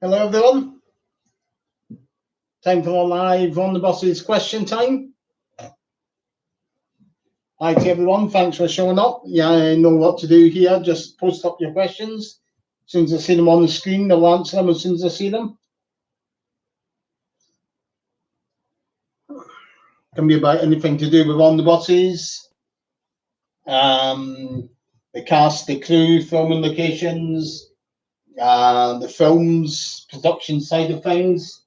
Hello everyone. Time for our live on the buses question time. Hi to everyone, thanks for showing up. Yeah, I know what to do here. Just post up your questions. As soon as I see them on the screen, I'll answer them as soon as I see them. Can be about anything to do with on the buses, the cast, the crew, filming locations, the films, production side of things.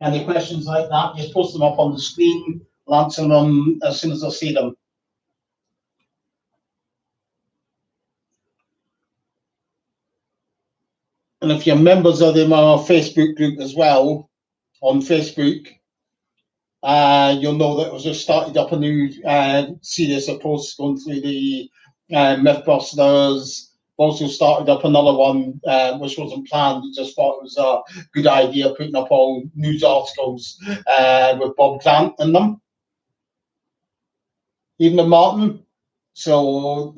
Any questions like that, just post them up on the screen. I'll answer them as soon as I see them. And if you're members of our Facebook group as well, on Facebook, you'll know that it was just started up a new series of posts going through the Mythbusters. Also started up another one, which wasn't planned. Just thought it was a good idea putting up all news articles with Bob Grant in them. Even and Martin. So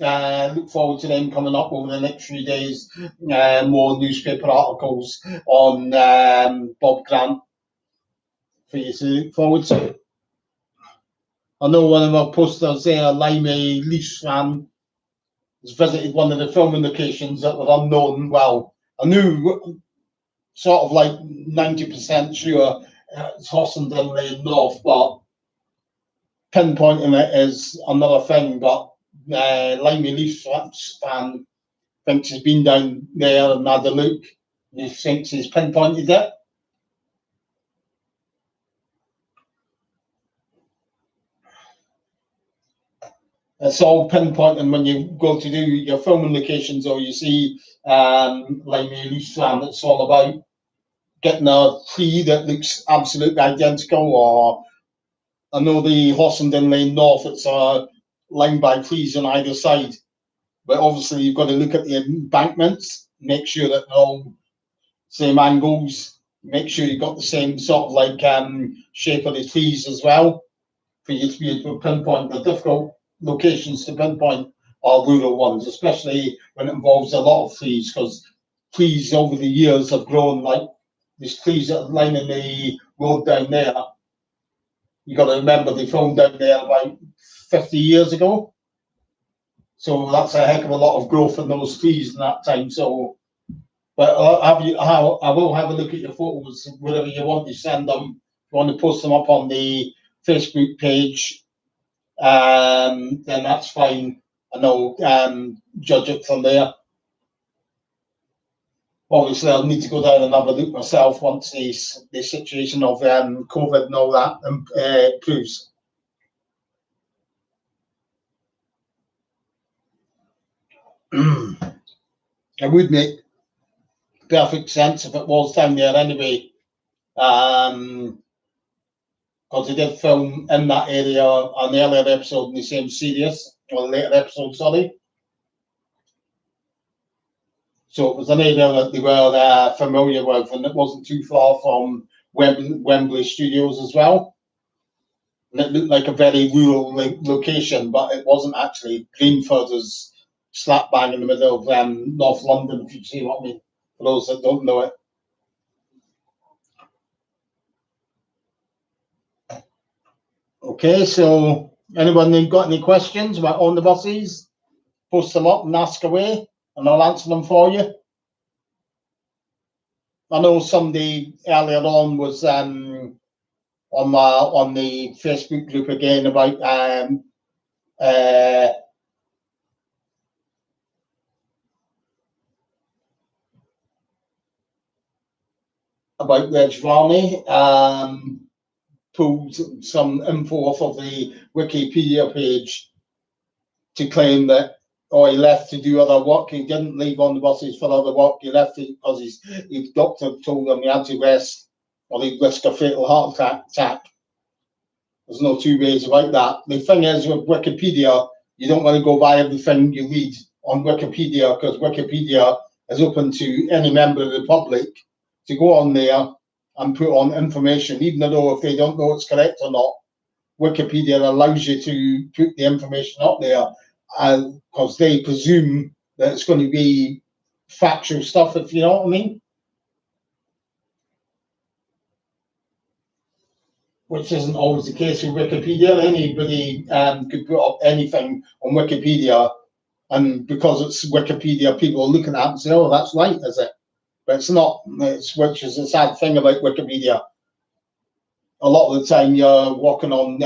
look forward to them coming up over the next few days. More newspaper articles on Bob Grant for you to look forward to. I know one of our posters there, Limey Leafs fan, has visited one of the filming locations that were unknown. Well, I knew sort of like 90% sure it's Hossenden Lane North, but pinpointing it is another thing. But Limey Leafs fan thinks he's been down there and had a look. He thinks he's pinpointed it. It's all pinpointing when you go to do your filming locations, or you see Limey Leafs fan. It's all about getting a tree that looks absolutely identical. Or I know the Hossenden Lane North, it's lined by trees on either side. But obviously, you've got to look at the embankments, make sure that they're all same angles, make sure you've got the same sort of like shape of the trees as well, for you to be able to pinpoint. The difficult locations to pinpoint are rural ones, especially when it involves a lot of trees, because trees over the years have grown. Like these trees that are lining the road down there, you got to remember they filmed down there about 50 years ago. So that's a heck of a lot of growth in those trees in that time. So, but I will have a look at your photos, whatever you want to send them. If you want to post them up on the Facebook page, then that's fine. And I'll judge it from there. Obviously, I'll need to go down and have a look myself once the situation of COVID and all that improves. It would make perfect sense if it was down there anyway. Because they did film in that area on the earlier episode in the same series, or later episode, sorry. So it was an area that they were familiar with, and it wasn't too far from Wembley Studios as well. And it looked like a very rural location, but it wasn't actually. Greenford is slap bang in the middle of North London, if you see what I mean, for those that don't know it. Okay, so anyone got any questions about on the buses? Post them up and ask away, and I'll answer them for you. I know somebody earlier on was on the Facebook group again about Reg Varney. Pulled some info off of the Wikipedia page to claim that he left to do other work. He didn't leave on the buses for other work. He left it because his doctor told him he had to rest or he'd risk a fatal heart attack. There's no two ways about that. The thing is with Wikipedia, you don't want to go by everything you read on Wikipedia, because Wikipedia is open to any member of the public to go on there and put on information, even though if they don't know it's correct or not. Wikipedia allows you to put the information up there because they presume that it's going to be factual stuff, if you know what I mean. which isn't always the case with Wikipedia. Anybody could put up anything on Wikipedia, and because it's Wikipedia, people are looking at it and say, "Oh, that's right, is it?" But it's not. Which is a sad thing about Wikipedia. A lot of the time, you're walking on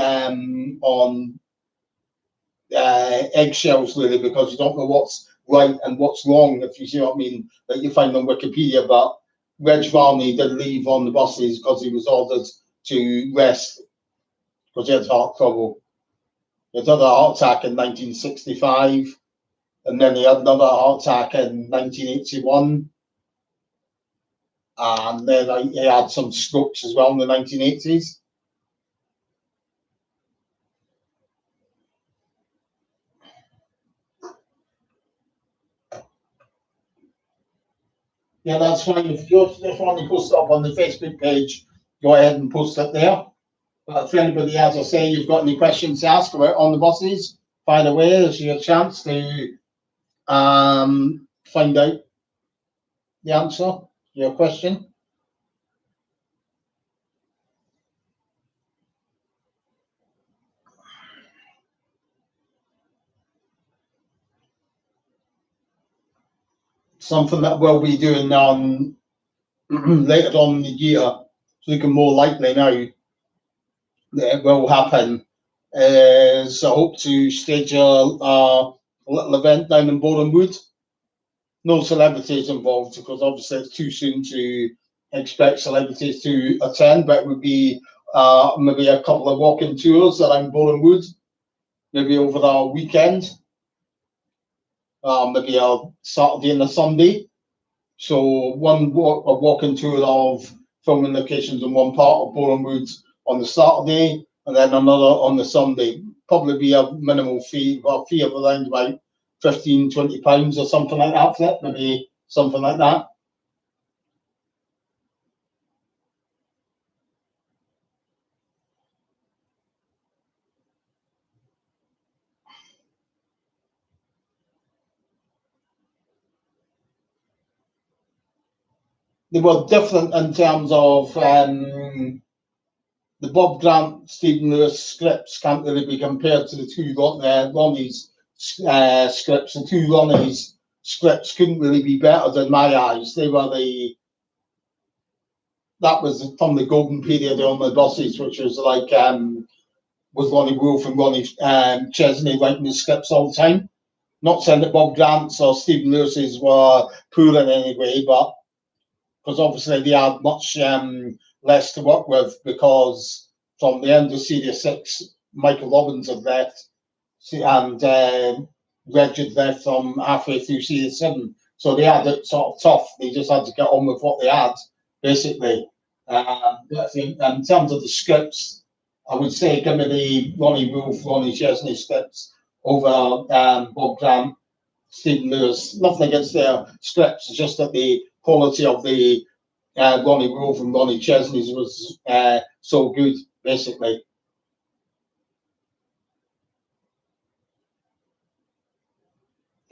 eggshells, really, because you don't know what's right and what's wrong, if you see what I mean, that you find on Wikipedia. But Reg Varney did leave on the buses because he was ordered to rest because he had heart trouble. He had a heart attack in 1965, and then he had another heart attack in 1981, and then he had some strokes as well in the 1980s. Yeah, that's fine. If you just want to post it up on the Facebook page, go ahead and post it there. But if anybody, as I say, you've got any questions to ask about on the buses, by the way, there's your chance to find out the answer to your question. Something that we'll be doing later on in the year, so looking more likely now that it will happen, is I hope to stage a little event down in Borehamwood. No celebrities involved, because obviously it's too soon to expect celebrities to attend, but it would be maybe a couple of walking tours around Borehamwood, maybe over the weekend, maybe a Saturday and a Sunday. So a walking tour of filming locations in one part of Borehamwood on the Saturday, and then another on the Sunday. Probably be a minimal fee, a fee of around about £15-20 or something like that for it, maybe something like that. They were different in terms of the Bob Grant, Stephen Lewis scripts can't really be compared to the two Ronnie's scripts. The two Ronnie's scripts couldn't really be better in my eyes. That was from the golden period on the buses, which was like was Ronnie Wolf and Ronnie Chesney writing the scripts all the time. Not saying that Bob Grant's or Stephen Lewis's were poor in any way, but because obviously they had much less to work with, because from the end of Series 6, Michael Robbins had left, and Reg had left from halfway through Series 7. So they had it sort of tough. They just had to get on with what they had, basically. I think in terms of the scripts, I would say give me the Ronnie Wolf, Ronnie Chesney scripts over Bob Grant, Stephen Lewis. Nothing against their scripts, it's just that the quality of the Ronnie Wolf and Ronnie Chesney's was so good, basically.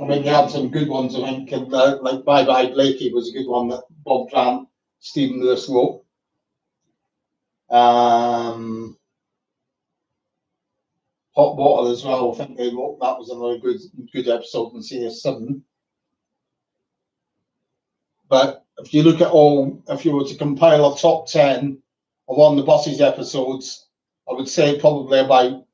I mean, they had some good ones, I think, like Bye Bye Blakey was a good one that Bob Grant, Stephen Lewis wrote. Hot Water as well, I think they wrote, that was another good episode in Series 7. But if you look at if you were to compile a top 10 of On the Buses episodes, I would say probably about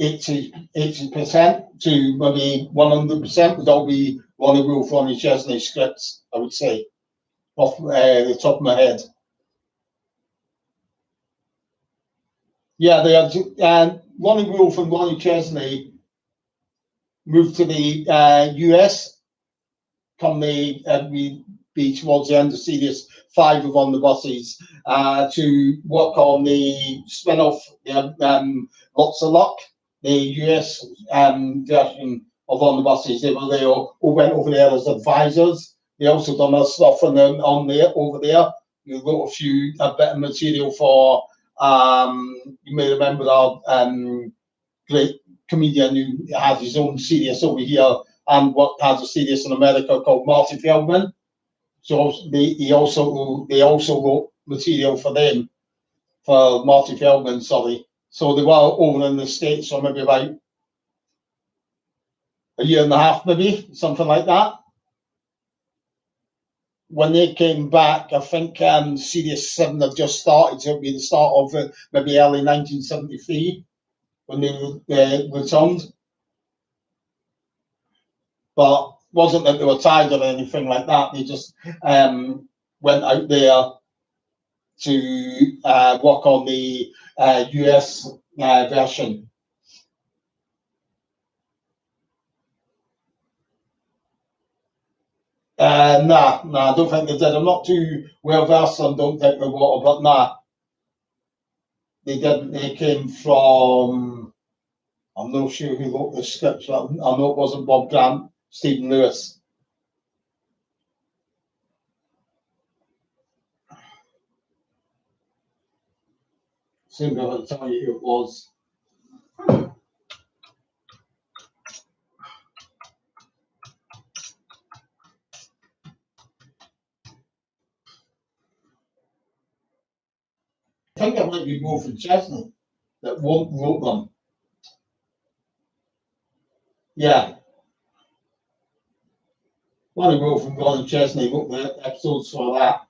80% to maybe 100% would all be Ronnie Wolf, Ronnie Chesney scripts, I would say, off the top of my head. Yeah, they had Ronnie Wolf and Ronnie Chesney moved to the US come be towards the end of Series 5 of On the Buses to work on the spin-off, Lots of Luck, the US version of On the Buses. They all went over there as advisors. They also done other stuff over there. We wrote a bit of material for, you may remember our great comedian who has his own series over here and has a series in America called Marty Feldman. So they also wrote material for them for Marty Feldman, sorry. So they were over in the States for maybe about a year and a half, maybe, something like that. When they came back, I think Series 7 had just started, so it'd be the start of maybe early 1973 when they returned. But wasn't that they were tired or anything like that. They just went out there to work on the US version. Nah, I don't think they did. I'm not too well versed on Don't Take the Water, but nah, they didn't. They came from, I'm not sure who wrote the script, but I know it wasn't Bob Grant, Stephen Lewis. Soon I'll tell you who it was. I think it might be Wilfred Chesney that wrote them. Yeah. Lonnie Wolf and Ron Chesney wrote the episodes for that.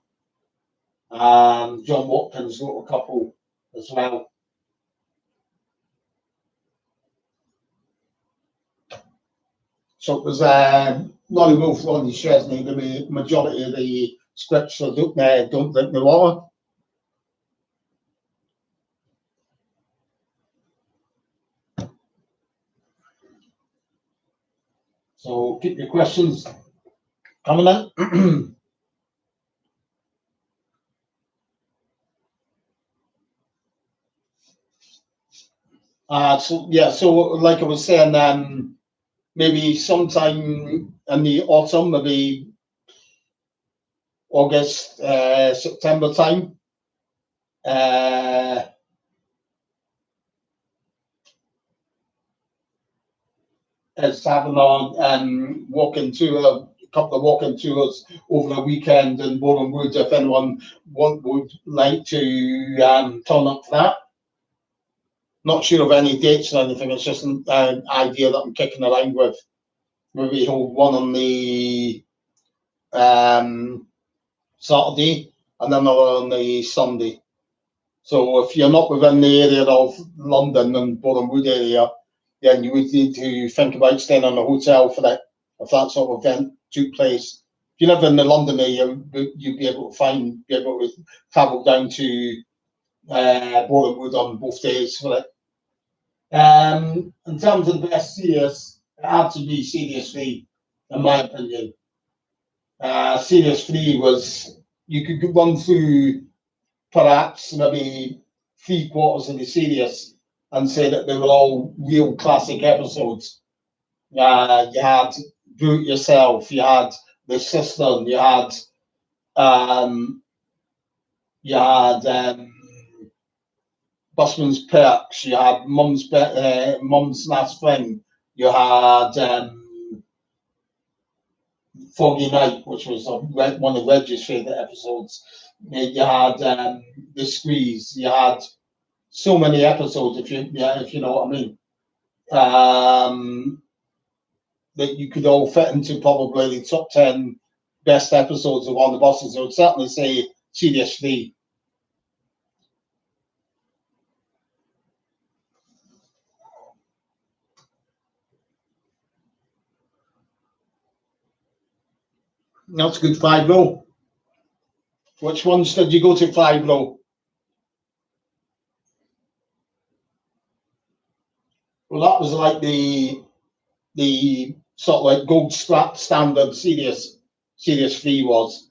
John Watkins wrote a couple as well. So it was Lonnie Wolf, Ronnie Chesney, the majority of the scripts for Don't Drink the Water. So keep your questions coming in. So like I was saying, maybe sometime in the autumn, maybe August, September time. Is having a walking tour, a couple of walking tours over the weekend in Boreham Wood. If anyone would like to turn up for that. Not sure of any dates or anything. It's just an idea that I'm kicking around with. Maybe hold one on the Saturday and another on the Sunday. So if you're not within the area of London and Boreham Wood area, then you would need to think about staying in a hotel for that, if that sort of event took place. If you live in the London area, you'd be able to travel down to Boreham Wood on both days for it. In terms of the best series, it had to be Series 3, in my opinion. Series 3 was, you could run through perhaps maybe 3/4 of the series and say that they were all real classic episodes. You had Do It Yourself, you had The System, you had Busman's Perks, you had Mum's Last Thing, you had Foggy Night, which was one of Reggie's favourite episodes. You had The Squeeze, you had so many episodes, if you know what I mean, that you could all fit into probably the top 10 best episodes of On the Buses. I would certainly say Series 3. That's good, 5 Which ones did you go to 5 Well, that was like the sort of like gold standard series. Series 3 was.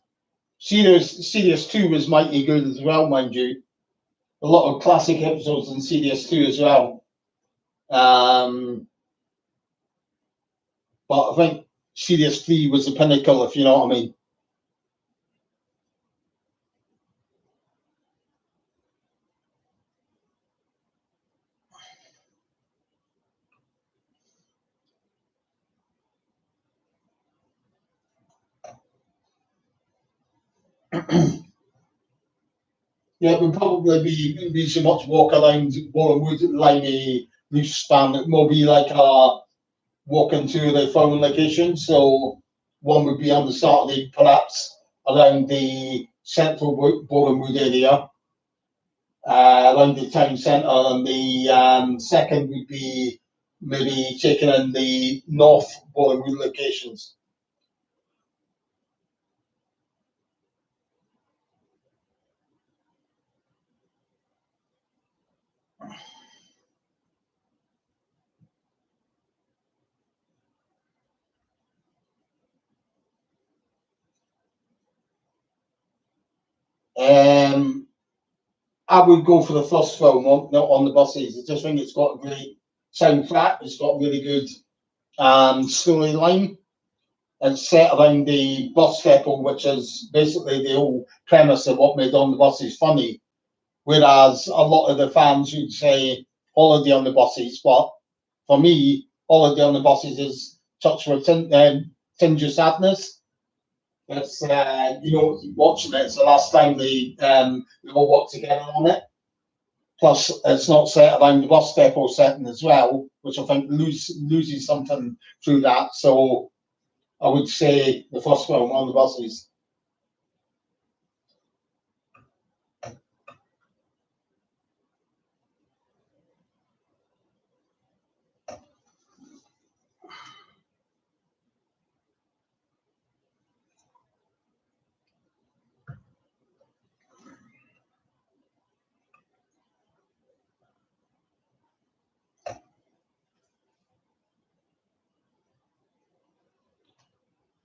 Series 2 was mighty good as well, mind you. A lot of classic episodes in Series 2 as well. But I think Series 3 was the pinnacle, if you know what I mean. Yeah, it would probably be so much walk around Bournemouth like a loose span. It will be like a walk into the filming location. So one would be on the Saturday, perhaps around the central Bournemouth area, around the town centre, and the second would be maybe taking in the North Bournemouth locations. Um, I would go for the first film on the buses. I just think it's got a great soundtrack. It's got really good storyline. It's set around the bus depot, which is basically the whole premise of what made On the Buses funny. Whereas a lot of the fans would say Holiday on the Buses, but for me, Holiday on the Buses is touched with tinge of sadness. It's watching it. It's the last time they all work together on it. Plus, it's not set around the bus depot setting as well, which I think loses something through that. So I would say the first film On the Buses.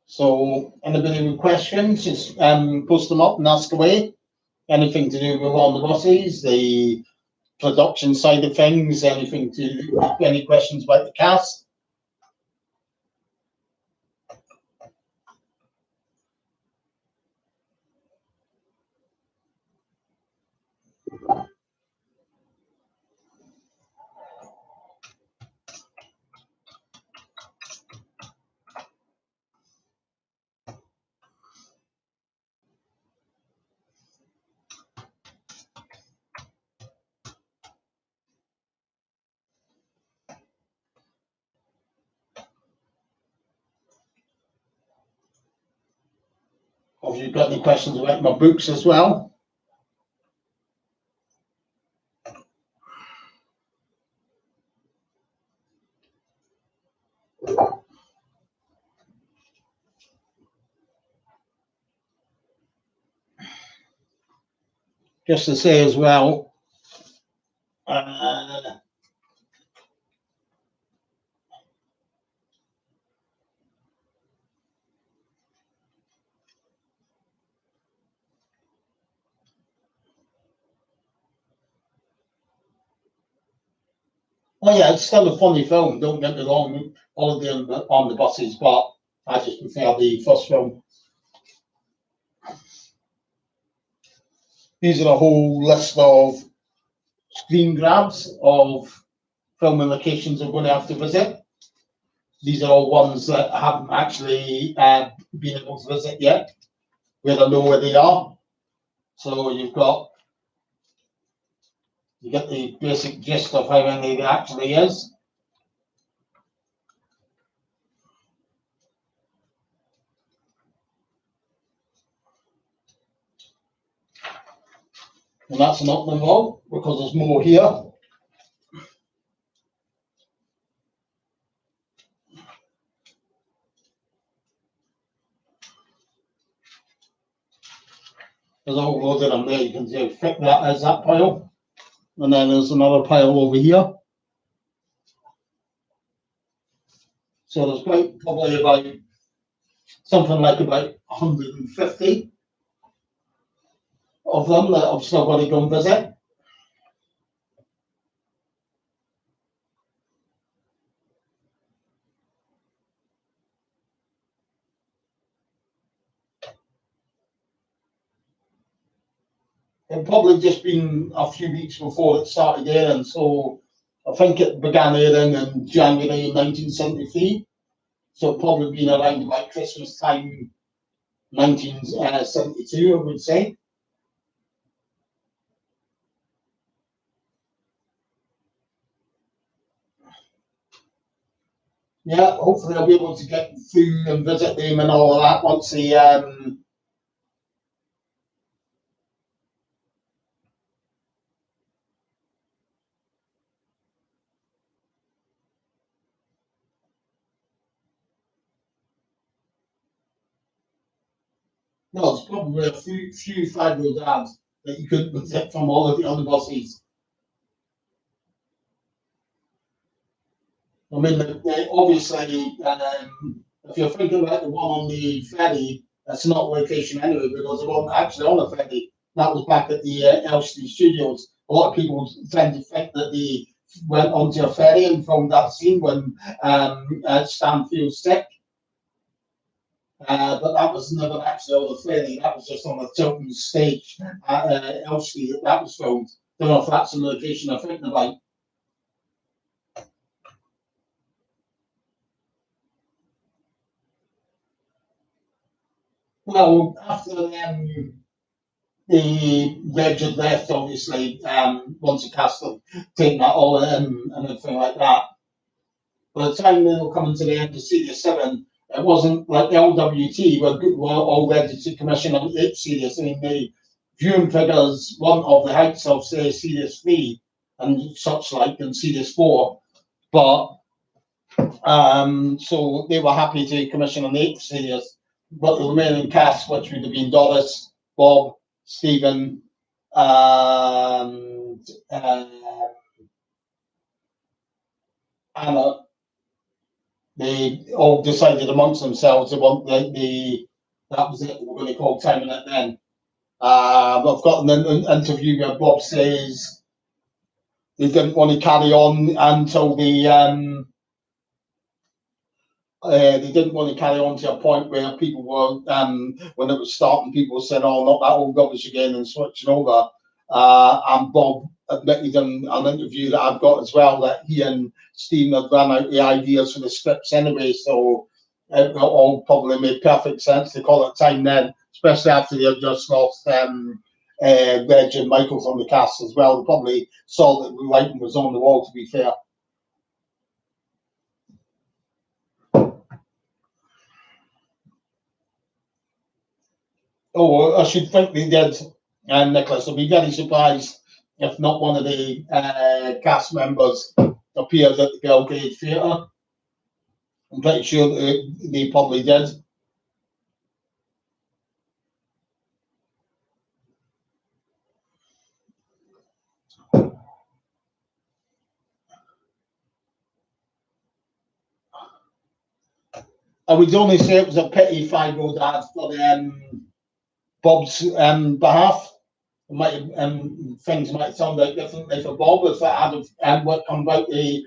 So anybody with questions, just post them up and ask away. Anything to do with On the Buses, the production side of things, anything to any questions about the cast. Or if you've got any questions about my books as well. Just to say as well, oh yeah, it's still a funny film. Don't get me wrong, Holiday on the Buses, but I just prefer the first film. These are a whole list of screen grabs of filming locations I'm going to have to visit. These are all ones that I haven't actually been able to visit yet, where I know where they are. So you get the basic gist of how many there actually is. And that's not them all, because there's more here. There's a whole load of them there. You can see how thick that is, that pile. And then there's another pile over here. So there's probably about something like about 150 of them that I've still got to go and visit. It probably just been a few weeks before it started airing, so I think it began airing in January 1973. So it probably been around about Christmas time, 1972, I would say. Yeah, hopefully I'll be able to get through and visit them and all of that once the no, it's probably a few 5-wheel drives that you could visit from all of the other buses. I mean, obviously, if you're thinking about the one on the ferry, that's not location anyway because it wasn't actually on the ferry. That was back at the Elstree Studios. A lot of people tend to think that they went onto a ferry and filmed that scene when Stanfield Stick. But that was never actually on the ferry. That was just on a tilting stage at Elstree that was filmed. Don't know if that's the location I'm thinking about. Well, after the Reg had left, obviously, once the cast had taken that all in and everything like that. By the time they were coming to the end of Series 7, it wasn't like the LWT were all ready to commission an 8 series. I mean, the viewing figures weren't of the heights of, say, Series 3 and such like in Series 4. But so they were happy to commission an 8 series. But the remaining cast, which would have been Doris, Bob, Stephen, and Anna, they all decided amongst themselves they want the that was it. We're going to call timing it then. I've got an interview where Bob says they didn't want to carry on until they didn't want to carry on to a point where people were, when it was starting, people were saying, "Oh, not that old rubbish again," and switching over. And Bob admitted in an interview that I've got as well that he and Stephen had run out the ideas for the scripts anyway, so it all probably made perfect sense to call it time then, especially after they had just lost Reg and Michael from the cast as well. They probably saw that the writing was on the wall, to be fair. Oh, I should think they did, Nicholas. I'll be very surprised if not one of the cast members appeared at the Belgrade Theatre. I'm pretty sure they probably did. I would only say it was a pity 5-0 dad for Bob's behalf. Might things might sound out differently for Bob if it had what come about the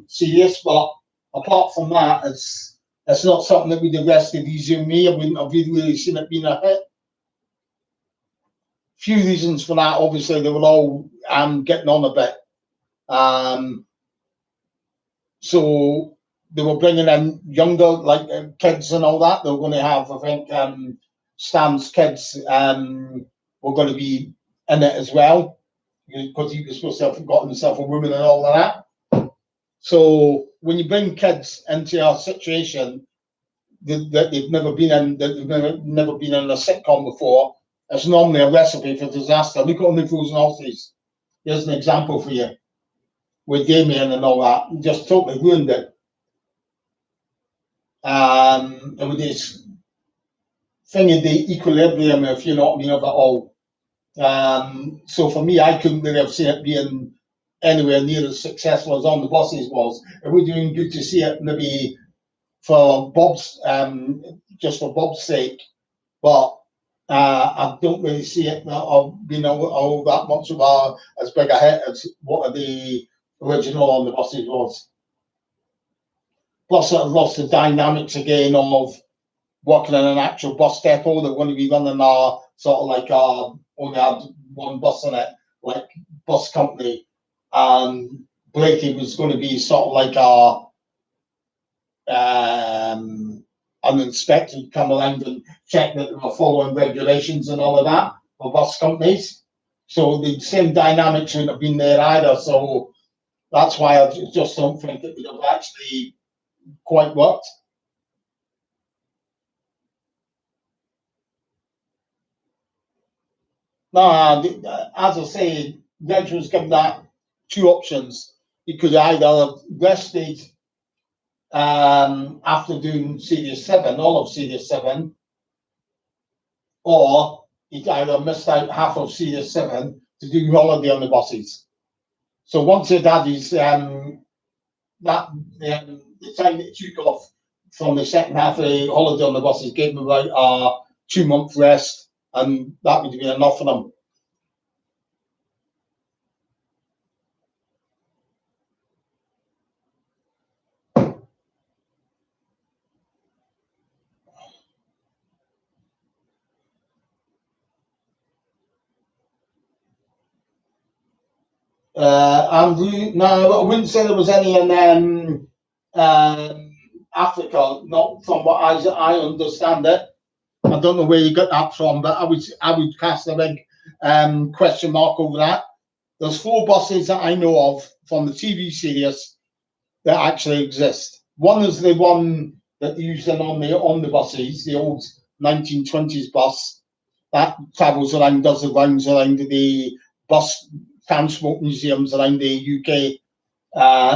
series, but apart from that, it's not something that would have rested easy on me. I wouldn't have really seen it being a hit. Few reasons for that. Obviously, they were all getting on a bit. So they were bringing in younger, like kids and all that. They were going to have, I think, Stan's kids were going to be in it as well because he was supposed to have gotten himself a woman and all of that. So when you bring kids into a situation that they've never been in, that they've never been in a sitcom before, it's normally a recipe for disaster. Look at Only Fools and Horses. Here's an example for you with Damien and all that. He just totally ruined it. And with this thing in the equilibrium, if you know what I mean, of it all. So for me, I couldn't really have seen it being anywhere near as successful as On the Buses was. It would have been good to see it maybe for Bob's, just for Bob's sake, but I don't really see it being all that much of as big a hit as what the original On the Buses was. Plus, it lost the dynamics again of working in an actual bus depot. They're going to be running a sort of like only had one bus in it, like bus company. And Blakey was going to be sort of like an inspector to come around and check that they were following regulations and all of that for bus companies. So the same dynamics wouldn't have been there either. So that's why I just don't think it would have actually quite worked. No, as I say, Reg was given that two options. He could either have rested after doing Series 7, all of Series 7, or he either missed out half of Series 7 to do Holiday on the Buses. So once he'd had his the time that he took off from the second half of the Holiday on the Buses gave him about a 2-month rest, and that would have been enough for them. And no, I wouldn't say there was any in Africa, not from what I understand it. I don't know where you got that from, but I would cast a big question mark over that. There's 4 buses that I know of from the TV series that actually exist. One is the one that they used on the omnibuses, the old 1920s bus that travels around, does the rounds around the bus transport museums around the UK,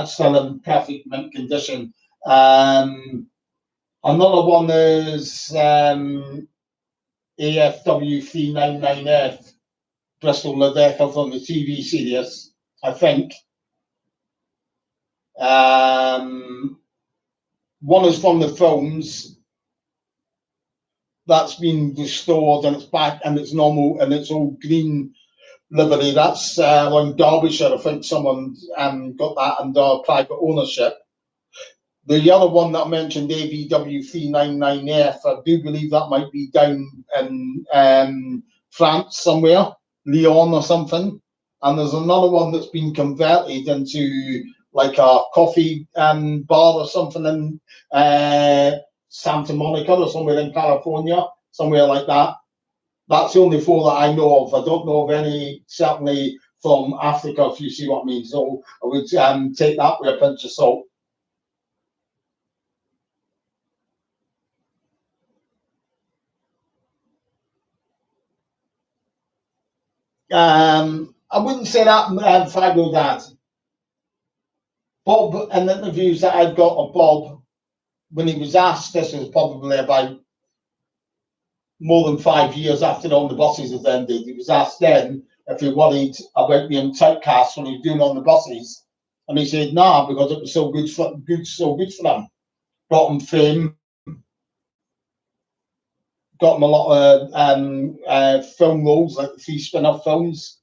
still in perfect mint condition. Another one is AFW 399F, Bristol Lavecca from the TV series, I think. One is from the films that's been restored and it's back and it's normal and it's all green livery. That's on Derbyshire. I think someone got that under private ownership. The other one that I mentioned, AVW 399F, I do believe that might be down in France somewhere, Lyon or something. And there's another one that's been converted into like a coffee bar or something in Santa Monica or somewhere in California, somewhere like that. That's the only 4 that I know of. I don't know of any, certainly from Africa, if you see what I mean. So I would take that with a pinch of salt. I wouldn't say that Figo Dad. Bob, in the interviews that I've got of Bob, when he was asked, this was probably about more than 5 years after all the buses had ended, he was asked then if he worried about being typecast when he was doing on the buses, and he said nah, because it was so good for them. Brought him fame, got him a lot of film roles, like the 3 spin-off films.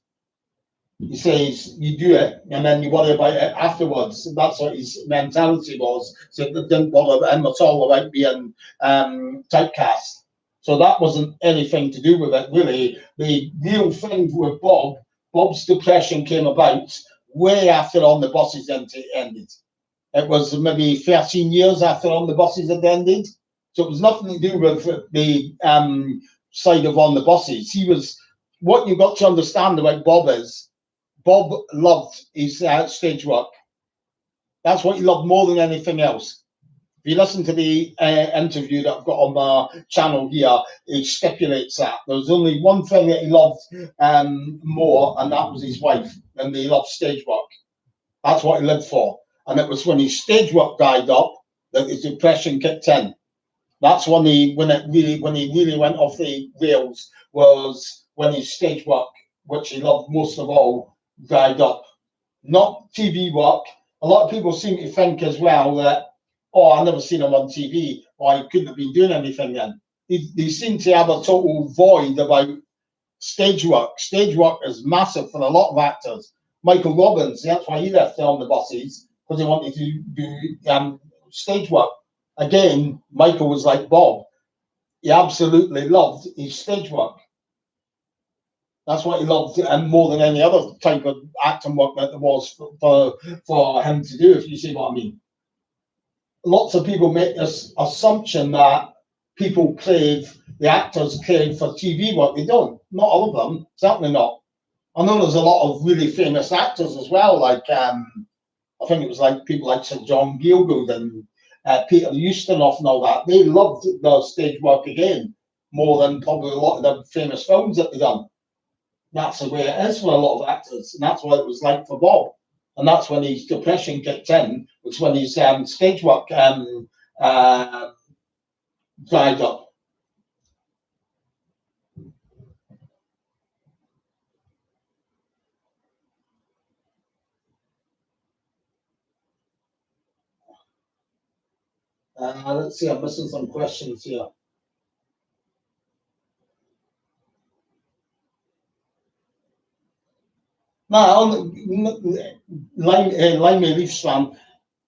He says you do it and then you worry about it afterwards. That's what his mentality was. So they didn't bother him at all about being typecast. So that wasn't anything to do with it, really. The real thing with Bob's depression came about way after On the Buses ended. It was maybe 13 years after On the Buses had ended. So it was nothing to do with the side of On the Buses. What you've got to understand about Bob is, Bob loved his stage work. That's what he loved more than anything else. If you listen to the interview that I've got on my channel here, it stipulates that there was only one thing that he loved more, and that was his wife, and he loved stage work. That's what he lived for. And it was when his stage work died up that his depression kicked in. That's when he really went off the rails, was when his stage work, which he loved most of all, dried up. Not TV work. A lot of people seem to think as well that, oh, I never seen him on TV, or he couldn't have been doing anything then. They seem to have a total void about stage work. Stage work is massive for a lot of actors. Michael Robbins, that's why he left On the Buses, because he wanted to do stage work. Again, Michael was like Bob. He absolutely loved his stage work. That's what he loved, and more than any other type of acting work that there was for him to do, if you see what I mean. Lots of people make this assumption that the actors crave for TV work. They don't. Not all of them, certainly not. I know there's a lot of really famous actors as well, like I think it was like people like Sir John Gielgud and Peter Ustinov and all that, they loved the stage work again more than probably a lot of the famous films that they've done. That's the way it is for a lot of actors, and that's what it was like for Bob. And that's when his depression kicked in, was when his stage work dried up. Let's see, I'm missing some questions here. No, Limey Leafs fan.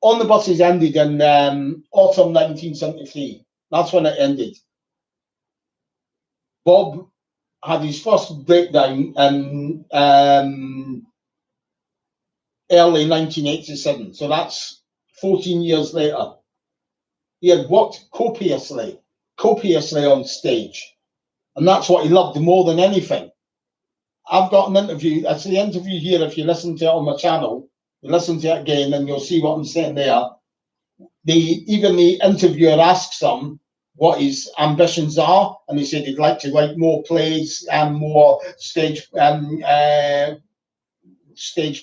On the Buses ended in autumn 1973. That's when it ended. Bob had his first breakdown in early 1987. So that's 14 years later. He had worked copiously on stage. And that's what he loved more than anything. I've got an interview. That's the interview here. If you listen to it on my channel, you listen to it again, and you'll see what I'm saying there. Even the interviewer asks him what his ambitions are, and he said he'd like to write more plays and more stage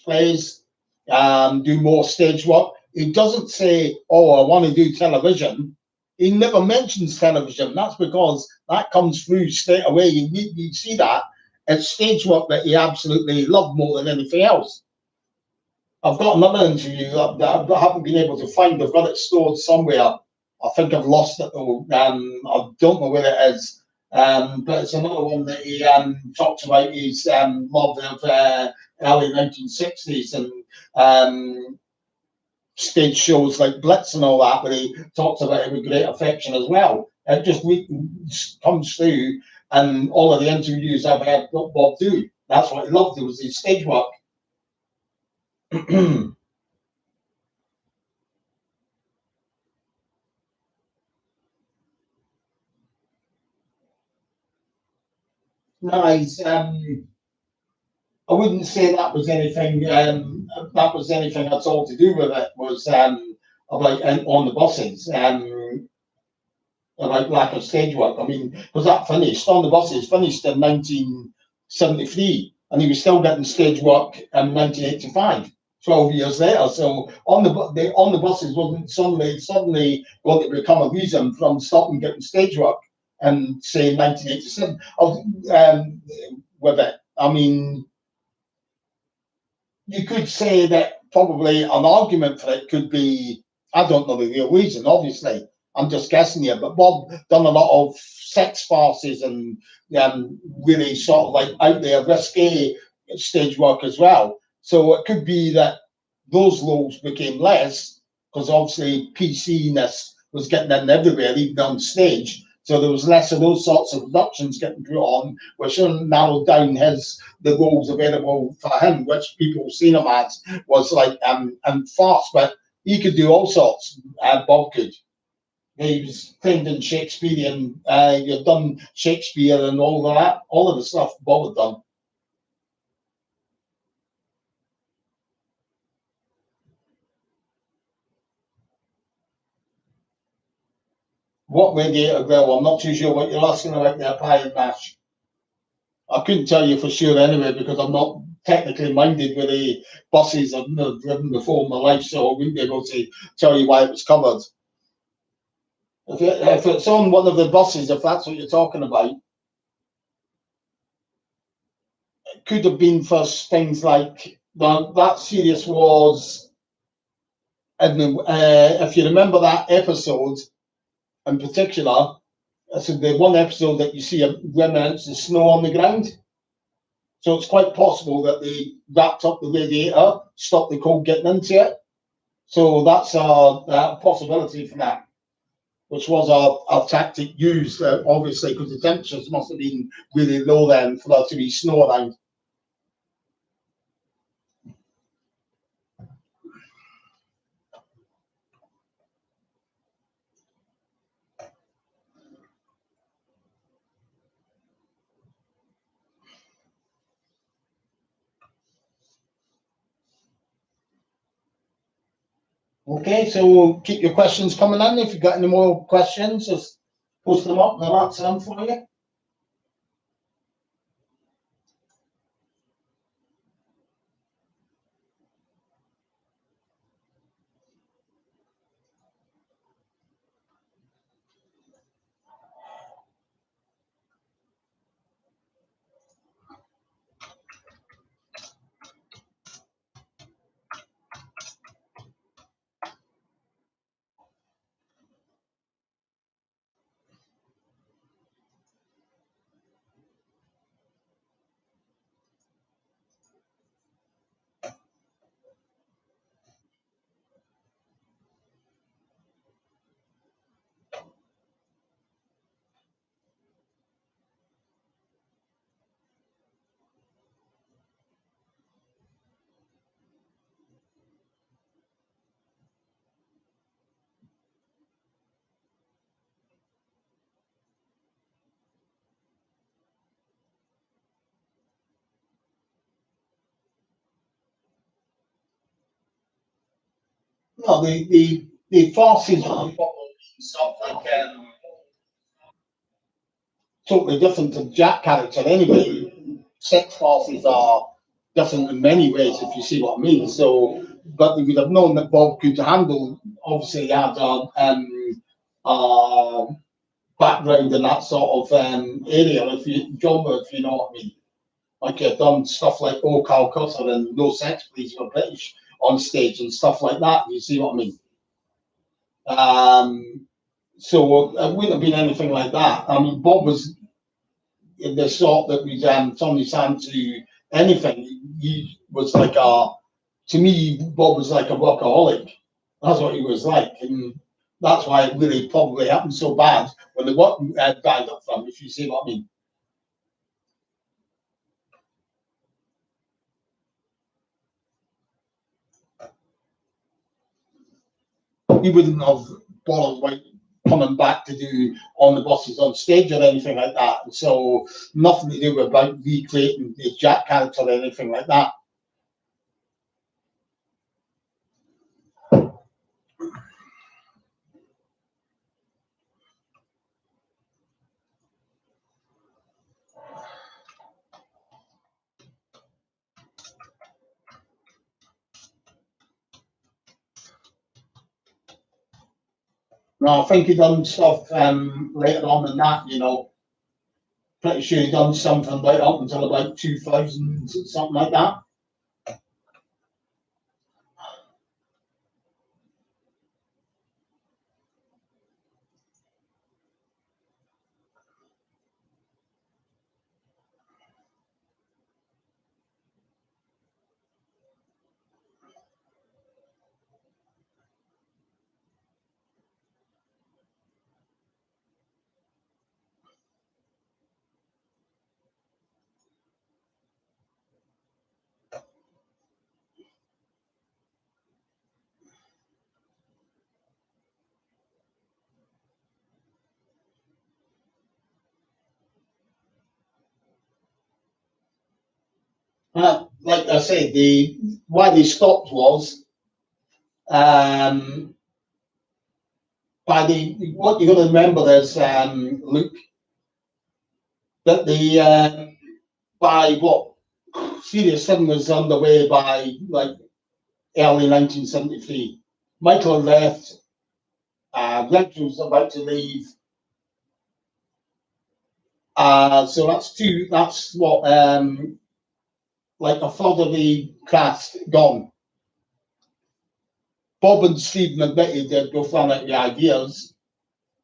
plays, do more stage work. He doesn't say, "Oh, I want to do television." He never mentions television. That's because that comes through straight away. You see that it's stage work that he absolutely loved more than anything else. I've got another interview that I haven't been able to find. I've got it stored somewhere. I think I've lost it though. I don't know where it is. But it's another one that he talks about his love of early 1960s and stage shows like Blitz and all that, but he talks about it with great affection as well. It just comes through, and all of the interviews I've had Bob do. That's what he loved. It was his stage work. Nice. I wouldn't say that was anything. That was anything at all to do with it. Was about on the buses. Like lack of stage work. I mean, was that finished on the buses? Finished in 1973, and he was still getting stage work in 1985. 12 years later, so on the buses wasn't suddenly going to become a reason from stopping getting stage work and say 1987 with it. I mean, you could say that probably an argument for it could be, I don't know the real reason, obviously. I'm just guessing here, but Bob done a lot of sex farces and really sort of like out there risque stage work as well. So it could be that those roles became less because obviously PC-ness was getting in everywhere, even on stage. So there was less of those sorts of productions getting put on, which narrowed down the roles available for him, which people seen him as was like and fast, but he could do all sorts. Bob could. He was trained in Shakespearean. You've done Shakespeare and all of that, all of the stuff Bob had done. What radiator grill? I'm not too sure what you're asking about there, pie and mash. I couldn't tell you for sure anyway because I'm not technically minded with the buses. I've never driven before in my life, so I wouldn't be able to tell you why it was covered. If it's on one of the buses, if that's what you're talking about, it could have been for things like that series was. And if you remember that episode in particular, so the one episode that you see remnants of snow on the ground. So it's quite possible that they wrapped up the radiator, stopped the cold getting into it. So that's a possibility for that, which was our tactic used, obviously, because the temperatures must have been really low then for there to be snow around. Okay, so keep your questions coming in. If you've got any more questions, just post them up and I'll answer them for you. No, the forces are stuff like totally different to Jack character anyway. Sex forces are different in many ways, if you see what I mean. So, but we would have known that Bob could handle. Obviously, he had a background in that sort of area, if you genre, if you know what I mean. Like I've done stuff like Oh Calcutta and No Sex Please for British on stage and stuff like that. You see what I mean? Um, so it wouldn't have been anything like that. I mean, Bob was the sort that was turn his hand to anything. He was like to me, Bob was like a workaholic. That's what he was like. And that's why it really probably happened so bad when the work died up from, if you see what I mean. He wouldn't have bothered like coming back to do on the buses on stage or anything like that. And so nothing to do about recreating the Jack character or anything like that. No, I think he done stuff later on than that, you know. Pretty sure he done something right up until about 2000, something like that. Like I said, the why they stopped was um, by the what you're going to remember is Luke that the by what Serious 7 was underway by like early 1973. Michael left. Greg was about to leave. So that's two. That's what like a third of the cast gone. Bob and Stephen admitted they'd both run out of the ideas.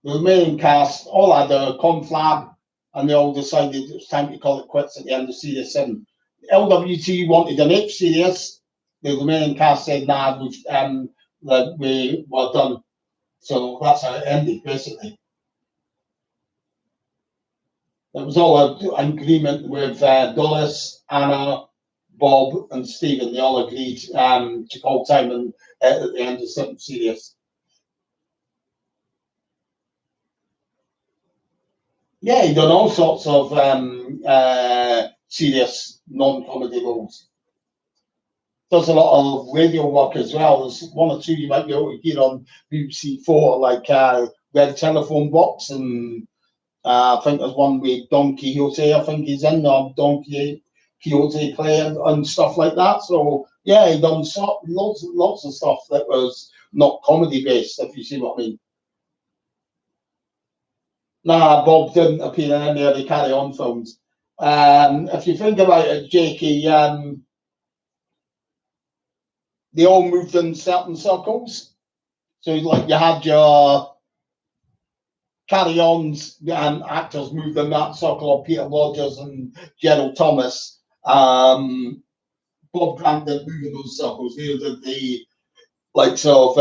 The remaining cast all had a conflab and they all decided it was time to call it quits at the end of Series 7. LWT wanted an H series. The remaining cast said, nah, we were done. So that's how it ended, basically. It was all an agreement with Dulles, Anna, Bob, and Stephen. They all agreed to call time and, at the end of 7 series. Yeah, he done all sorts of serious non-comedy roles. does a lot of radio work as well. There's one or two you might be able to hear on BBC Four, like Red Telephone Box, and I think there's one with Don Quixote. I think he's in Don Quixote play and stuff like that. So yeah, he done lots of stuff that was not comedy based, if you see what I mean. Nah, Bob didn't appear in any of the Carry On films. If you think about it, Jakey, they all moved in certain circles. So like you had your Carry Ons and actors moved in that circle of Peter Rogers and Gerald Thomas. Bob Grant didn't move in those circles. Neither did the likes of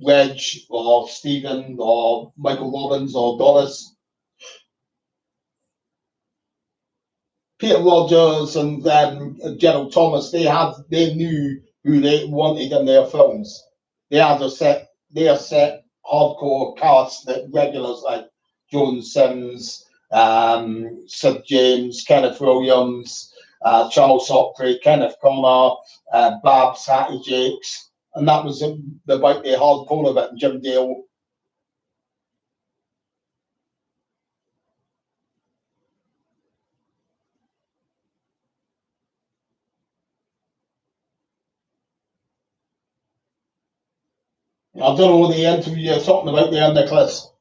Reg or Stephen or Michael Robbins or Doris. Peter Rogers and Gerald Thomas, they knew who they wanted in their films. They had a set hardcore cast that regulars like Joan Sims, Sid James, Kenneth Williams, Charles Hockley, Kenneth Connor, Babs Hattie Jakes, and that was about the hardcore of it. Jim Dale. I don't know what the interview you're talking about there, Nicholas.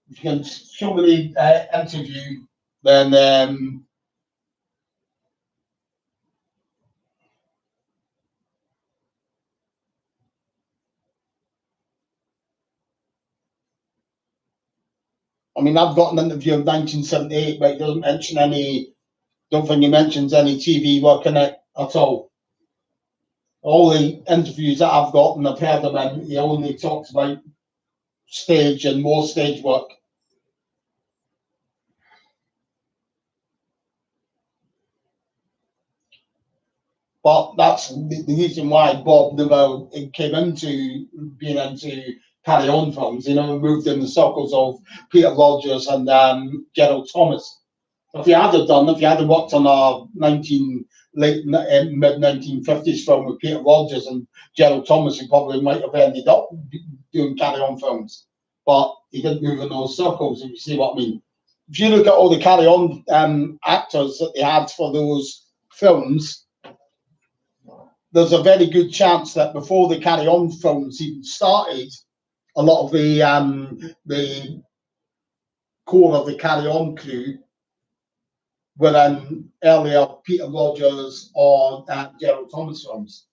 If you can show me the interview, then I mean, I've got an interview of 1978, but he doesn't mention any. Don't think he mentions any TV work in it at all. All the interviews that I've got and I've heard him in, he only talks about stage and more stage work. But that's the reason why Bob never came into being into Carry On films. You know, moved in the circles of Peter Rogers and Gerald Thomas. If you had worked on a mid 1950s film with Peter Rogers and Gerald Thomas, he probably might have ended up doing Carry On films. But he didn't move in those circles, if you see what I mean. If you look at all the Carry On actors that they had for those films, there's a very good chance that before the Carry On films even started, a lot of the core of the Carry On crew were in earlier Peter Rogers or Gerald Thomas films.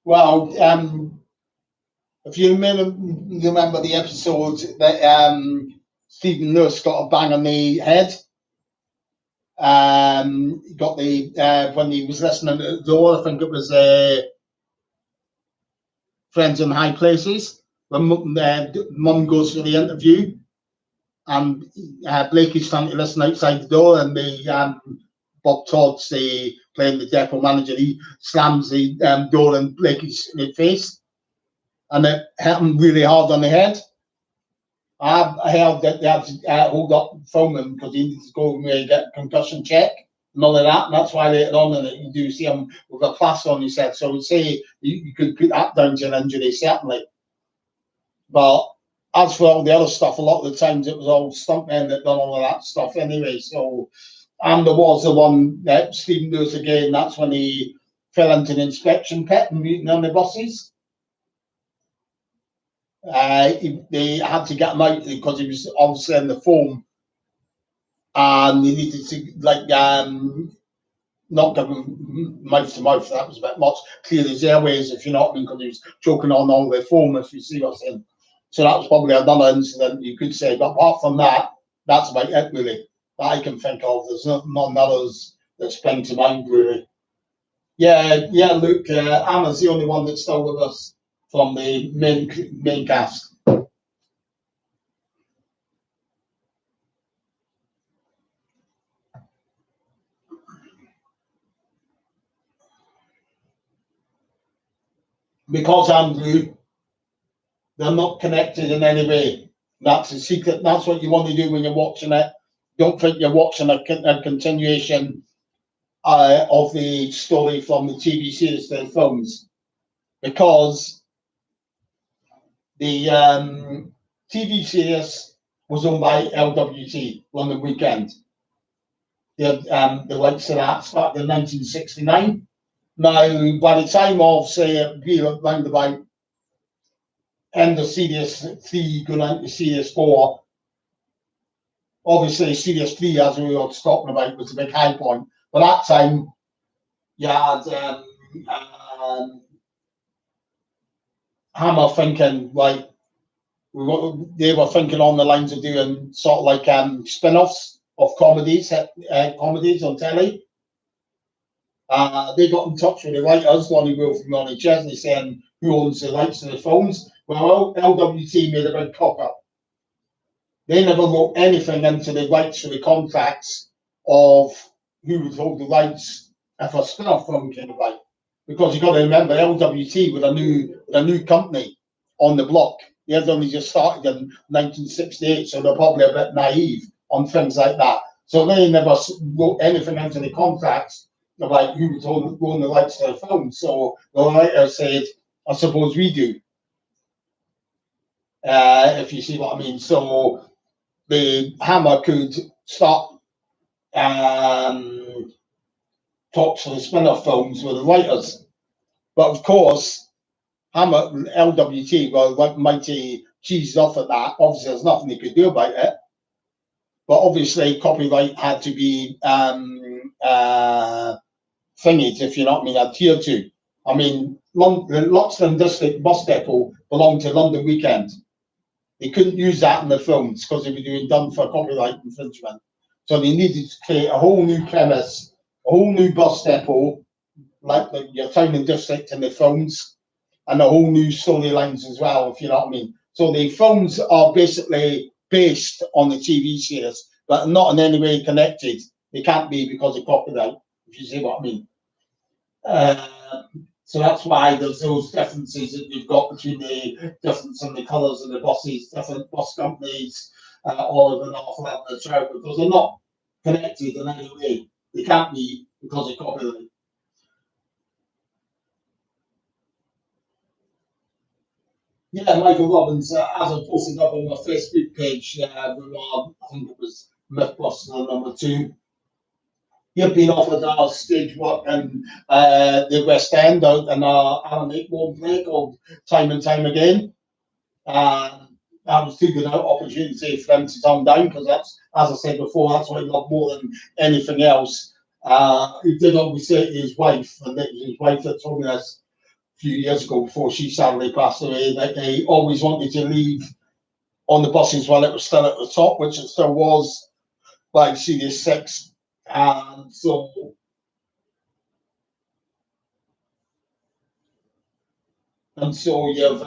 Well, if you remember the episode that Stephen Lewis got a bang on the head, got the when he was listening to the door, I think it was Friends in High Places. When Mum goes for the interview, and Blakey's trying to listen outside the door, and the Bob Todd's playing the depot manager. He slams the door in Blakey's face, and it hit him really hard on the head. I heard that they had to hold up filming because he needs to go and get concussion check and all of that, and that's why later on in it you do see him with a plaster on his head. So I would say you could put that down to an injury, certainly. But as for all the other stuff, a lot of the times it was all stuntmen that done all of that stuff anyway. So, and there was the one that Stephen Lewis again, that's when he fell into an inspection pit and muting on the buses. They had to get him out because he was obviously in the foam, and they needed to not give him mouth to mouth. That was a bit much. Clear his airways, if you know what I mean, because he was choking on all the foam. If you see what I'm saying. So that was probably another incident you could say. But apart from that, that's about it really that I can think of. There's none others that spring to mind really. Yeah, Luke, Anna's the only one that's still with us from the main cast. Because Andrew, they're not connected in any way. That's a secret. That's what you want to do when you're watching it. don't think you're watching a continuation of the story from the TV series to the films, because the TV series was owned by LWT, London Weekend. The likes of that started in 1969. Now, by the time of, say, be around about end of Series 3, going into Series 4, obviously Series 3, as we were talking about, was a big high point. But that time, you had Hammer thinking, like, they were thinking on the lines of doing sort of like spin-offs of comedies on telly. They got in touch with the writers, Lonnie Wolf and Ronnie Chesney, saying who owns the rights to the films. Well, LWT made a big cock up. They never wrote anything into the rights for the contracts of who would hold the rights if a spin-off film came about. Because you've got to remember, LWT with a new company on the block. They had only just started in 1968, so they're probably a bit naive on things like that. So they never wrote anything into the contracts about who would own the rights to the film. So the writer said, I suppose we do, if you see what I mean. So the Hammer could start talks for the spin-off films with the writers. But of course, Hammer, LWT were mighty cheesed off at that. Obviously, there's nothing they could do about it. But obviously, copyright had to be thingied, if you know what I mean, adhered to. I mean, the Loxton District Bus Depot belonged to London Weekend. They couldn't use that in the films because they were doing done for copyright infringement. So they needed to create a whole new premise, a whole new bus depot, like your town and district in the films, and a whole new storylines as well, if you know what I mean. So the films are basically based on the TV series, but not in any way connected. They can't be because of copyright, if you see what I mean. So that's why there's those differences that you've got between the difference in the colours of the buses, different bus companies, all of the Northland and the South, because they're not connected in any way. They can't be because of copyright. Yeah, Michael Robbins, as I posted up on my Facebook page, I think it was Mythbuster #2. You've been offered our stage work in the West End out in our Alan Ayckbourn play called Time and Time Again. That was too good an opportunity for them to turn down, because that's, as I said before, that's what he loved more than anything else. He did always say to his wife, and it was his wife that told me this a few years ago before she sadly passed away, that he always wanted to leave on the buses while it was still at the top, which it still was, like Series 6. And so you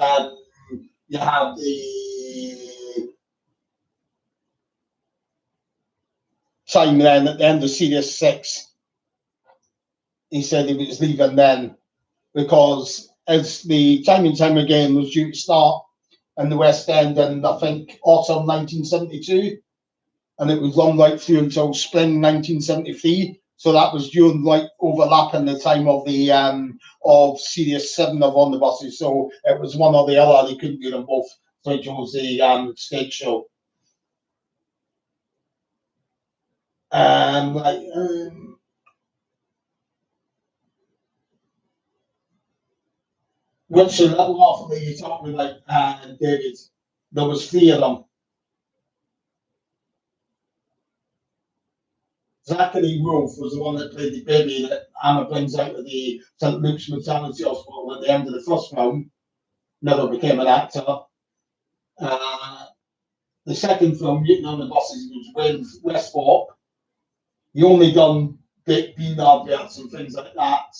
have the time then at the end of Series 6. He said he was leaving then because as the Time and Time Again was due to start in the West End in, I think, autumn 1972, and it was run right through until spring 1973. So that was during, like, overlapping the time of the of Series 7 of On the Buses. So it was one or the other. They couldn't do them both. So it was the stage show. Which a little awfully you talking about, David. There was 3 of them. Zachary Wolf was the one that played the baby that Anna brings out of the St. Luke's Maternity Hospital at the end of the first film. Never became an actor. The second film, Newton on the Buses, was Wayne Westthorpe. He only done big bean adverts and things like that.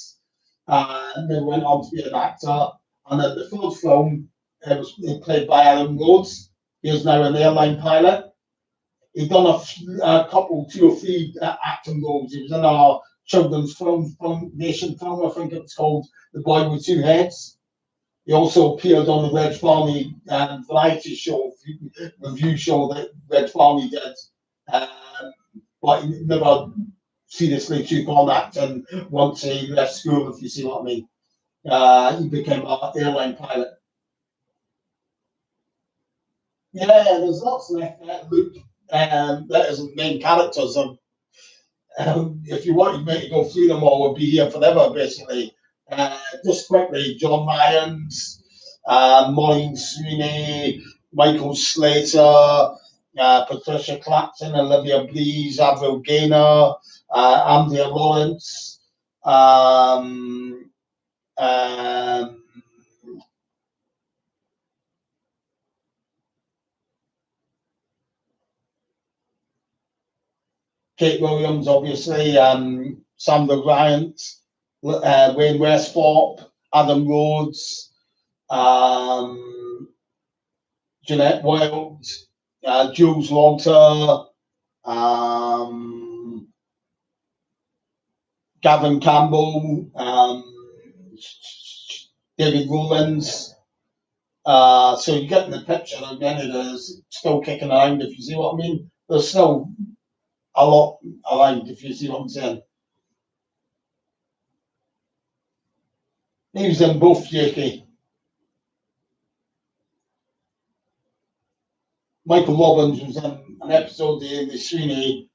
And then went on to be an actor. And then the third film, it was played by Alan Rhodes. He is now an airline pilot. He'd done a couple, 2 or 3 acting roles. He was in our children's foundation film, I think it's called The Boy with Two Heads. He also appeared on the Red Farney variety show, review show that Red Farney did. But he never seriously took on acting once he left school, if you see what I mean. He became an airline pilot. Yeah, there's lots of Luke that is main characters. If you wanted me to go through them all, we'd be here forever, basically. Just quickly, John Lyons, Maureen Sweeney, Michael Slater, Patricia Clapton, Olivia Blees, Avril Gaynor, Andrea Lawrence, um, um, Kate Williams, obviously, Sandra Bryant, Wayne Westthorpe, Adam Rhodes, um, Jeanette Wild, Jules Lauter, um, Gavin Campbell, David Rowlands. So you're getting the picture of many that is still kicking around, if you see what I mean. There's still a lot around, if you see what I'm saying. He was in both, Jakey. Michael Robbins was in an episode of the Sweeney,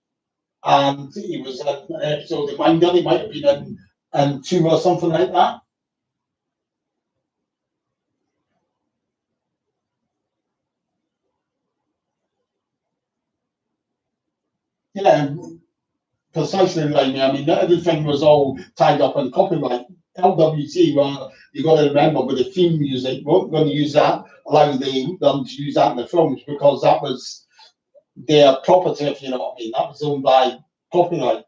and he was in an episode of Minded. He might have been in two or something like that. Yeah, precisely, like me. I mean, everything was all tied up in copyright. LWC, well, you got to remember with the theme music, we weren't going to use that, allow them to use that in the films because that was their property, if you know what I mean. That was owned by copyright.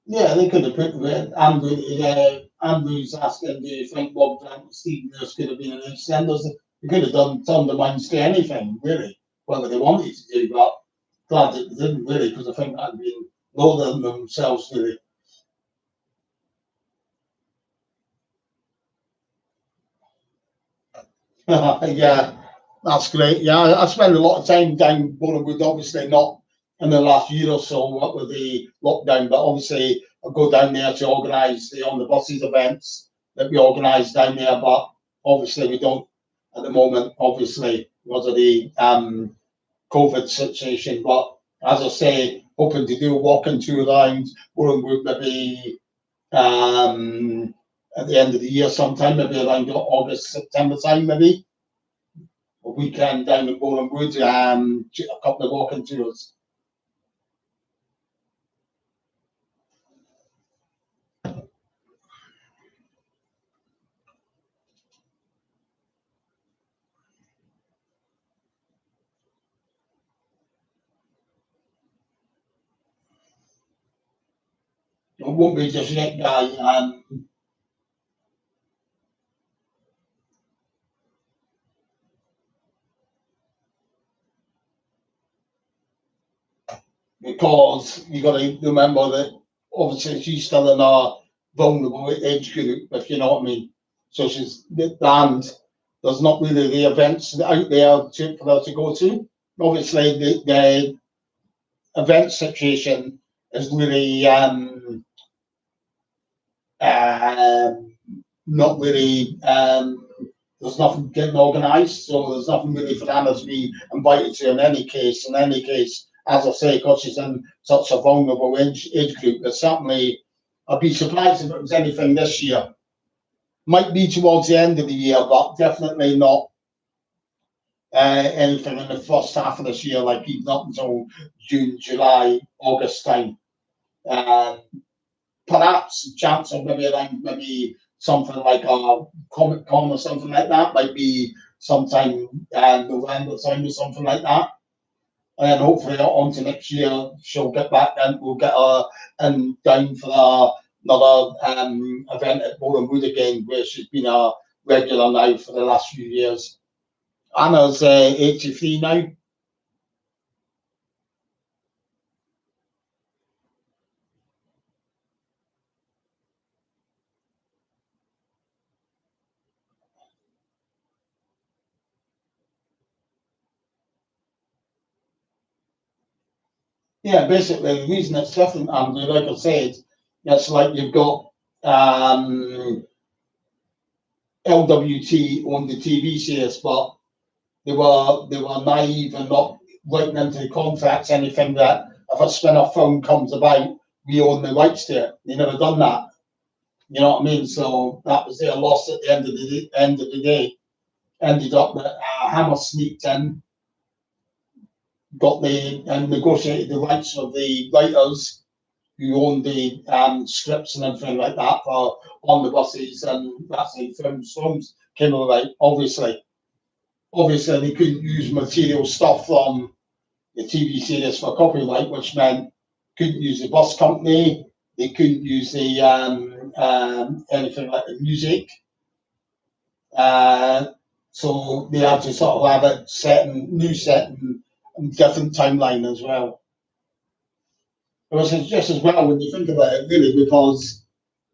Yeah, they could have put Andrew's asking, do you think Bob Grant and Steve Nurse could have been an extenders? They could have turned their minds to anything, really, whether they wanted to do, but glad that they didn't, really, because I think that would be lower than themselves, really. Yeah, that's great. Yeah, I spend a lot of time down Bournemouth, obviously not in the last year or so, what with the lockdown, but obviously I go down there to organise the on the buses events that we organise down there, but obviously we don't at the moment, obviously, because of the COVID situation. But as I say, hoping to do a walking tour around Bournemouth maybe at the end of the year sometime, maybe around August, September time, maybe a weekend down at Bowling Wood, a couple of walking tours. It won't be just Nick Guy, because you got to remember that obviously she's still in a vulnerable age group, if you know what I mean. So she's and there's not really the events out there for her to go to. Obviously, the event situation is really um, not really. There's nothing getting organised, so there's nothing really for Anna to be invited to in any case. In any case, as I say, because she's in such a vulnerable age group, there's certainly, I'd be surprised if it was anything this year. Might be towards the end of the year, but definitely not anything in the first half of this year, like even up until June, July, August time. Um, Perhaps a chance of maybe around maybe something like a Comic Con or something like that, might be sometime November time or something like that. And then hopefully on to next year, she'll get back and we'll get her in down for another event at Bowling Wood again, where she's been a regular now for the last few years. Anna's 83 now. Yeah, basically the reason it's different, Andrew, like I said, it's like you've got LWT on the TV series, but they were naive and not writing into the contracts anything that if a spin-off film comes about, we own the rights to it. They never done that. You know what I mean? So that was their loss at the end of the day. Ended up that Hammer sneaked in, got the and negotiated the rights of the writers who owned the scripts and everything like that for on the buses, and that's how films came about. Obviously, they couldn't use material stuff from the TV series for copyright, which meant couldn't use the bus company, they couldn't use the anything like the music. Uh, so they had to sort of have it set in new set and different timeline as well. It was just as well when you think about it, really, because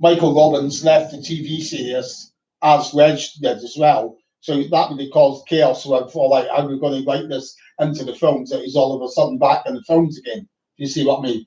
Michael Robbins left the TV series as Reg did as well. So that really caused chaos for like, how are we going to write this into the films that he's all of a sudden back in the films again? Do you see what I mean?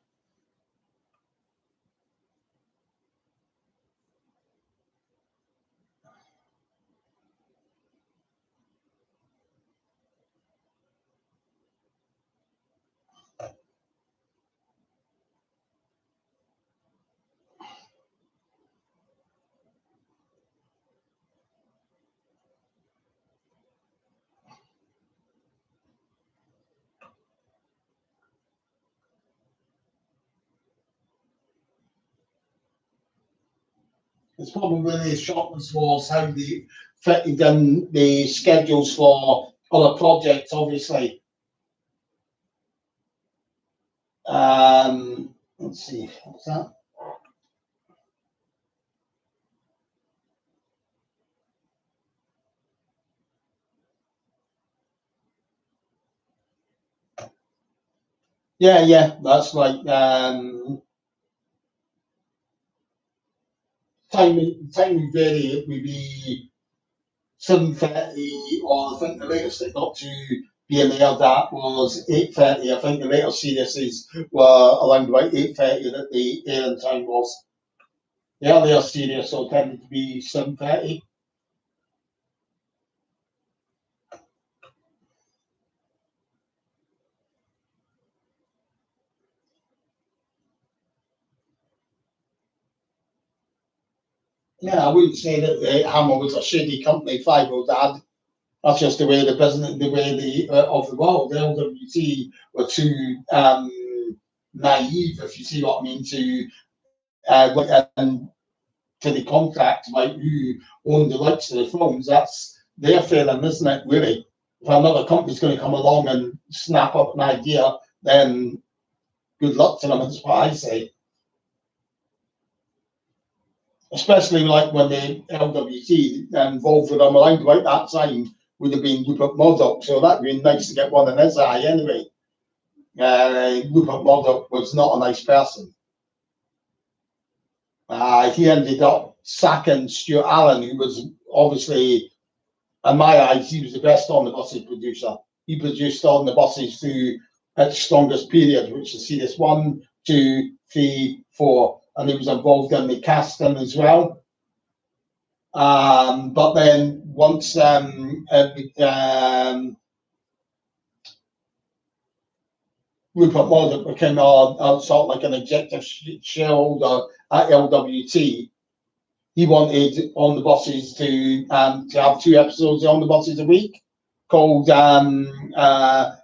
It's probably the shortness was how they fitted in the schedules for other projects, obviously. Let's see, what's that? Yeah, yeah, that's like timing vary. It would be 7:30, or I think the latest it got to being aired at was 8:30. I think the later series were around about 8:30 that the airing time was. The earlier series so tended to be 7:30. Yeah, I wouldn't say that Hammer was a shady company. Five year dad. That's just the way the business, the way of the world. The LWT were too naive, if you see what I mean, to look into the contract about who owned the rights to the films. That's their failing, isn't it? Really, if another company's going to come along and snap up an idea, then good luck to them. That's what I say. Especially like when the LWT involved with them around about that time would have been Rupert Murdoch. So that'd been nice to get one in his eye anyway. Rupert Murdoch was not a nice person. He ended up sacking Stuart Allen, who was obviously, in my eyes, he was the best on the buses producer. He produced on the buses through its strongest period, which is series one, two, three, four, and he was involved in the casting as well. But then once Rupert Murdoch became a sort of like an executive shareholder at LWT, he wanted on the buses to have two episodes on the buses a week. Called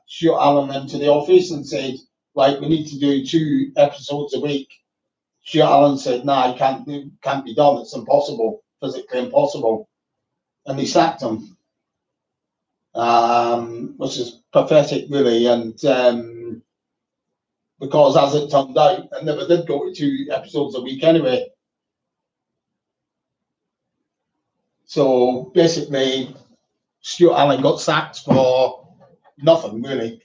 Stuart Allen into the office and said, "Right, we need to do two episodes a week." Stuart Allen said, "No, it can't be done. It's impossible, physically impossible," and he sacked him, which is pathetic, really. And because as it turned out, I never did go to two episodes a week anyway. So basically, Stuart Allen got sacked for nothing, really.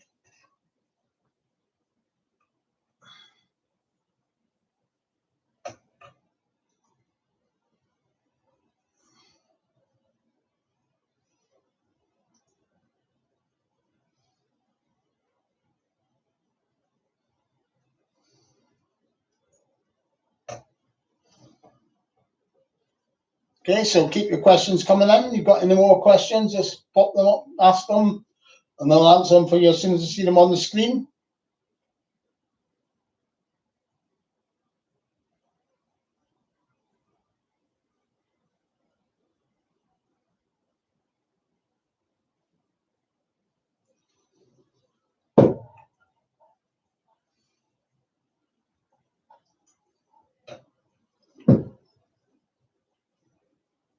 Okay, so keep your questions coming in. You've got any more questions, just pop them up, ask them, and I'll answer them for you as soon as I see them on the screen.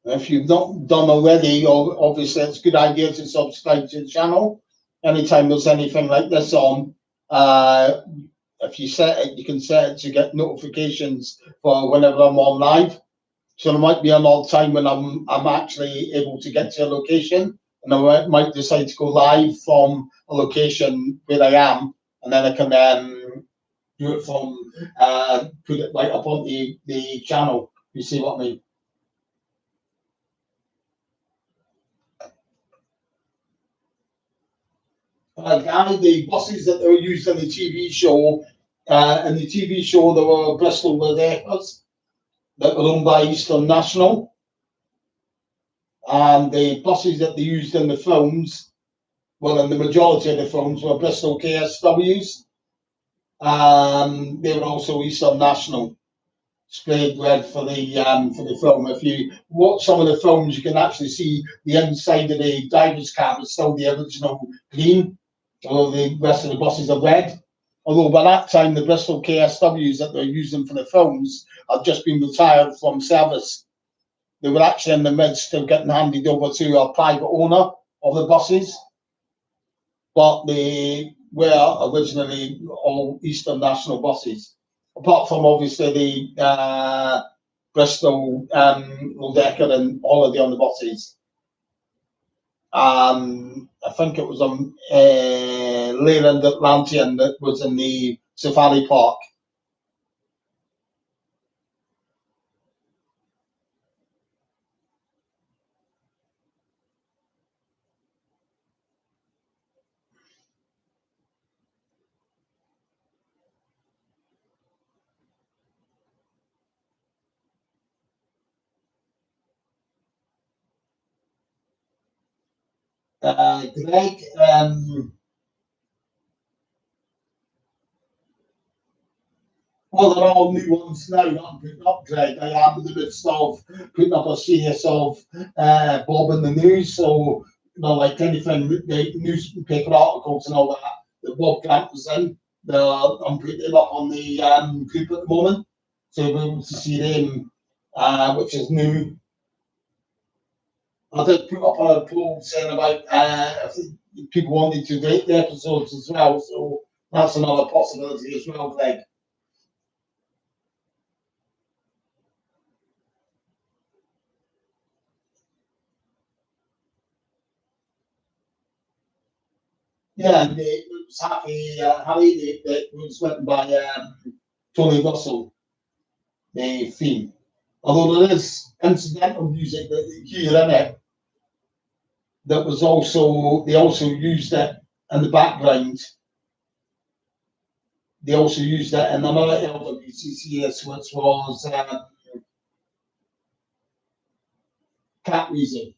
If you've not done already, obviously it's a good idea to subscribe to the channel. Anytime there's anything like this on, if you set it, you can set it to get notifications for whenever I'm on live. So there might be an odd time when I'm actually able to get to a location, and I might decide to go live from a location where I am, and then I can do it from put it right up on the channel. You see what I mean? Guy, the buses that they were used in the TV show, there were Bristol Red that were owned by Eastern National, and the buses that they used in the films, well, in the majority of the films, were Bristol KSWs. They were also Eastern National, sprayed red for the film. If you watch some of the films, you can actually see the inside of the driver's cab is still the original green, although the rest of the buses are red. Although by that time, the Bristol KSWs that they're using for the films had just been retired from service. They were actually in the midst of getting handed over to a private owner of the buses, but they were originally all Eastern National buses, apart from obviously the Bristol Decker and holiday on the buses. I think it was on Leyland Atlantean that was in the safari park. Greg, well, they're all new ones now that I'm putting up, Greg. I am in the midst of putting up a series of Bob in the News. So, like anything, the newspaper articles and all that Bob Grant was in, I'm putting it up on the group at the moment. So we'll be able to see them, which is new. I did put up a poll saying about if people wanted to rate the episodes as well. So that's another possibility as well, Greg. Yeah, and it was Harry that was written by Tony Russell, the theme. Although there is incidental music that you hear in it that was also, they also used it in the background. They also used it in another LWCCS, which was Cat Music.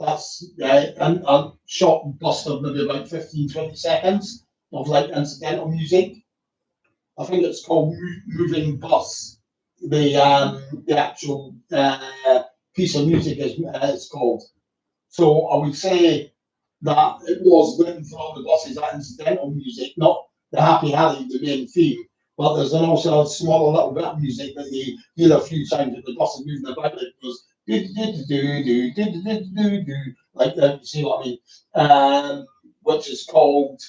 That's a short burst of maybe about 15, 20 seconds of like incidental music. I think it's called Moving Bus. The actual piece of music is it's called. So I would say that it was written for all the buses, that incidental music, not the Happy Harry, the main theme. But there's also a smaller little bit of music that you hear a few times that the bus is moving about. It goes do do do do do do do do do like that. You see what I mean? Which is called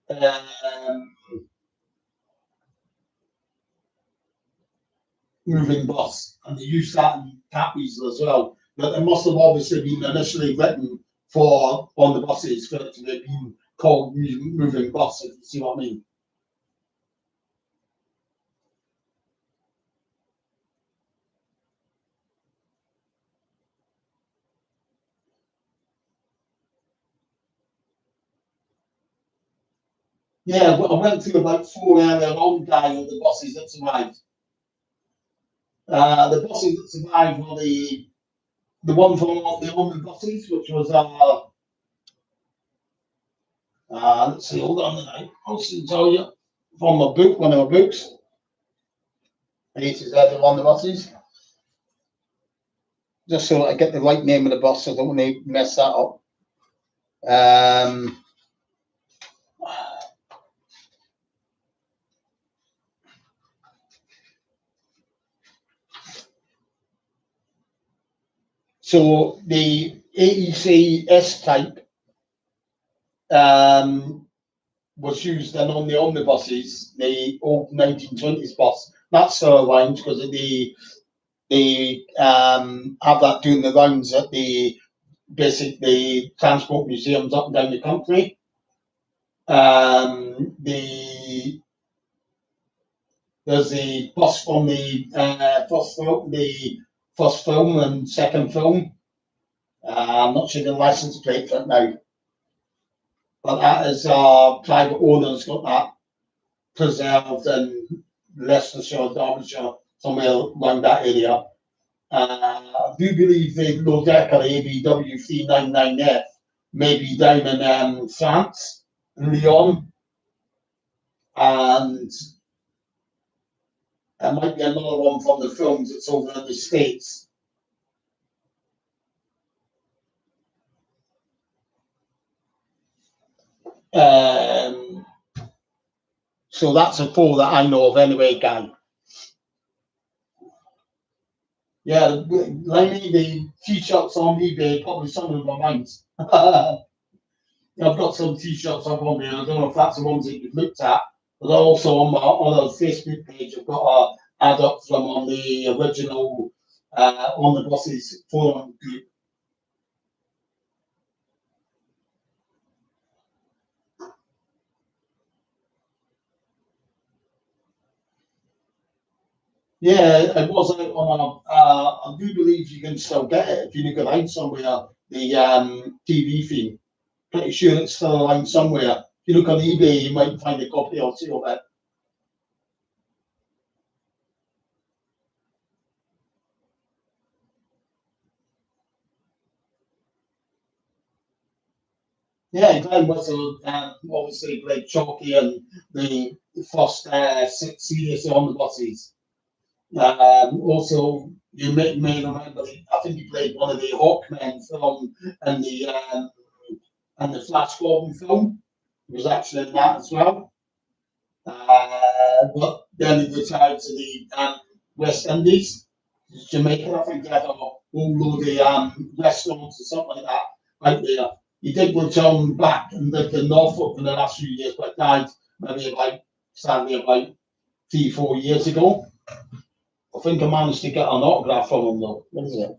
um, Moving Bus, and they use that in Cat Weasel as well. But it must have obviously been initially written for on the buses for it to have been called Moving Bus, if you see what I mean. Yeah, I went through about 4 earlier on, Guy, of the buses that survived. The buses that survived were the one from the London buses, which was let's see, hold on, I'll soon tell you from my book, one of my books. This is the London buses. Just so I get the right name of the bus, I don't want to mess that up. So the AEC S type was used then on the omnibuses, the old 1920s bus. That's still around because of they have that doing the rounds at the transport museums up and down the country. There's the bus from the first film and second film. I'm not sure the license plate for it now, but that is private owners got that preserved in Leicestershire, Derbyshire, somewhere around that area. I do believe the Lodecker ABW 399F may be down in France, Lyon, and there might be another one from the films that's over in the States. So that's a four that I know of anyway, Guy. Yeah, Lenny, the t-shirts on eBay, probably some of them are mine. I've got some t-shirts up on there. I don't know if that's the ones that you've looked at, but also on my other Facebook page, I've got a ad up from on the original on the buses forum group. Yeah, it was out on I do believe you can still get it if you look around somewhere, the TV feed. Pretty sure it's still around somewhere. If you look on eBay, you might find a copy or two of it. Yeah, Glenn Whistle obviously played Chalky and the first series on the buses. Also, you may remember, I think he played one of the Hawkmen film and the Flash Gordon film. He was actually in that as well. But then he retired to the West Indies, Jamaica. I think they had a whole load of restaurants or something like that right there. He did return back and lived in Norfolk in the last few years, but died maybe sadly about 3, 4 years ago. I think I managed to get an autograph from him though. What is it?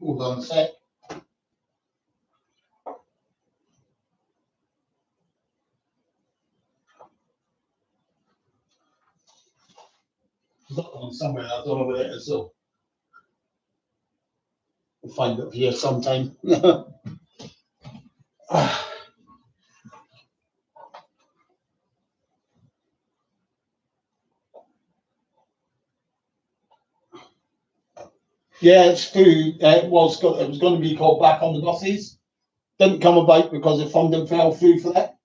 Hold on a sec. I've got one somewhere. I don't know where it is though. We'll find it here sometime. Yeah, it's true. It was going to be called Back on the Buses. Didn't come about because the funding fell through for that.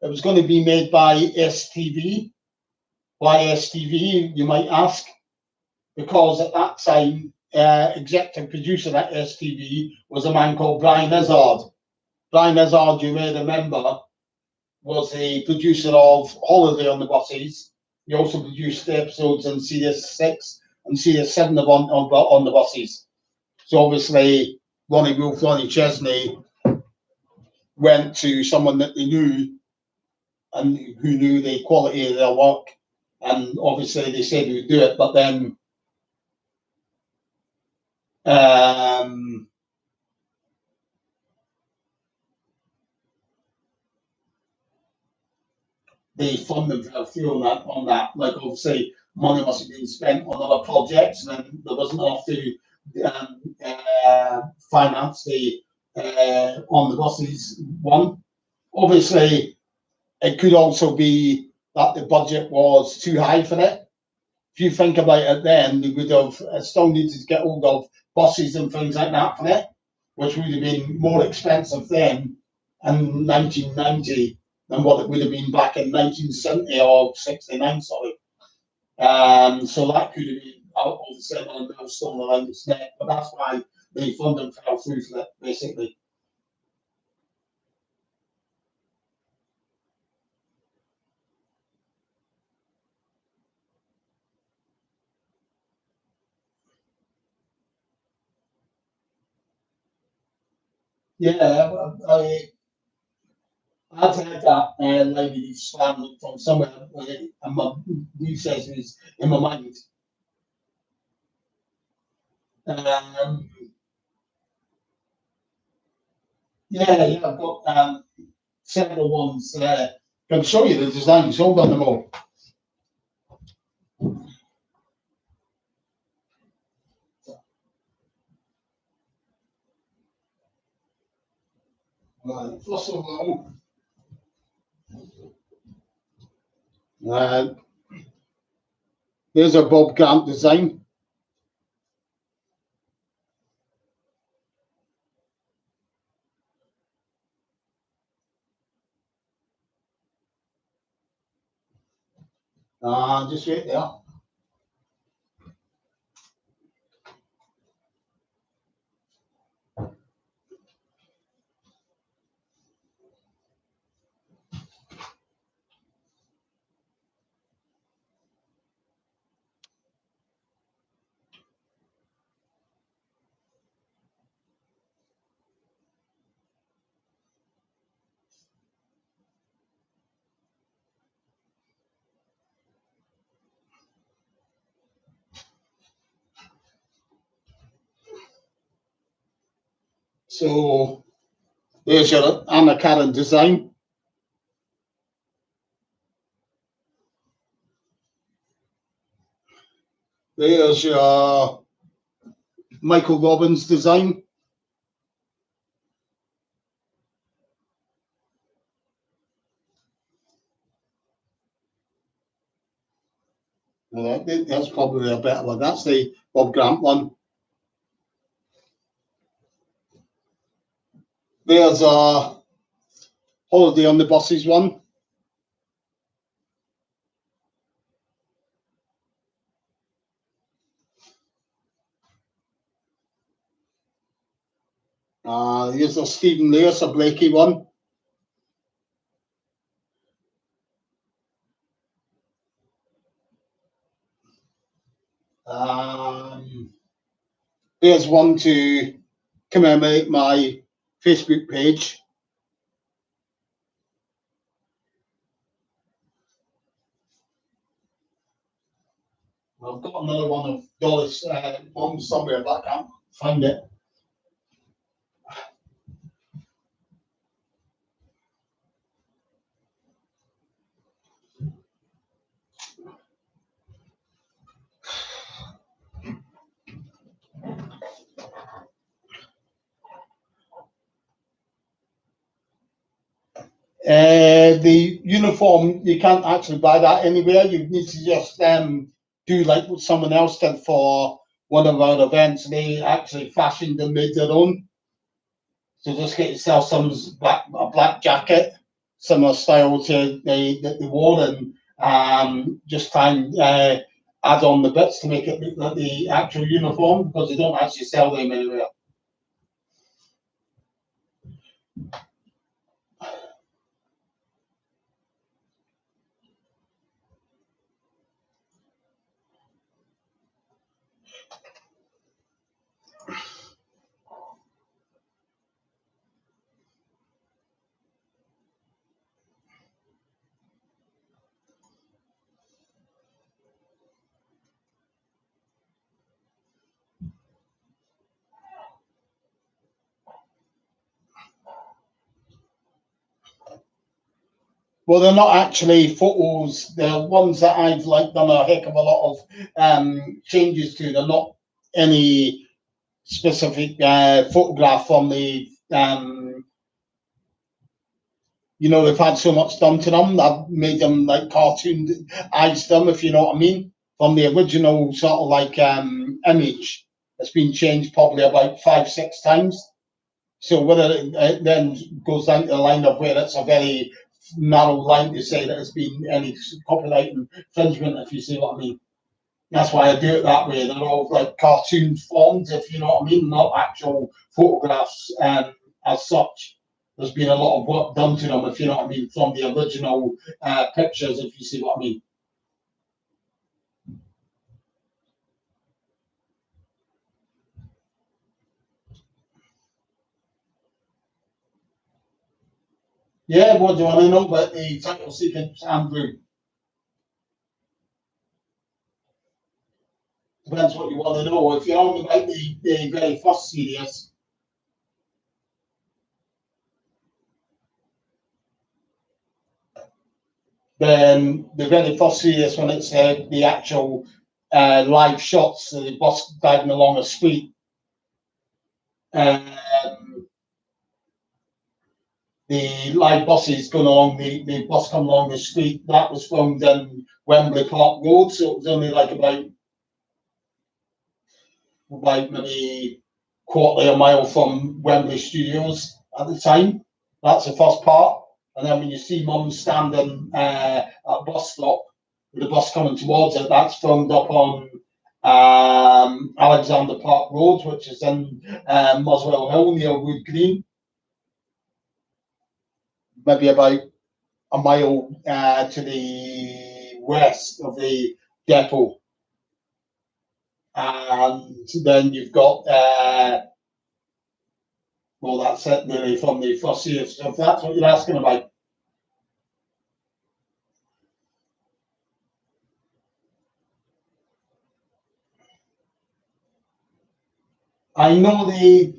It was going to be made by STV. Why STV, you might ask? Because at that time, executive producer at STV was a man called Brian Izzard. Brian Izzard, you may remember, was the producer of Holiday on the Buses. He also produced the episodes in Series 6 and Series 7 on the buses. So obviously, Ronnie Chesney went to someone that they knew and who knew the quality of their work. And obviously, they said they would do it, but then the funding fell through on that. Like obviously money must have been spent on other projects, and then there wasn't enough to finance the on the buses one. Obviously, it could also be that the budget was too high for it. If you think about it, then they would have still needed to get hold of buses and things like that for it, which would have been more expensive then in 1990 than what it would have been back in 1970 or 69. Sorry. So that could have been obviously on the stone around its neck, but that's why the funding fell through for it, basically. Yeah, I've heard that lady slam from somewhere, and my research is in my mind. Um, yeah, I've got several ones. I can show you the designs. Hold on a moment. Right, first of all, uh, there's a Bob Grant design. Just right there. So there's your Anna Karen design. There's your Michael Robbins design. That's probably a better one. That's the Bob Grant one. There's a Holiday on the Buses one. Here's a Stephen Lewis, a Blakey one. There's one to commemorate my Facebook page. I've got another one of Doris Mum somewhere, but I can't find it. The uniform, you can't actually buy that anywhere. You need to just do like what someone else did for one of our events. They actually fashioned and made their own. So just get yourself some a black jacket, similar style to the wore, and just try and add on the bits to make it look like the actual uniform because they don't actually sell them anywhere. Well, they're not actually photos. They're ones that I've like done a heck of a lot of changes to. They're not any specific photograph from the you know, they've had so much done to them. I've made them like cartoonized them, if you know what I mean, from the original sort of like image. It's been changed probably about 5, 6 times. So whether it then goes down to the line of where it's a very narrow line to say that it's been any copyright infringement, if you see what I mean. That's why I do it that way. They're all like cartoon forms, if you know what I mean, not actual photographs as such. There's been a lot of work done to them, if you know what I mean, from the original pictures, if you see what I mean. Yeah, what do you want to know about the title sequence, Andrew? Depends what you want to know. If you're on about the very first series, then the very first series when it's the actual live shots of the bus driving along a street. Um, the live buses going along the bus coming along the street, that was filmed in Wembley Park Road, so it was only like about maybe quarter of a mile from Wembley Studios at the time. That's the first part. And then when you see Mum standing at a bus stop with the bus coming towards it, that's filmed up on Alexander Park Road, which is in Muswell Hill near Wood Green. Maybe about a mile to the west of the depot. And then you've got, well, that's it really from the first series. So if that's what you're asking about. I know the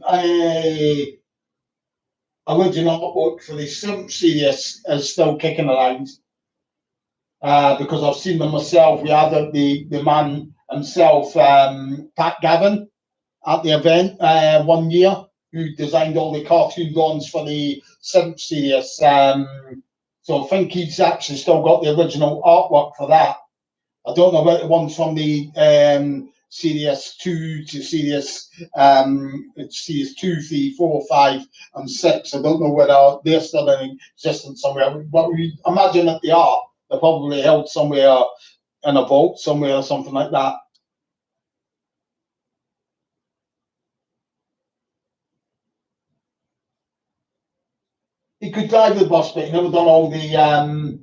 original artwork for the 7th series is still kicking around because I've seen them myself. We had the man himself, Pat Gavin, at the event one year, who designed all the cartoon drawings for the 7th series. So I think he's actually still got the original artwork for that. I don't know about the ones from the series 2 to series series 2, 3, 4, 5, and 6. I don't know whether they're still in existence somewhere, but we imagine that they are. They're probably held somewhere in a vault somewhere or something like that. He could drive the bus, but he never done all the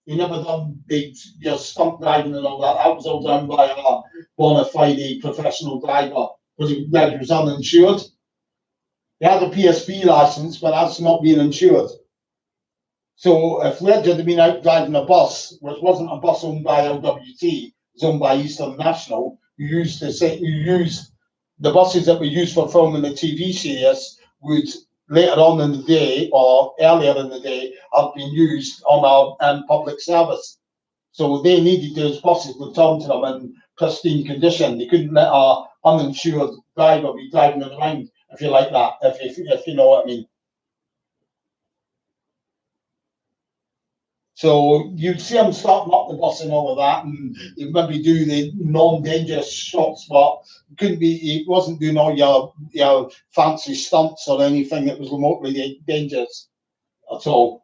he never done the stunt driving and all that. That was all done by a bona fide professional driver because he was uninsured. He had a PSP license, but that's not being insured. So if Legend had been out driving a bus, which wasn't a bus owned by LWT, it was owned by Eastern National, who used the buses that we used for filming the TV series would later on in the day or earlier in the day have been used on our public service. So they needed those buses returned to them in pristine condition. They couldn't let our uninsured driver be driving them around, if you like that, if you know what I mean. So you'd see them starting up the bus and all of that, and you maybe do the non-dangerous shots, but it wasn't doing all your fancy stunts or anything that was remotely dangerous at all.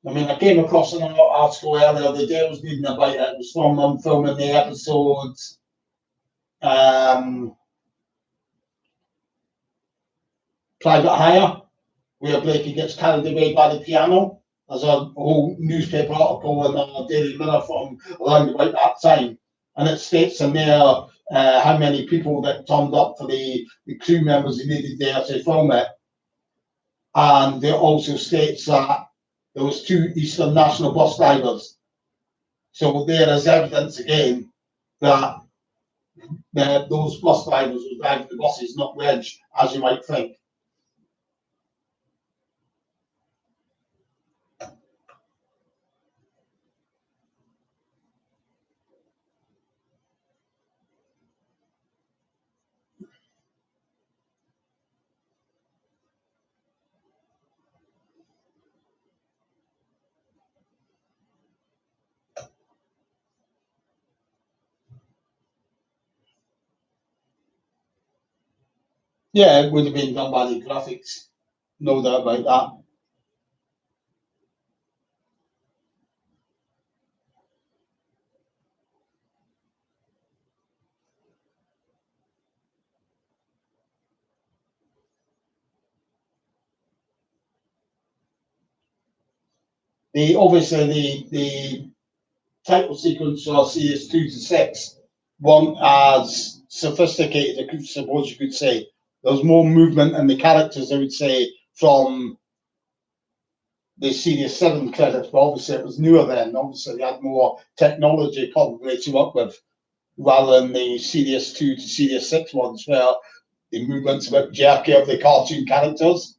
I mean, I came across an article earlier the day I was reading about it. It was from them filming the episodes. Private Hire, where Blakey gets carried away by the piano. There's a whole newspaper article in the Daily Mirror from around about that time. And it states in there how many people that turned up for the crew members who needed there to film it. And it also states that there was 2 Eastern National bus drivers. So there is evidence again that those bus drivers were driving the buses, not Reg, as you might think. Yeah, it would have been done by the graphics, no doubt about that. The obviously the title sequence for series 2 to 6 weren't as sophisticated, I suppose you could say. There was more movement in the characters, I would say, from the Series 7 credits, but obviously it was newer then. Obviously, they had more technology probably to work with, rather than the Series 2 to Series 6 ones, where the movement's a bit jerky of the cartoon characters.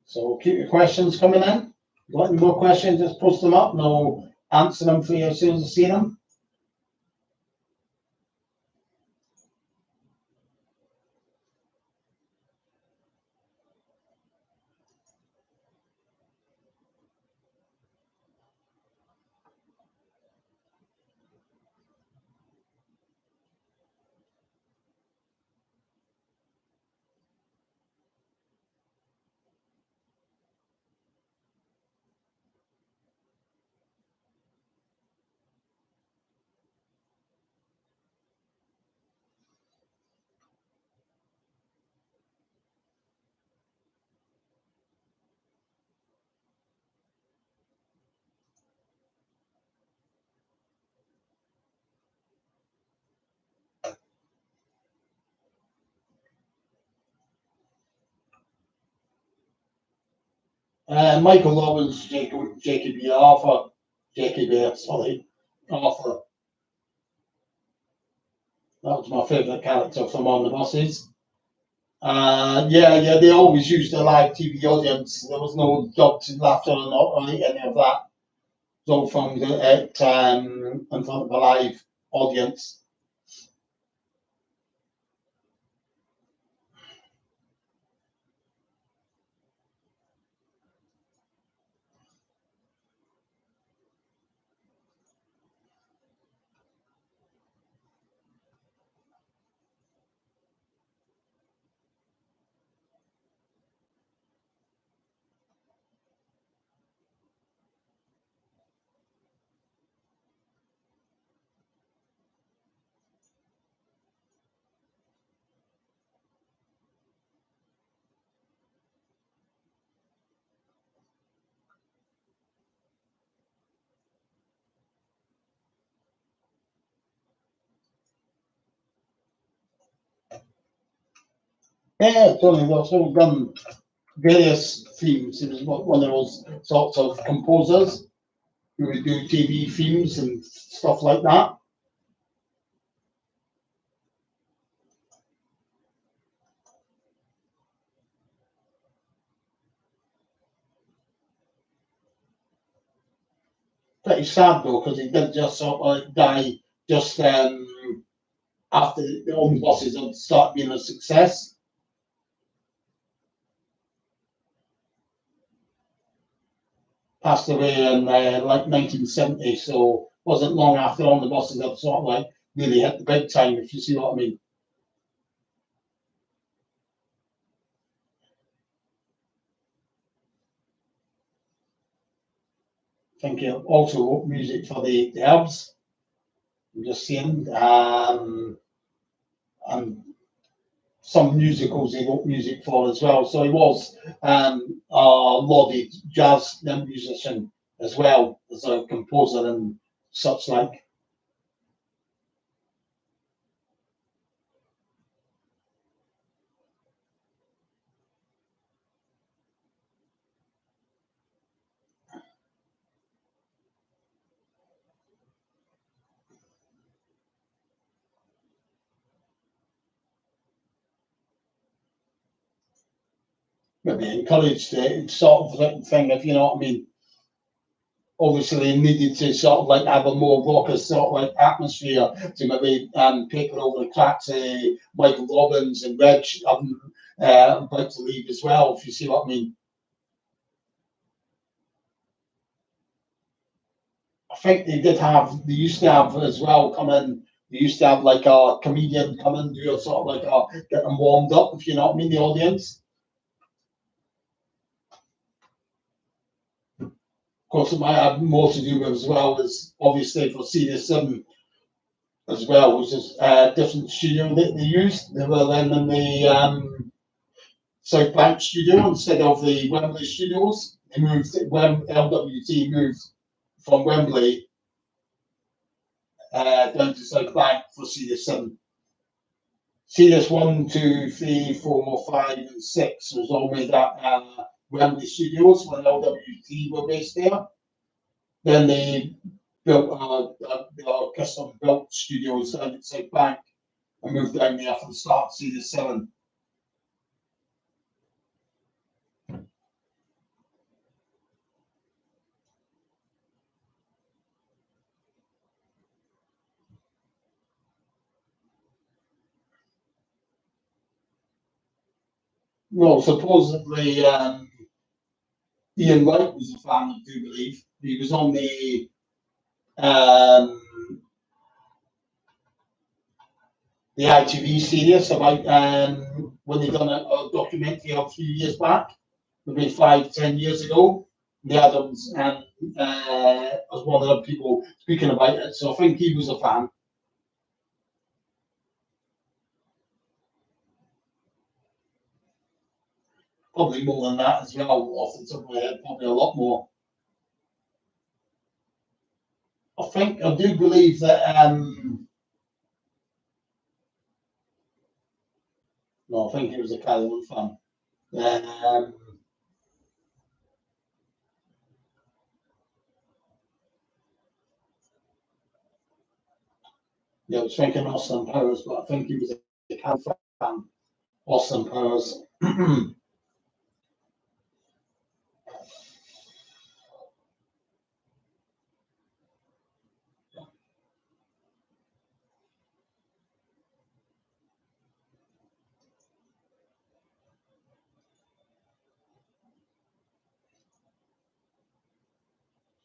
So keep your questions coming in. Got any more questions, just post them up and I'll answer them for you as soon as I see them. Michael Lawrence, Jacob E. Arthur, Jacob E. Sorry, Arthur. That was my favourite character from On the Buses. Yeah, they always used a live TV audience. There was no dubbed laughter or not or any of that. It was all filmed in front of a live audience. Yeah, Tony, they've sort of done various themes. He was one of those sorts of composers who would do TV themes and stuff like that. Pretty sad though, because he did just sort of like die just after the own bosses had started being a success. Passed away in like 1970, so wasn't long after all the bosses had sort of like really hit the big time, if you see what I mean. I think he also wrote music for the Herbs. I'm just saying, and some musicals he wrote music for as well. So he was a lauded jazz musician as well as a composer and such like. maybe encouraged it sort of thing, if you know what I mean. Obviously, they needed to sort of like have a more raucous sort of like atmosphere to maybe paper over the cracks. Michael Robbins and Reg having about to leave as well, if you see what I mean. I think they used to have as well come in. They used to have like a comedian come in, do a sort of like get them warmed up, if you know what I mean, the audience. Of course, it might have more to do with as well as obviously for Sirius 7 as well, which is a different studio that they used. They were then in the South Bank studio instead of the Wembley studios. They moved when LWT moved from Wembley down to South Bank for Sirius 7. Sirius 1, 2, 3, 4, 5, and 6 was all made at Wembley Studios when LWT were based there. Then they built custom built studios down at South Bank and moved down there for the start of Sirius 7. Well, supposedly Ian Wright was a fan, I do believe. He was on um, the ITV series about when they done a documentary a few years back, maybe 5, 10 years ago. The Adams and was one of the people speaking about it, so I think he was a fan. Probably more than that as well, off the top of my head, probably a lot more. I do believe that. No, I think he was a Calvin fan. Um, yeah, I was thinking Austin Powers, but I think he was a Calvin fan. Austin Powers.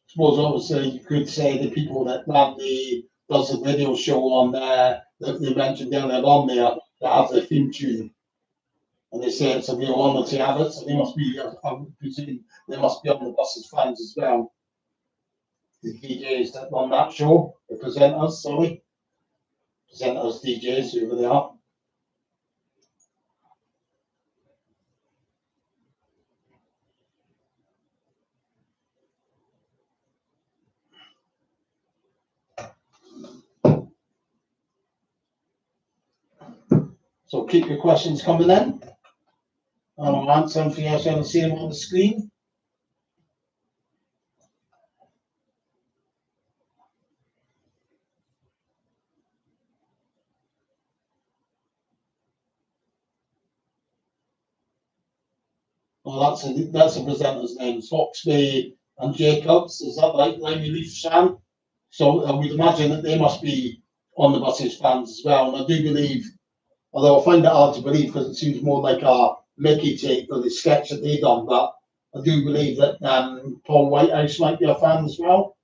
Suppose obviously you could say the people that ran the does the video show on there that they mentioned earlier on there that have the theme tune, and they say it's a real honour to have it, so they must be. I would presume they must be on the buses fans as well. The DJs that run that show, the presenters, DJs, whoever they are. So keep your questions coming in, and I'll answer them for you as I see them on the screen. Well, that's a presenter's name, Foxby and Jacobs. Is that right, Limey Leaf Shan? So I would imagine that they must be on the buses fans as well. And I do believe, although I find it hard to believe because it seems more like a Mickey take for the sketch that they done, but I do believe that Paul Whitehouse might be a fan as well.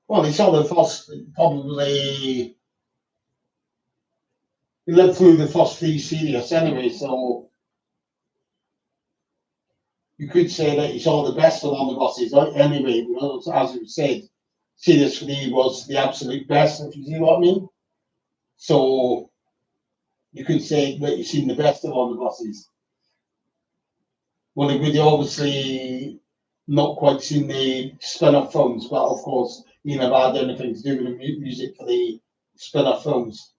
Well, he saw the first, probably, he lived through the first 3 series anyway, so you could say that he saw the best of all the buses anyway. As you said, Series 3 was the absolute best, if you see what I mean. So you could say that you've seen the best of all the buses. Well, we'd obviously not quite seen the spin-off films, but of course, he never had anything to do with the music for the spin-off films.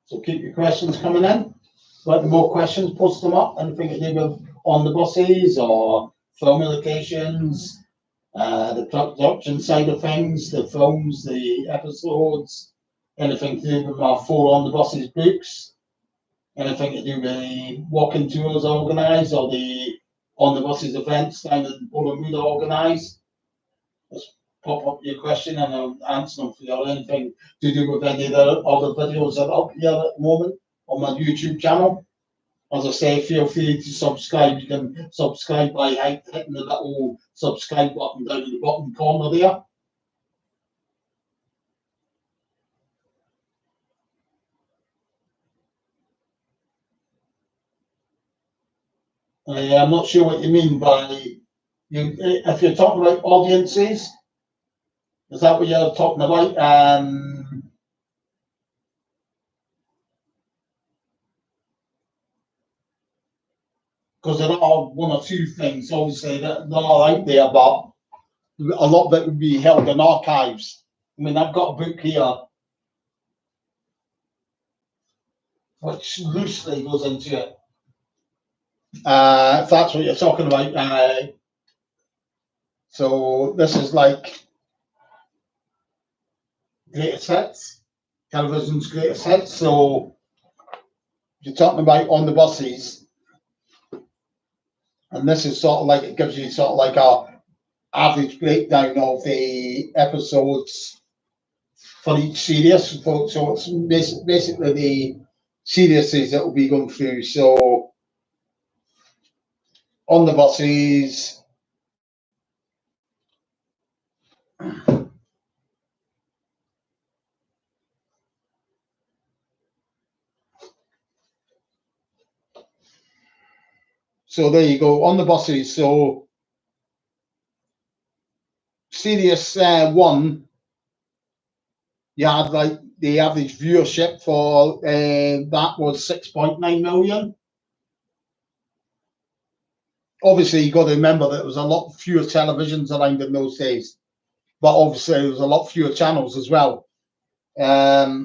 So keep your questions coming in. Like more questions, post them up. Anything to do with on the buses or film locations, the production side of things, the films, the episodes, anything to do with our Four on the Buses books, anything to do with the walking tours organised or the on the buses events down in Bowling organised. Just pop up your question and I'll answer them for you. Or anything to do with any of the other videos that are up here at the moment on my YouTube channel. As I say, feel free to subscribe. You can subscribe by hitting the little subscribe button down in the bottom corner there. I'm not sure what you mean by you. If you're talking about audiences, is that what you're talking about? Because there are one or two things, obviously, that are out there, but a lot of it would be held in archives. I mean, I've got a book here which loosely goes into it. If that's what you're talking about. So this is like greatest hits, television's greatest hits. So you're talking about on the buses, and this is sort of like it gives you sort of like a average breakdown of the episodes for each series. So it's basically the series that will be going through. So on the buses. So there you go, on the buses. So Series 1, you had like the average viewership for that was 6.9 million. Obviously, you got to remember that there was a lot fewer televisions around in those days, but obviously there was a lot fewer channels as well. Now,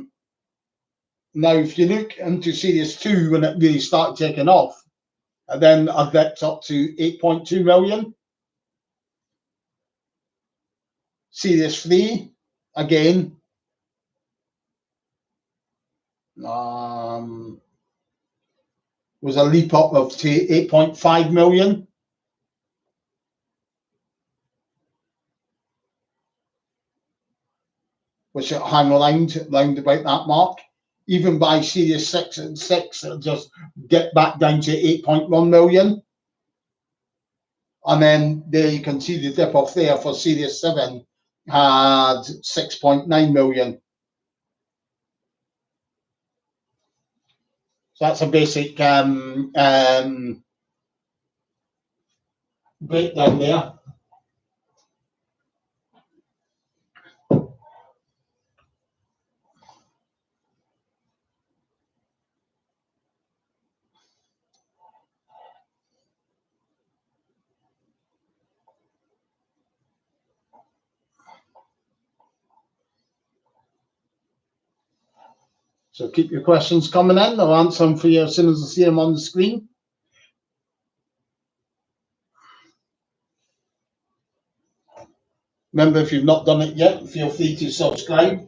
if you look into Series 2 when it really started taking off, and then I dipped up to 8.2 million. Series 3, again, was a leap up of to 8.5 million. Which hang around about that mark. Even by Series 6 and 6, it'll just get back down to 8.1 million. And then there you can see the dip off there for Series 7 had 6.9 million. So that's a basic breakdown there. So keep your questions coming in. I'll answer them for you as soon as I see them on the screen. Remember, if you've not done it yet, feel free to subscribe.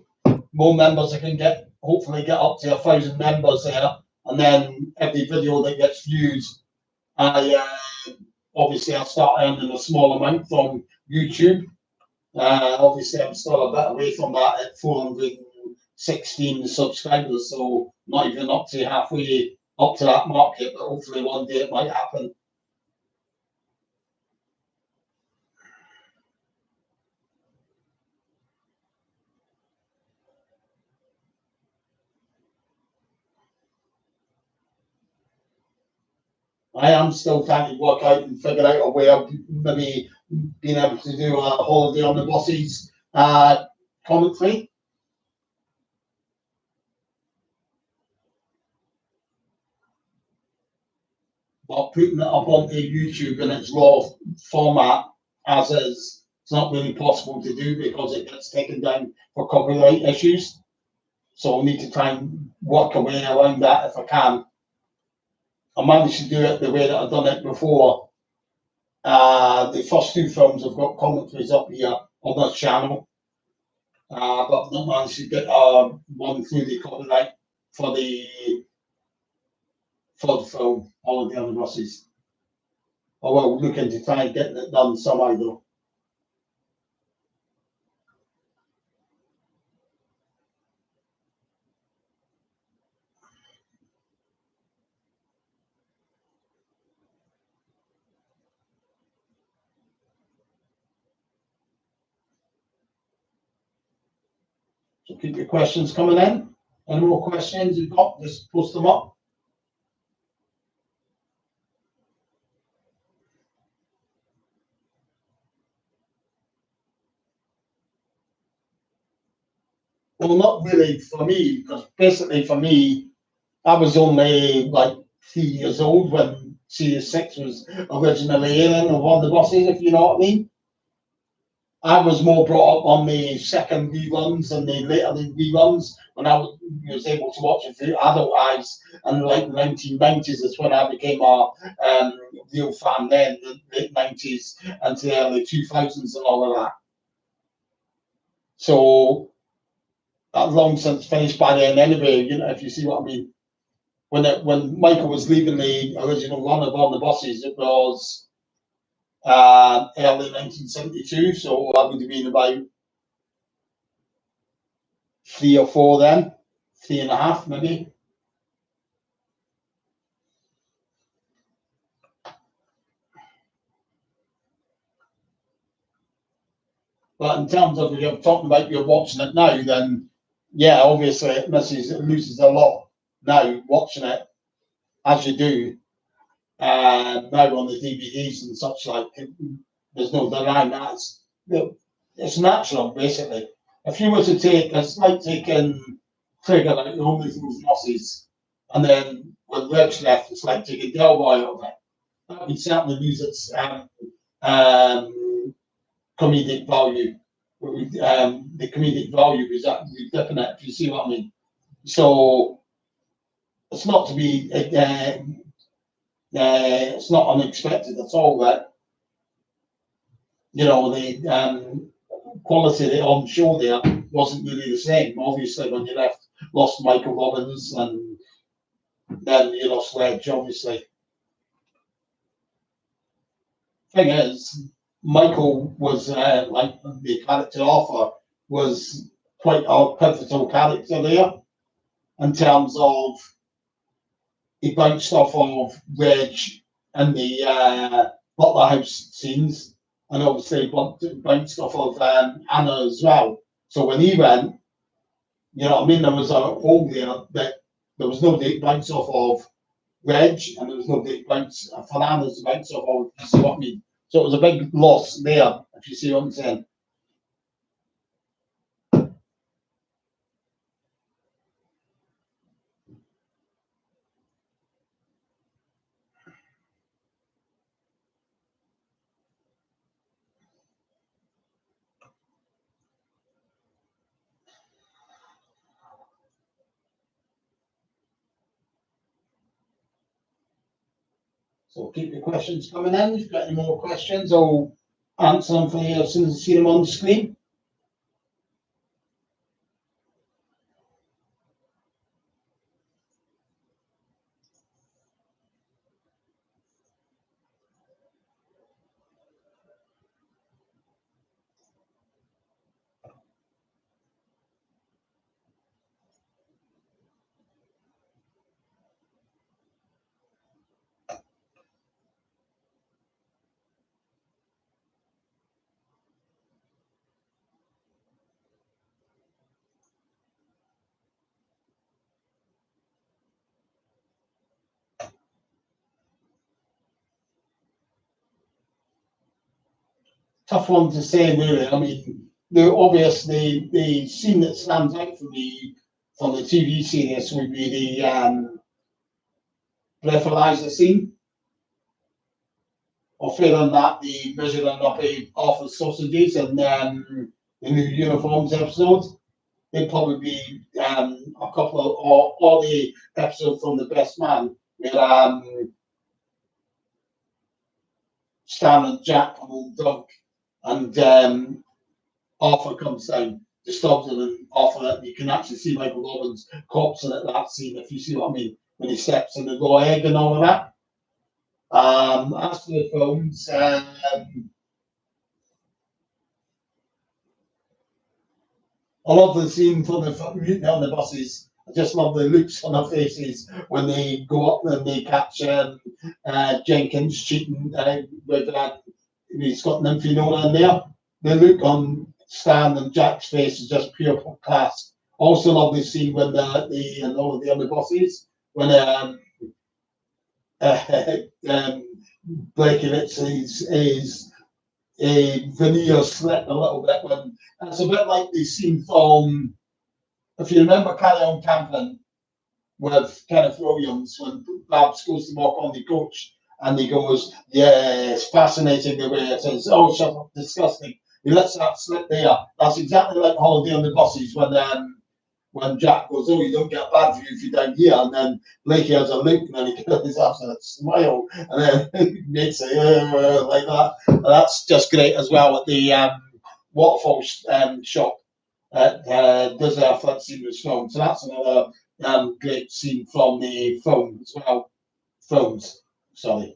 More members I can get, hopefully get up to 1,000 members there. And then every video that gets viewed, obviously I'll start earning a small amount from YouTube. Obviously I'm still a bit away from that at 416 subscribers, so not even up to halfway up to that market, but hopefully one day it might happen. I am still trying to work out and figure out a way of maybe being able to do a holiday on the buses commentary. But putting it up onto YouTube in its raw format as is, it's not really possible to do because it gets taken down for copyright issues. So I'll need to try and work a way around that if I can. I managed to do it the way that I've done it before. The first two films have got commentaries up here on the channel, but I've not managed to get one through the copyright for the for the film, All of the Other Buses. I will look into trying to get it done somehow though. So keep your questions coming in. Any more questions you've got, just post them up. Well, not really for me, because basically for me, I was only like 3 years old when Series 6 was originally in of all the buses, if you know what I mean. I was more brought up on the second reruns and the later reruns when I was able to watch it through adult eyes. And like the 1990s is when I became a real fan then, the late 90s and the early 2000s and all of that. So that long since finished by then anyway, you know, if you see what I mean. When Michael was leaving the original run of On the Buses, it was early 1972, so I would have been about 3 or 4 then, 3.5 maybe. But in terms of you're talking about you're watching it now, then yeah, obviously it loses a lot now watching it as you do now on the DVDs and such like. There's no denying that. It's natural, basically. If you were to take, it's like taking Trigger, like you only those losses, and then when Reg's left, it's like taking Del Boy of it. That would certainly lose its um, comedic value. The comedic value is actually dipping it, if you see what I mean. So it's not to be, it's not unexpected at all that, you know, the quality on show there wasn't really the same. Obviously, when you lost Michael Robbins and then you lost Wedge, obviously. Thing is, Michael was like the character Arthur was quite a pivotal character there in terms of he bounced off of Reg and the Butler House scenes, and obviously bounced off of Anna as well. So when he went, you know what I mean, there was a hole there that there was no date bounce off of Reg, and there was no date bounce for Anna's to bounce off of. You see what I mean? So it was a big loss there, if you see what I'm saying. So keep your questions coming in. If you've got any more questions, I'll answer them for you as soon as I see them on the screen. tough one to say, really. I mean, the scene that stands out for me from the TV series would be the breathalyzer scene, or failing that, the measuring up of sausages and the new uniforms episode. They'd probably be a couple of, or the episode from The Best Man, where Stan and Jack are all drunk, and Arthur comes down, disturbs them, and Arthur, you can actually see Michael Robbins' corpse in it, that scene, if you see what I mean, when he steps in the raw egg and all of that. As for the films, I love the scene from the mutiny on the buses. I just love the looks on their faces when they go up and they catch Jenkins cheating with he's got Nymphinola in there. The look on Stan and Jack's face is just pure class. Also love the scene when and all of the other buses when Blakewicz is veneer slit a little bit when it's a bit like the scene from, if you remember Carry On Camping with Kenneth Williams when Babs goes to walk on the coach and he goes, yeah, it's fascinating the way it is. Oh, shut up, disgusting. He lets that slip there. That's exactly like Holiday on the Buses when Jack goes, oh, you don't get a bad view if you're down here, and then Blakey has a look, and then he gives his absolute smile, and then makes it like that. And that's just great as well at the waterfall shot at Desert that scene was filmed. So that's another great scene from the film as well. Films, sorry.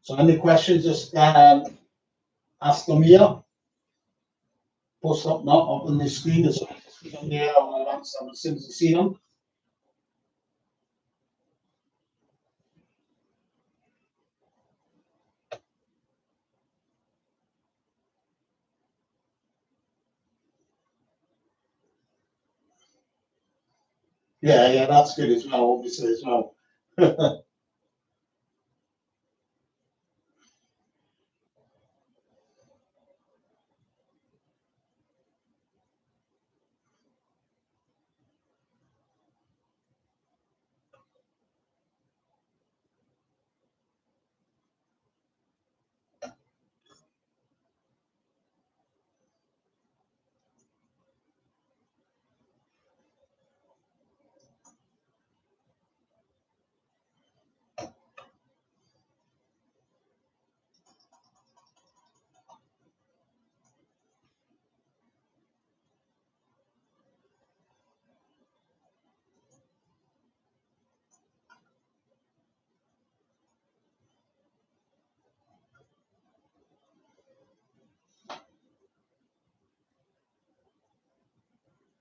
So any questions, just ask them here. Post up not up on the screen. There's on there. I'll answer them as soon as I see them. Yeah, that's good as well, obviously as well.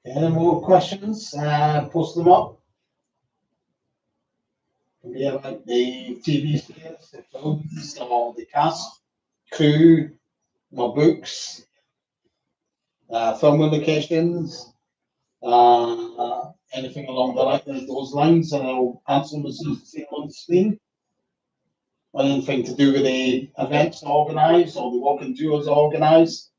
Any more questions? Post them up. Can be about the TV series, the films, or the cast, crew, my books, film locations, anything along those lines, and I'll answer them as soon as I see them on the screen. Or anything to do with the events organised or the walking tours organised.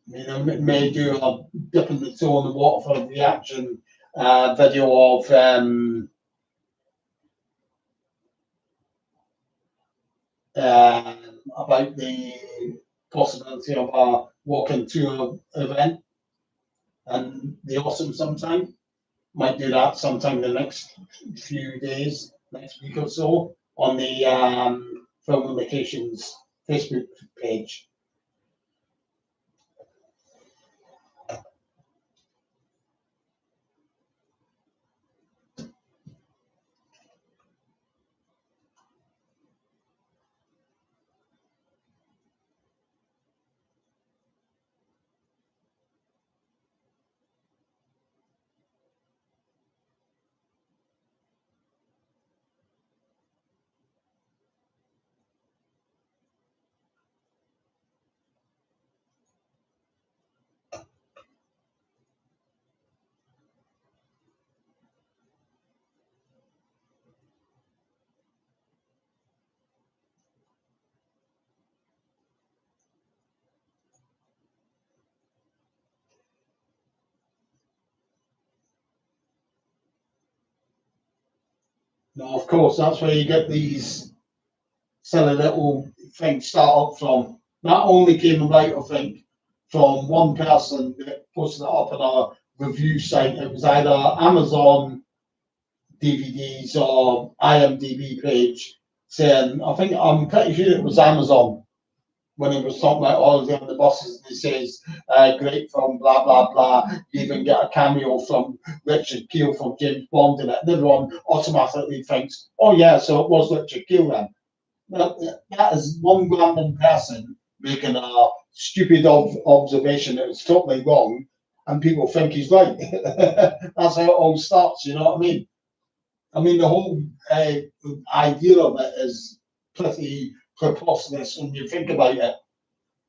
I mean, I may do a dip in the toe in the water for a reaction video of about the possibility of a walking tour event and the autumn sometime. Might do that sometime in the next few days, next week or so, on the Film Locations Facebook page. Now, of course, that's where you get these silly little things start up from. That only came about, I think, from one person that posted it up on a review site. It was either Amazon DVDs or IMDb page saying, I think I'm pretty sure it was Amazon when he was talking about all of the other bosses, and he says, great film, blah, blah, blah. You even get a cameo from Richard Keel from James Bond in it. And everyone automatically thinks, oh, yeah, so it was Richard Keel then. That is one random person making a stupid observation that is totally wrong, and people think he's right. That's how it all starts, you know what I mean? I mean, the whole idea of it is pretty preposterous when you think about it.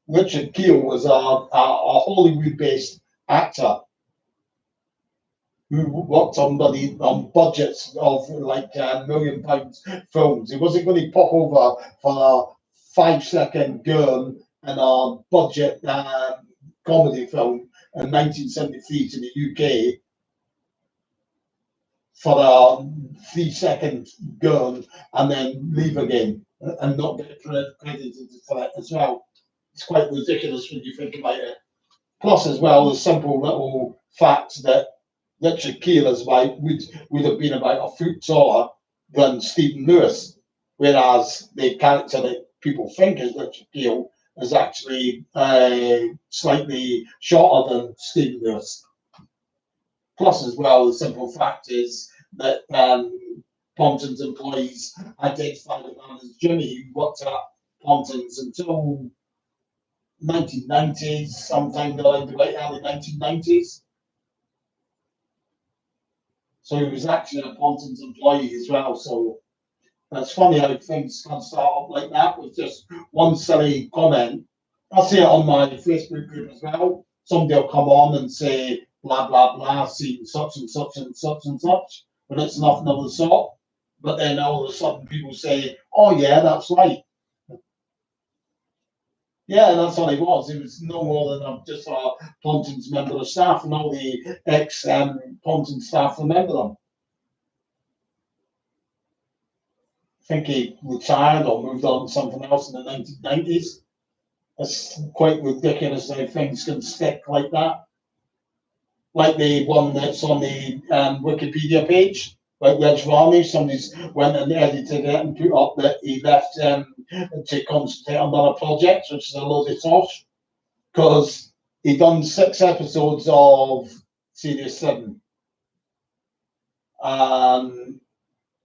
Richard Keel was a Hollywood-based actor who worked on budgets of like £1 million films. He wasn't going to pop over for a 5 second gurn and a budget comedy film in 1973 to the UK for a 3 second gurn and then leave again and not get credited for it as well. It's quite ridiculous when you think about it. Plus, as well, the simple little fact that Richard Keel is about would have been about a foot taller than Stephen Lewis, whereas the character that people think is Richard Keel is actually slightly shorter than Stephen Lewis. Plus, as well, the simple fact is that Pontins employees identified a man as Jimmy, who worked at Pontins until 1990s, sometime in the early 1990s. So he was actually a Pontins employee as well. So that's funny how things can start up like that with just one silly comment. I see it on my Facebook group as well. Somebody will come on and say blah blah blah, see such and such and such and such, but it's nothing of the sort. But then all of a sudden people say, "Oh yeah, that's right." Yeah, that's all he was. He was no more than just a Pontins member of staff, and all the ex Pontins staff remember them. I think he retired or moved on to something else in the 1990s. It's quite ridiculous how things can stick like that. Like the one that's on the Wikipedia page, like Reg Varney, somebody's went and edited it and put up that he left to concentrate on other projects, which is a load of tosh, because he done 6 episodes of Series 7 and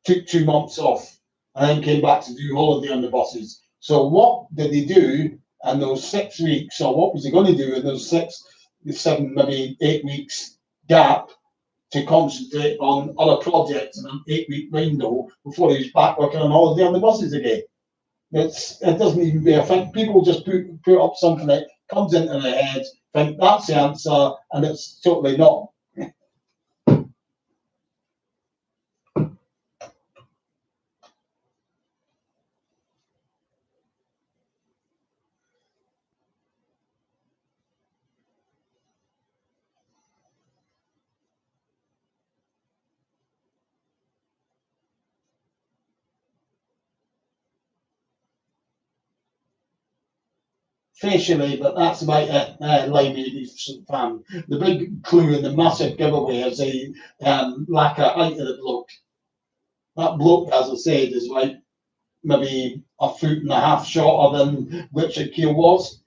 took 2 months off and then came back to do Holiday on the Buses. So what did he do in those 6 weeks, or what was he going to do in those 7, maybe 8 weeks gap to concentrate on other projects in an 8 week window before he was back working on Holiday on the Buses again? It doesn't even be a thing. People just put up something that comes into their head, think that's the answer, and it's totally not. facially, but that's about it. Lady fan. The big clue and the massive giveaway is the lack of height of the bloke. That bloke, as I said, is like maybe a foot and a half shorter than Richard Keele was.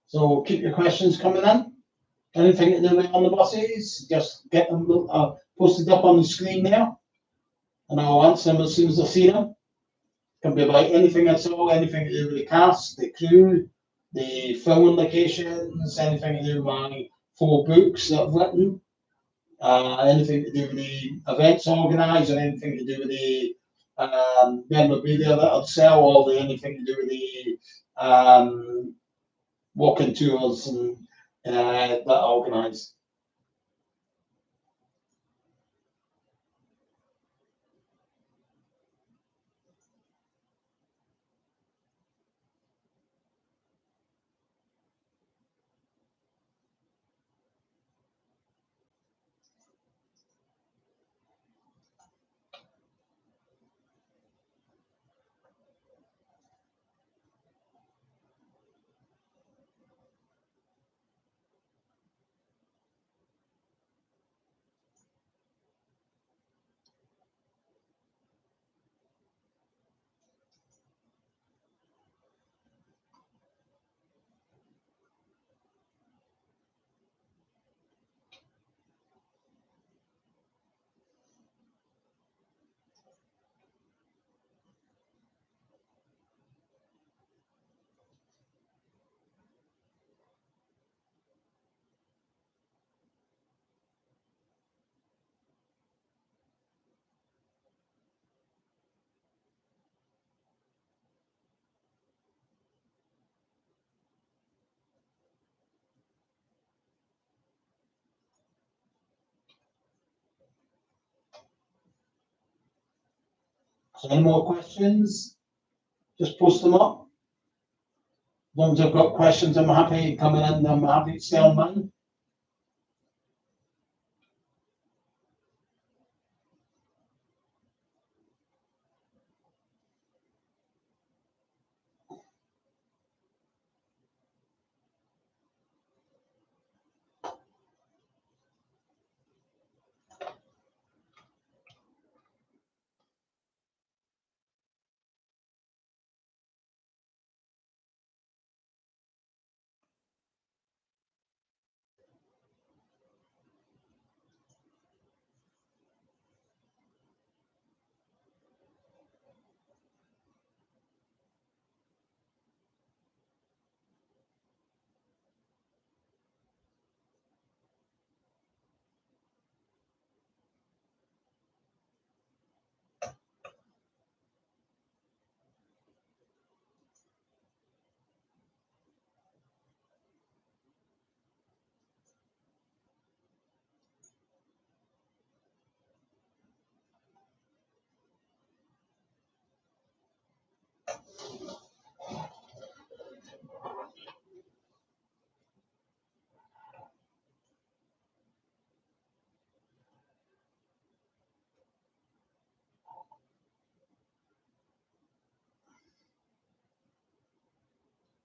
So keep your questions coming in. Anything to do with on the buses, just get them posted up on the screen there, and I'll answer them as soon as I see them. Can be about anything at all, anything to do with the cast, the crew, the filming locations, anything to do with my 4 books that I've written, anything to do with the events organised, and anything to do with the memorabilia that I'd sell, or anything to do with the walking tours and that I organise. So any more questions? Just post them up. As long as I've got questions, I'm happy coming in. I'm happy to stay on mine.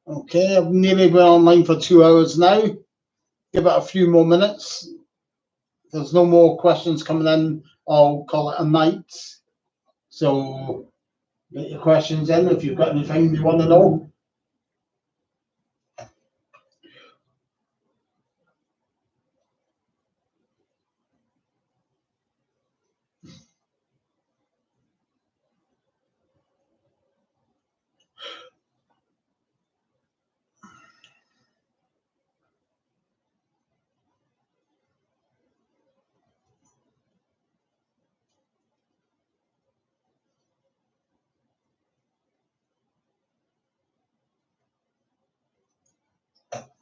Okay, I've nearly been online for 2 hours now. Give it a few more minutes. there's no more questions coming in, I'll call it a night. So get your questions in if you've got anything you want to know.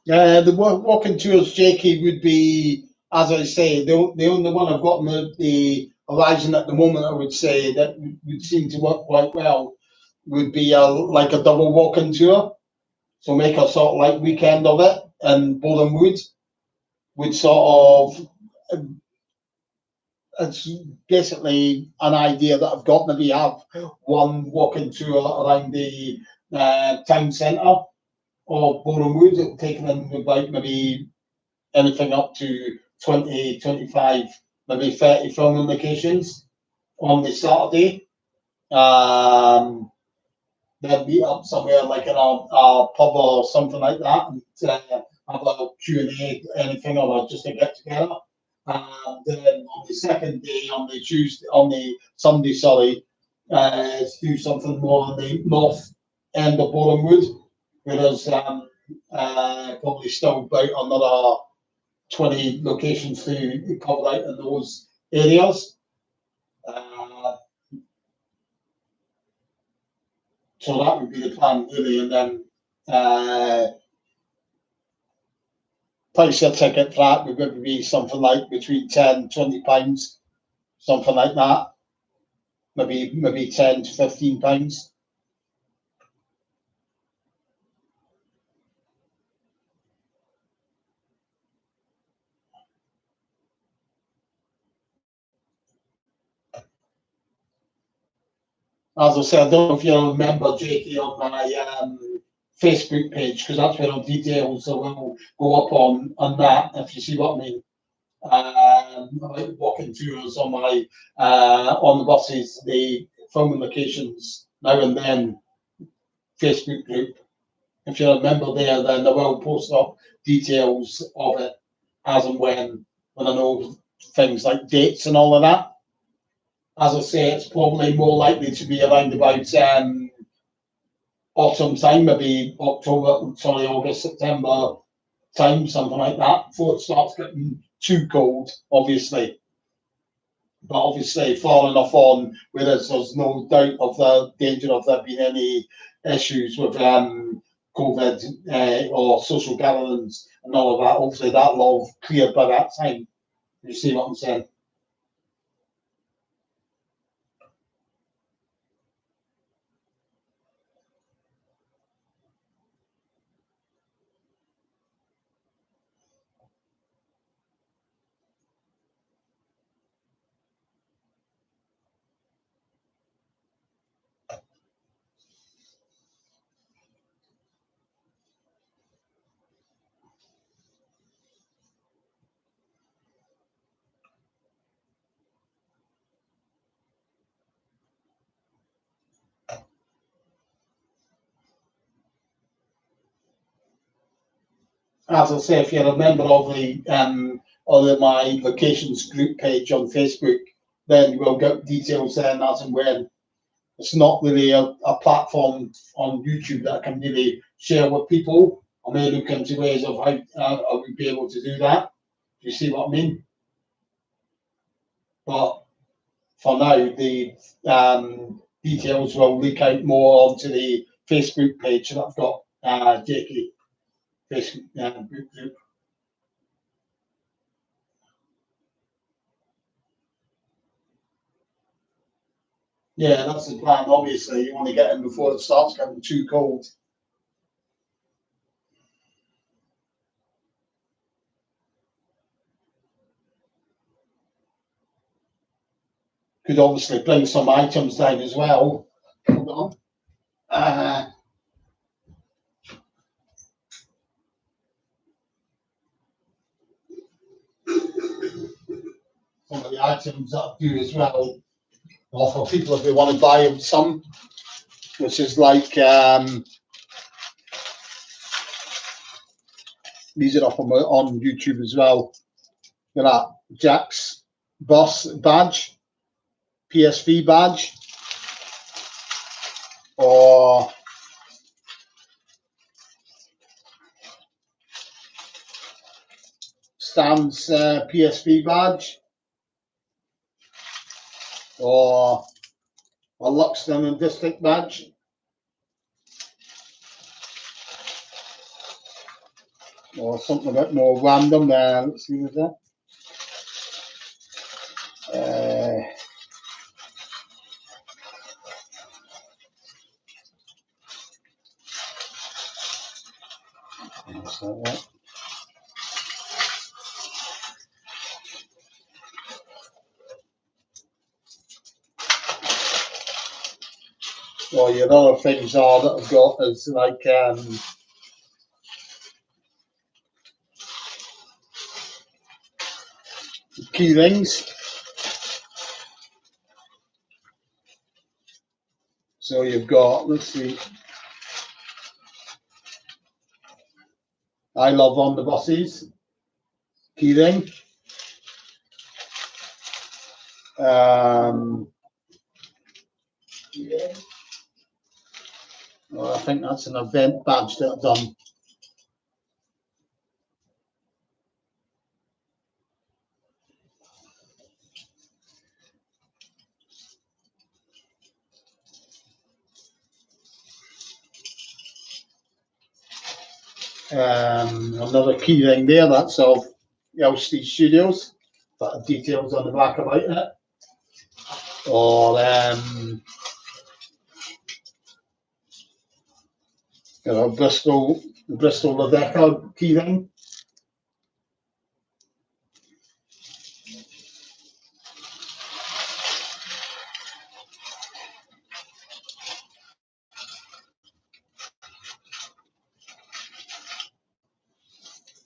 The walking tours, Jakey, would be, as I say, the only one I've got on the horizon at the moment, I would say, that would seem to work quite well, would be like a double walking tour. So make a sort of like weekend of it, and Boreham Wood would sort of, it's basically an idea that I've got. Maybe have one walking tour around the town centre of Boreham Wood, taking in about maybe anything up to 20, 25, maybe 30 filming locations on the Saturday. Then meet up somewhere like in a pub or something like that, and have a Q&A, anything, or just a get together. And then on the second day, on the Sunday, sorry, do something more on the north end of Boreham Wood, where there's probably still about another 20 locations to cover out in those areas. So that would be the plan, really. And then price your ticket for that would maybe be something like between 10, 20 pounds, something like that. Maybe 10 to 15 pounds. As I said, I don't know if you remember, Jakey, on my Facebook page, because that's where the details will go up on that, if you see what I mean. Like walking tours on my on the buses, the filming locations now and then Facebook group. If you remember there, then I will post up details of it as and when I know things like dates and all of that. As I say, it's probably more likely to be around about autumn time, maybe August, September time, something like that, before it starts getting too cold, obviously. But obviously, far enough on, whereas there's no doubt of the danger of there being any issues with COVID or social gatherings and all of that. Hopefully, that'll all clear by that time. You see what I'm saying? As I say, if you're a member of the my locations group page on Facebook, then you will get details then as and when. It's not really a platform on YouTube that I can really share with people. I may look into ways of how I would be able to do that. Do you see what I mean? But for now, the details will leak out more onto the Facebook page that I've got, Jakey, Facebook group. Yeah, that's the plan. Obviously, you want to get in before it starts getting too cold. Could obviously bring some items down as well. Hold on. some of the items that I do as well, offer people if they want to buy some, which is like these are up on YouTube as well. Look at that, Jack's Boss badge, PSV badge, or Stan's PSV badge, or a Luxton and District badge. Or something a bit more random there. Let's see what's that. What's that? Well, your other things are that I've got is like key rings. So you've got, let's see, I love on the buses, key ring. Yeah. Well, I think that's an event badge that I've done. Another key ring there, that's of Elstree Studios, got details on the back about it. Or you know, Bristol Lavecca key ring.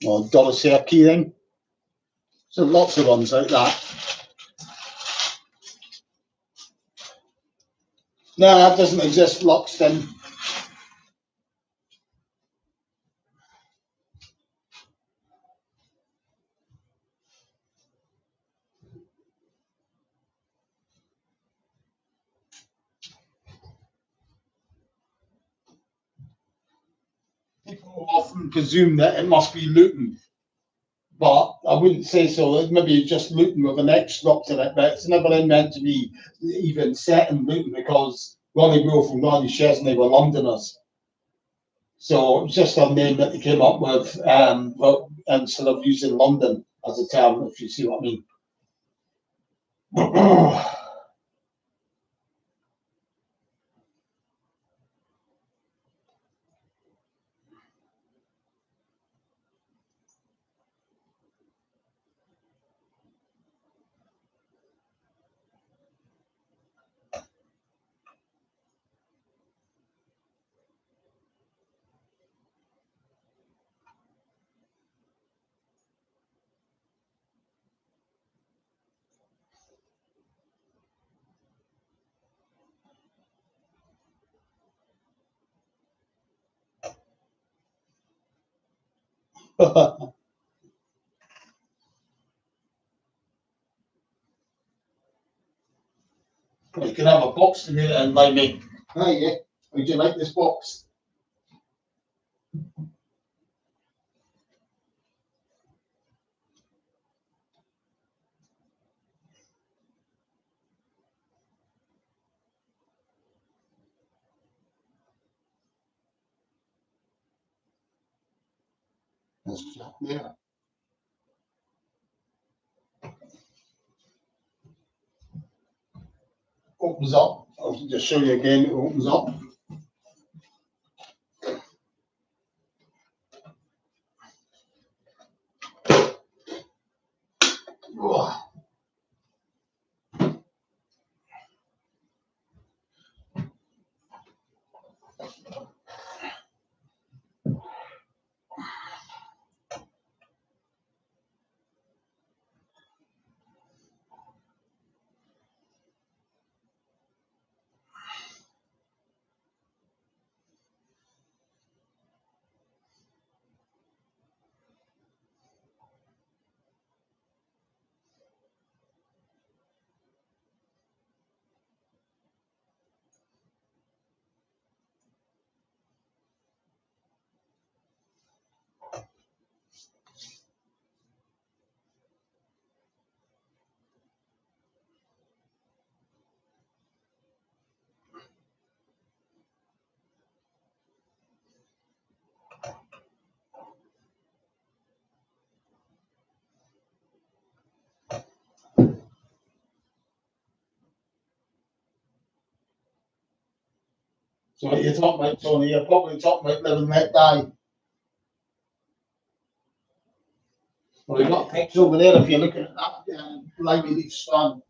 Or Dollarshare key ring. So lots of ones like that. No, that doesn't exist, Lockston. People often presume that it must be Luton, but I wouldn't say so. It maybe just Luton with an X dropped in it, but it's never meant to be even set in Luton because Ronnie Wolf and Ronnie Chesney were Londoners. So it's just a name that they came up with, but instead of using London as a term, if you see what I mean. You can have a box together and like me. Hi, yeah. Would you like this box? Yeah. Opens up. I'll just show you again. It opens up. So what you're talking about, Tony, you're probably talking about Live and Let Die. Well, we've got a picture over there if you're looking at that Limey Leaf Strand.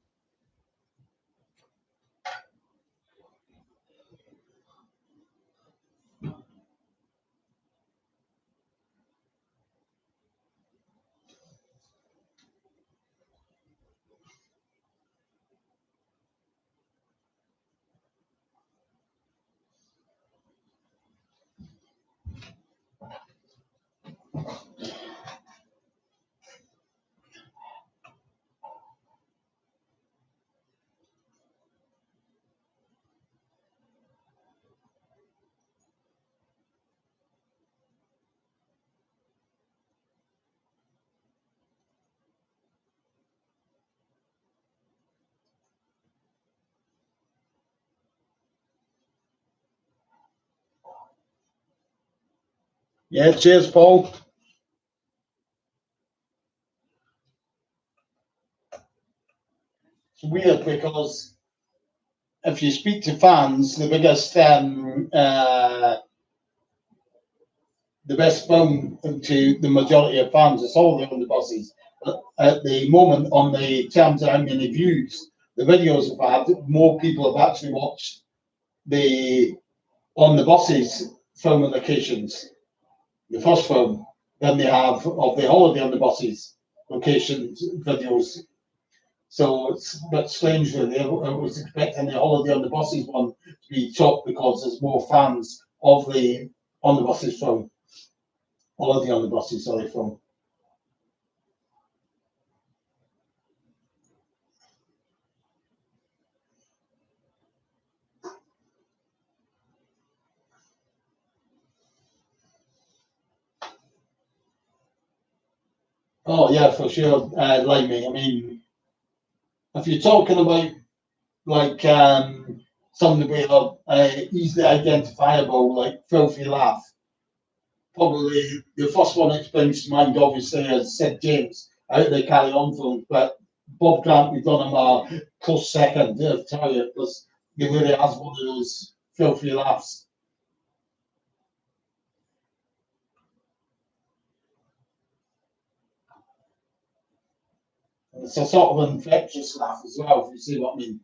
Yeah, cheers, Paul. It's weird because if you speak to fans, the best phone to the majority of fans is all the underbosses. But at the moment, on the terms of how many views the videos have had, more people have actually watched the on the bosses filming locations, the first film, than they have of the holiday on the bosses locations videos. So it's a bit strange really. I was expecting the holiday on the buses one to be top because there's more fans of the on the buses film. Holiday on the buses, sorry, from. Oh yeah, for sure. Like me, I mean, if you're talking about like something we are easily identifiable, like filthy laugh, probably the first one that springs to mind, obviously, is Sid James out of the Carry On film, but Bob Grant, we've done him a close second, I'll tell you, because he really has one of those filthy laughs. And it's a sort of infectious laugh as well, if you see what I mean.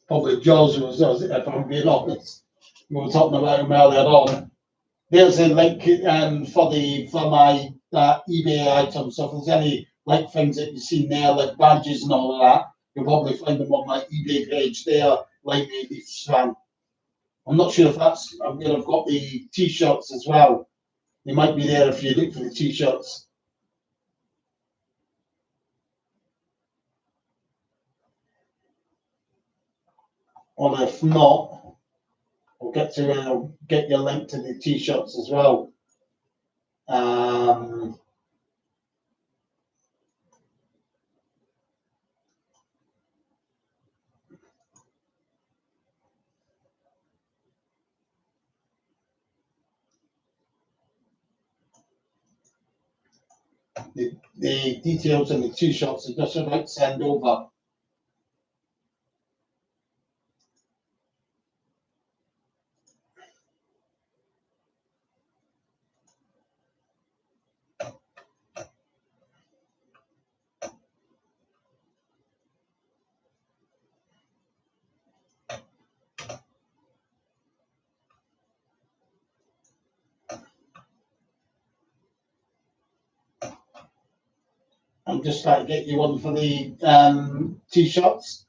Probably Jaws was, if I'm being honest. We were talking about him earlier on. There's a link for my eBay items. So if there's any like things that you've seen there, like badges and all of that, you'll probably find them on my eBay page there, like me, Leafs fan. I'm not sure if that's. I'm gonna have got the t-shirts as well. They might be there if you look for the t-shirts. Or if not, I'll get your link to the t-shirts as well. Um, the details and the t-shirts are just about to send over. I'm just trying to get you one for the t-shirts.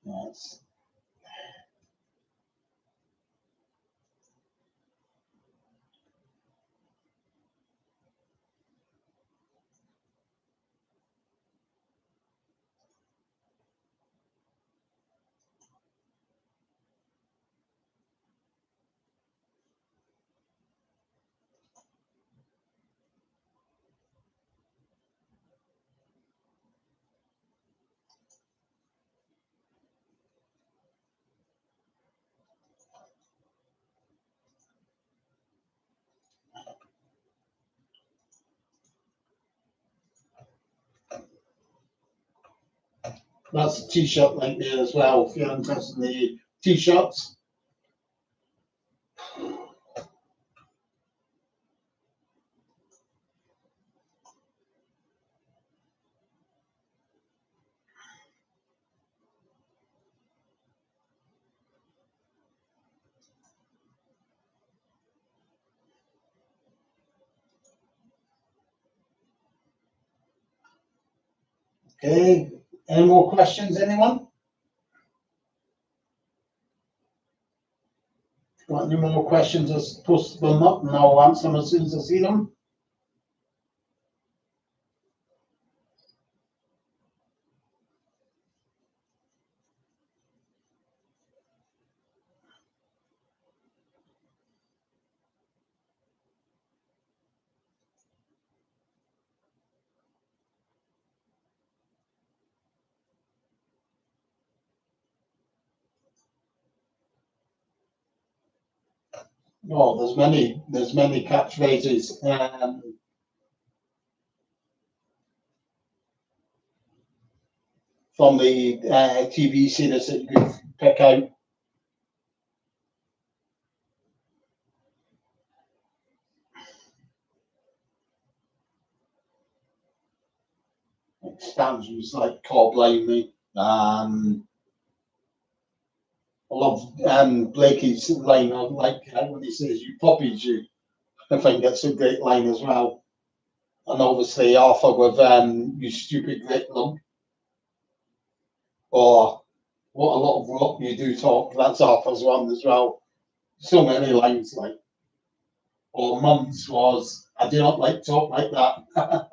Yes. That's a t-shirt link there as well if you're interested in the t-shirts. Okay. Any more questions, anyone? Got any more questions? Just post them up and I'll answer them as soon as I see them. Oh, there's many catchphrases from the TV series that you could pick out. Stanza's like "Call Blame Me." I love Blakey's line on like when he says "You puppies, you." I think that's a great line as well. And obviously Arthur with "You stupid great lump," or "What a lot of rock you do talk." That's Arthur's one as well. So many lines like. Or Mum's was "I do not like talk like that."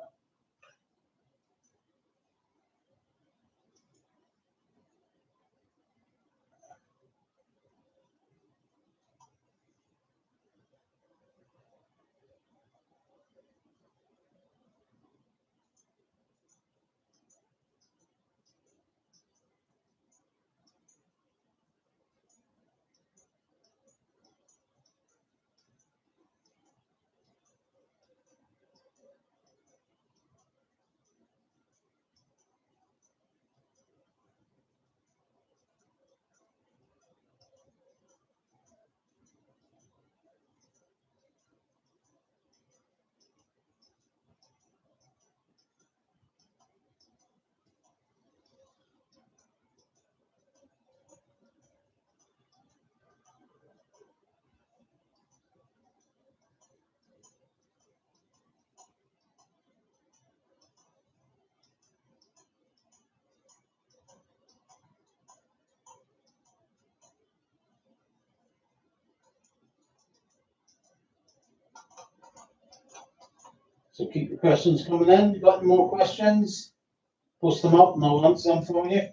So keep your questions coming in. You got any more questions? Post them up and I'll answer them for you.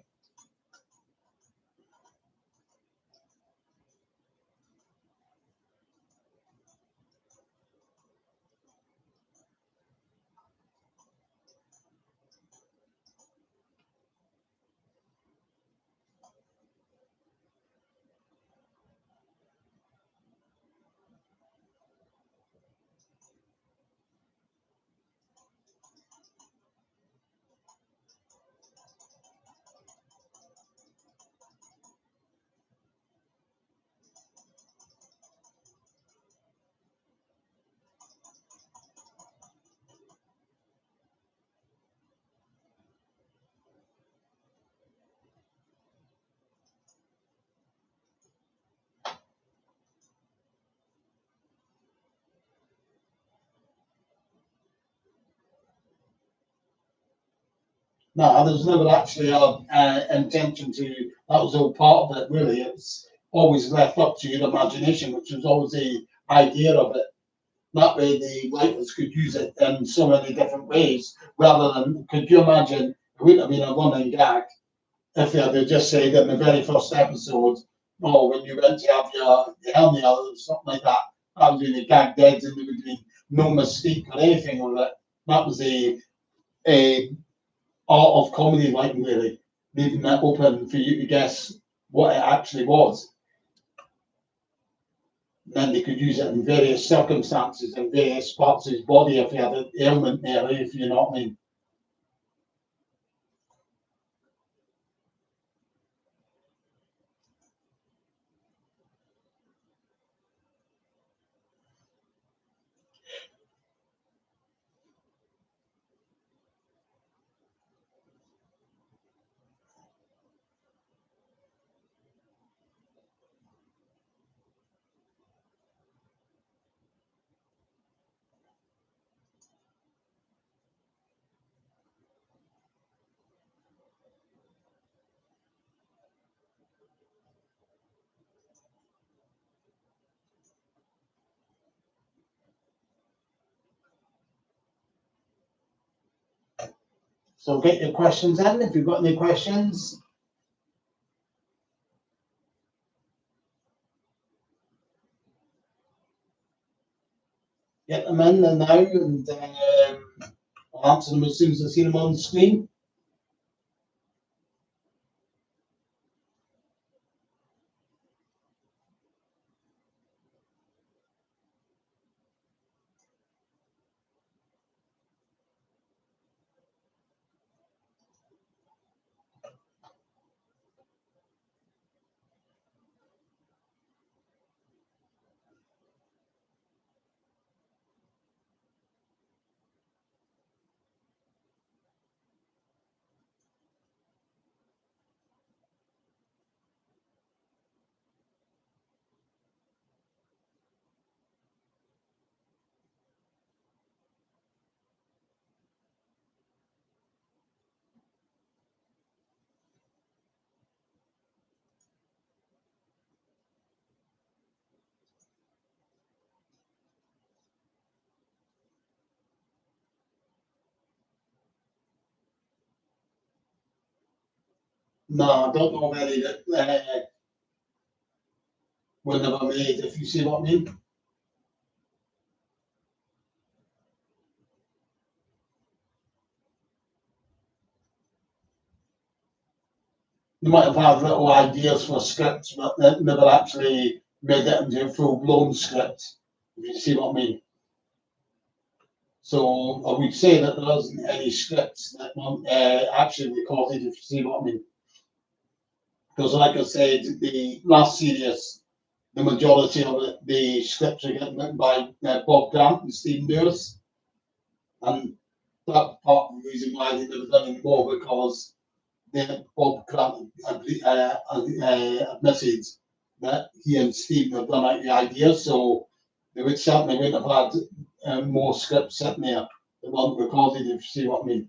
No, there's never actually a intention to. That was all part of it, really. It's always left up to your imagination, which was always the idea of it. That way, the writers could use it in so many different ways, rather than. Could you imagine? It wouldn't have been a running gag if they had just said in the very first episode, "Oh, when you went to have your hernia or something like that, that was really gag dead, and there would be no mistake or anything with it." That was a art of comedy writing, really, leaving that open for you to guess what it actually was. Then they could use it in various circumstances and various parts of his body if he had an ailment there, if you know what I mean. So get your questions in. If you've got any questions, get them in and now, and I'll answer them as soon as I see them on the screen. No, I don't know many that were never made, if you see what I mean. They might have had little ideas for scripts, but they never actually made it into a full blown script, if you see what I mean. So I would say that there isn't any scripts that were actually recorded, if you see what I mean. Because, like I said, the last series, the majority of it, the scripts are getting written by Bob Grant and Stephen Lewis. And that part of the reason why they never done any more because Bob Grant admitted that he and Stephen had done out the idea, so they would certainly wouldn't have had more scripts sitting there that weren't recorded, if you see what I mean.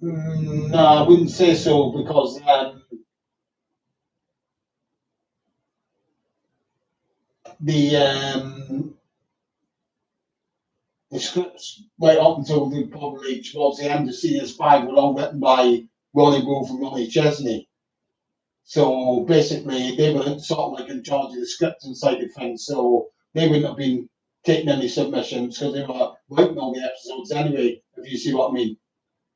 No, I wouldn't say so because the um, the scripts right up until the probably towards the end of series five were all written by Ronnie Wolf and Ronnie Chesney. So basically, they were sort of like in charge of the script and side of things. So they wouldn't have been taking any submissions because they were writing all the episodes anyway. If you see what I mean.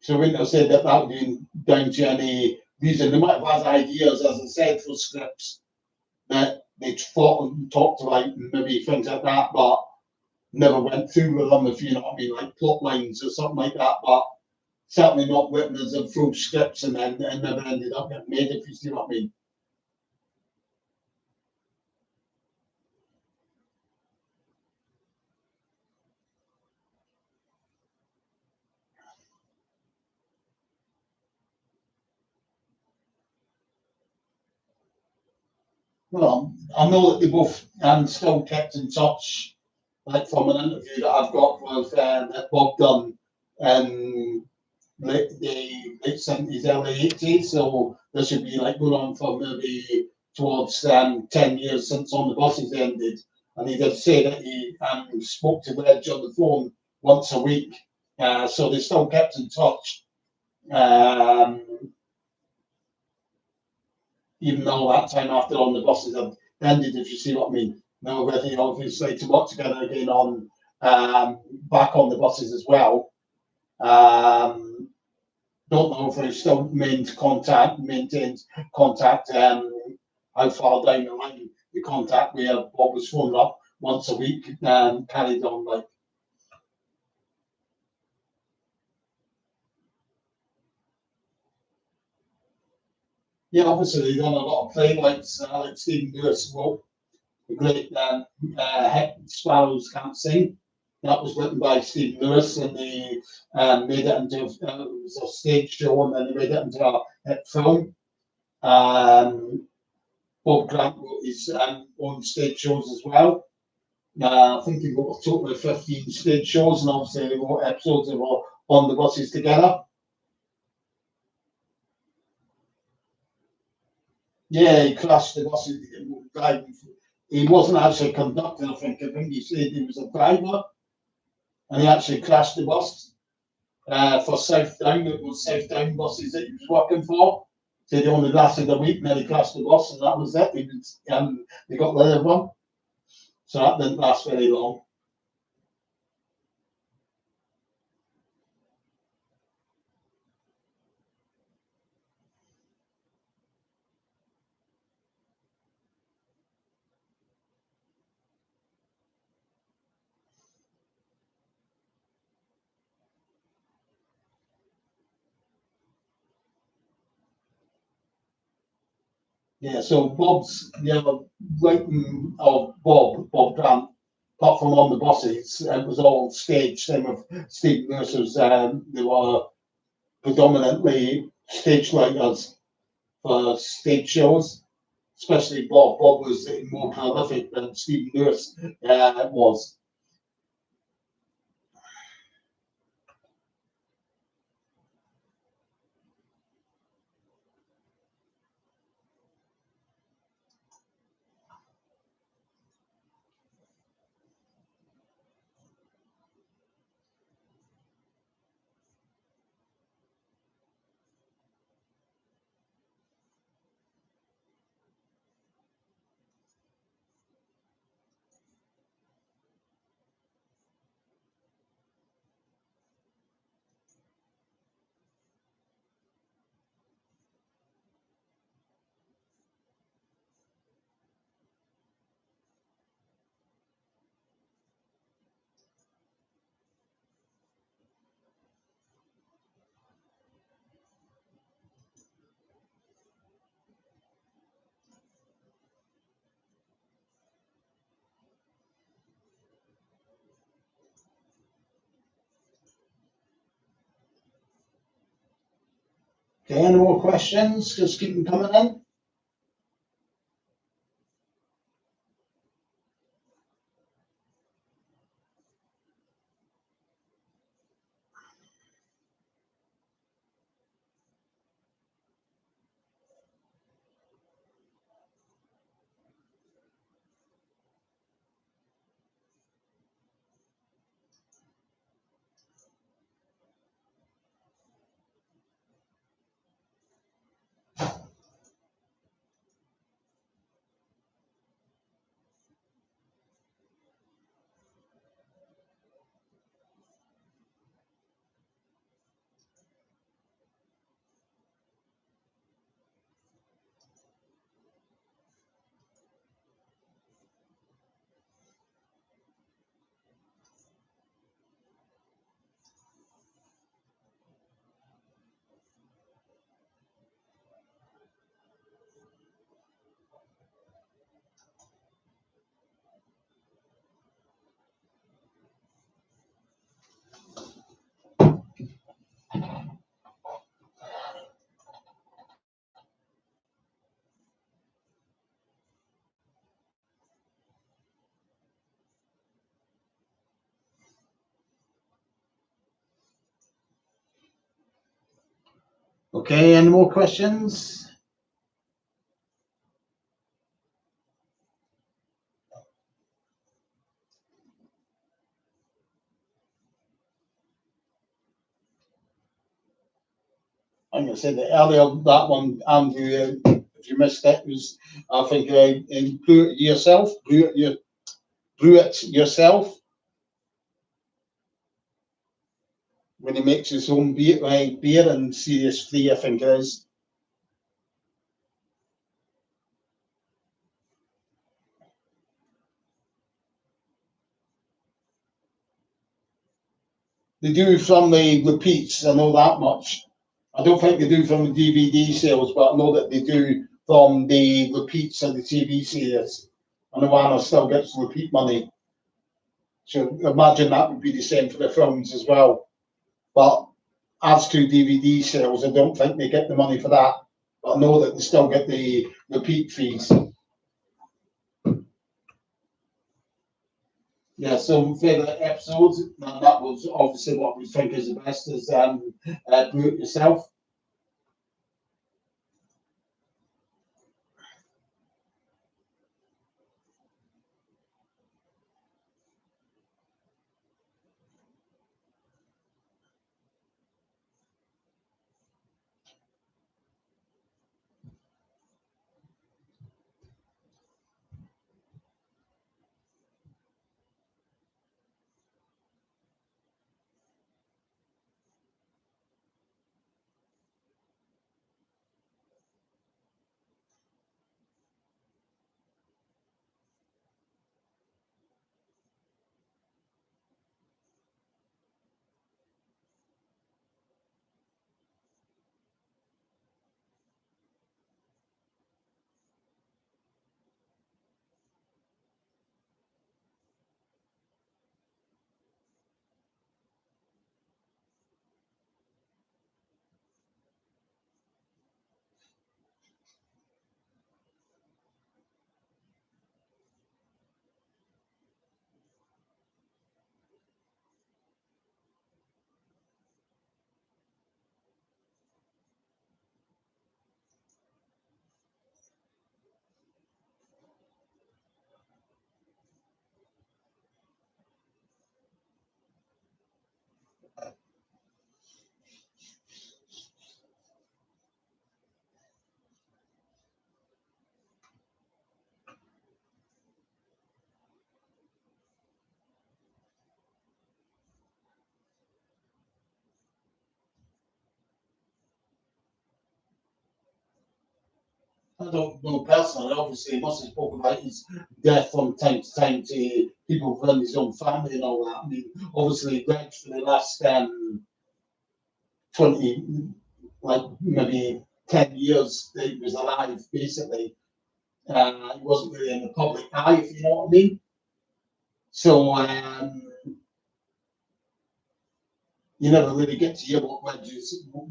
So we wouldn't have said that that would be down to any reason. They might have had ideas, as I said, for scripts that they thought and talked about, and maybe things like that, but never went through with them, if you know what I mean, like plot lines or something like that. But certainly not written as a full scripts and then and never ended up getting made, if you see what I mean. Well, I know that they both still kept in touch, like from an interview that I've got with that Bob done in the late 70s, early 80s. So this should be like going on for maybe towards 10 years since On the Buses ended. And he did say that he spoke to Wedge on the phone once a week. So they still kept in touch. Um, Even though that time after On the Buses had ended, if you see what I mean. Now, ready obviously to work together again on back on the buses as well. Don't know if they still maintained contact, how far down the line the contact where Bob was phoned up once a week and carried on like. Yeah, obviously they done a lot of playwrights like Stephen Lewis wrote the great Sparrows Can't Sing. That was written by Stephen Lewis, and they made it into it was a stage show, and then they made it into a hit film. Um, Bob Grant wrote his own stage shows as well. I think he wrote a total of 15 stage shows, and obviously they wrote episodes of On the Buses together. Yeah, he crashed the buses. He wasn't actually a conductor, I think. I think he said he was a driver, and he actually crashed the bus for South Down. It was South Down buses that he was working for. So they only lasted a week, and then he crashed the bus, and that was it. They got rid of him. So that didn't last very long. Yeah, so Bob's writing of Bob Grant, apart from On the Buses, it was all stage. Same with Steve Mercer's. They were predominantly stage writers for stage shows, especially Bob. Bob was more prolific than Steve Lewis was. Okay, any more questions? Just keep them coming in. Okay, any more questions? I'm going to say that earlier, that one, Andrew, if you missed it, was, I think, brew it yourself, brew it yourself when he makes his own beer and Series 3, I think it is. They do from the repeats, I know that much. I don't think they do from the DVD sales, but I know that they do from the repeats of the TV series. And the one still gets repeat money. So imagine that would be the same for the films as well. But as to DVD sales, I don't think they get the money for that. But I know that they still get the repeat fees. Yeah, some favourite episodes, and that was obviously what we think is the best is Do It Yourself. I don't know personally, obviously, he must have spoken about his death from time to time to people within his own family and all that. I mean, obviously, Reg for the last 20, like maybe 10 years that he was alive, basically. He wasn't really in the public eye, if you know what I mean. So, you never really get to hear what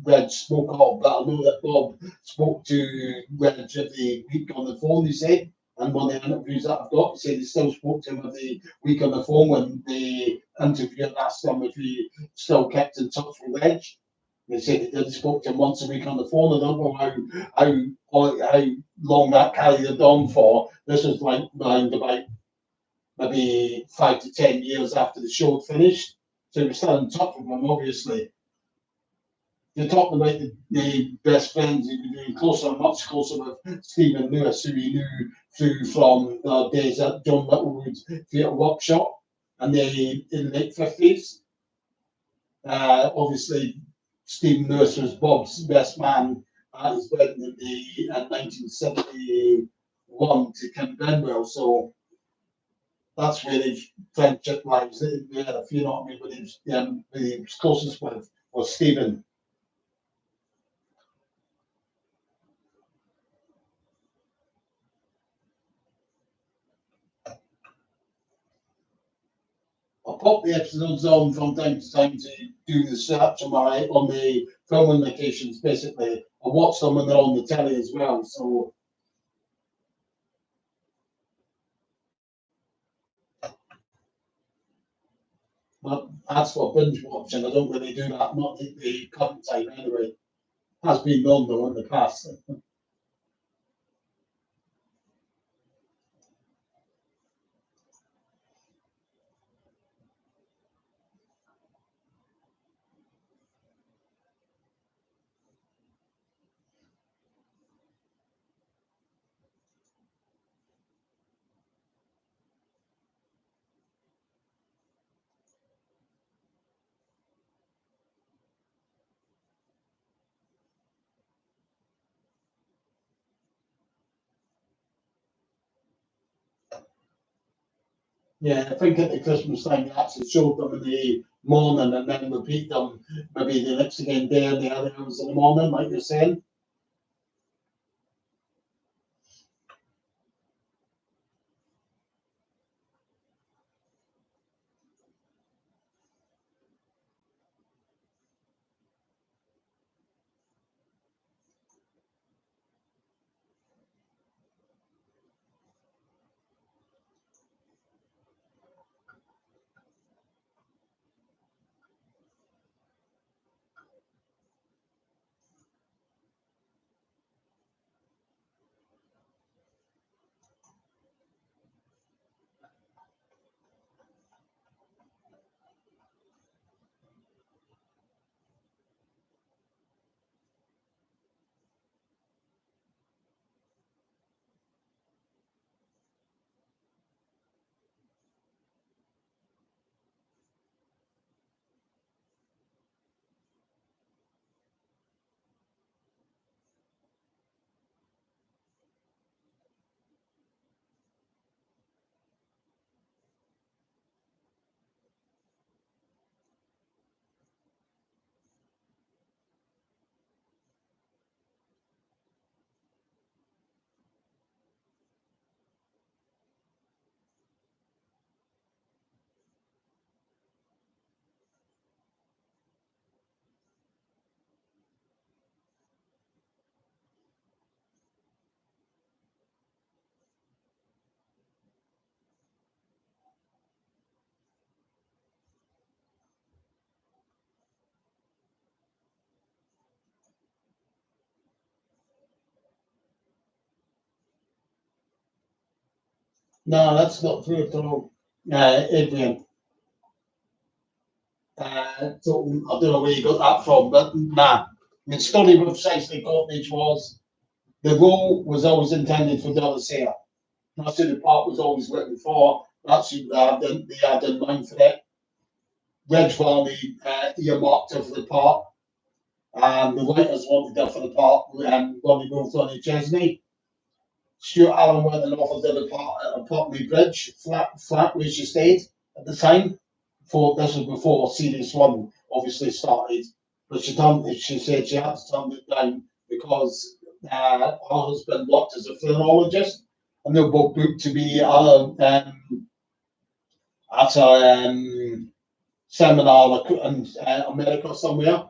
Reg spoke of, but I know that Bob spoke to Reg every week on the phone, he said. And one of the interviews that I've got, he said he still spoke to him every week on the phone when the interviewer asked him if he still kept in touch with Reg. They said he did spoke to him once a week on the phone. I don't know how long that carried on for. This was like around about maybe 5 to 10 years after the show had finished. So he was still in touch with him, obviously. You're talking about the best friends, he was doing closer, much closer with Stephen Lewis, who he knew through from the days at John Littlewood's Theatre Workshop in the late 50s. Obviously, Stephen Lewis was Bob's best man at his wedding in 1971 to Kim Benwell. So that's where his friendship lies there, if you know what I mean, with his closest with was Stephen. I pop the episodes on from time to time to do the search on the filming locations, basically. I watch them when they're on the telly as well. So, but as for binge watching, I don't really do that, not at the current time anyway. has been done though in the past. Yeah, I think at the Christmas time they actually showed them in the morning and then repeat them maybe the next again day and the other hours in the morning, like you're saying. No, that's not true at all, Adrian. So I don't know where you got that from, but nah. The story with Saisley Cottage was the role was always intended for Doris Sayre. That's who the part was always written for. That's who they had in mind for it. Reg Varney earmarked her for the part. The writers wanted her for the part, Ronnie Wolf, Ronnie Chesney. Stuart Allen went and offered her the part at a Putney Bridge, flat where she stayed at the time. This was before Series 1 obviously started. But she said she had to turn it down because her husband worked as a phrenologist and they were both booked to be at a seminar in America somewhere.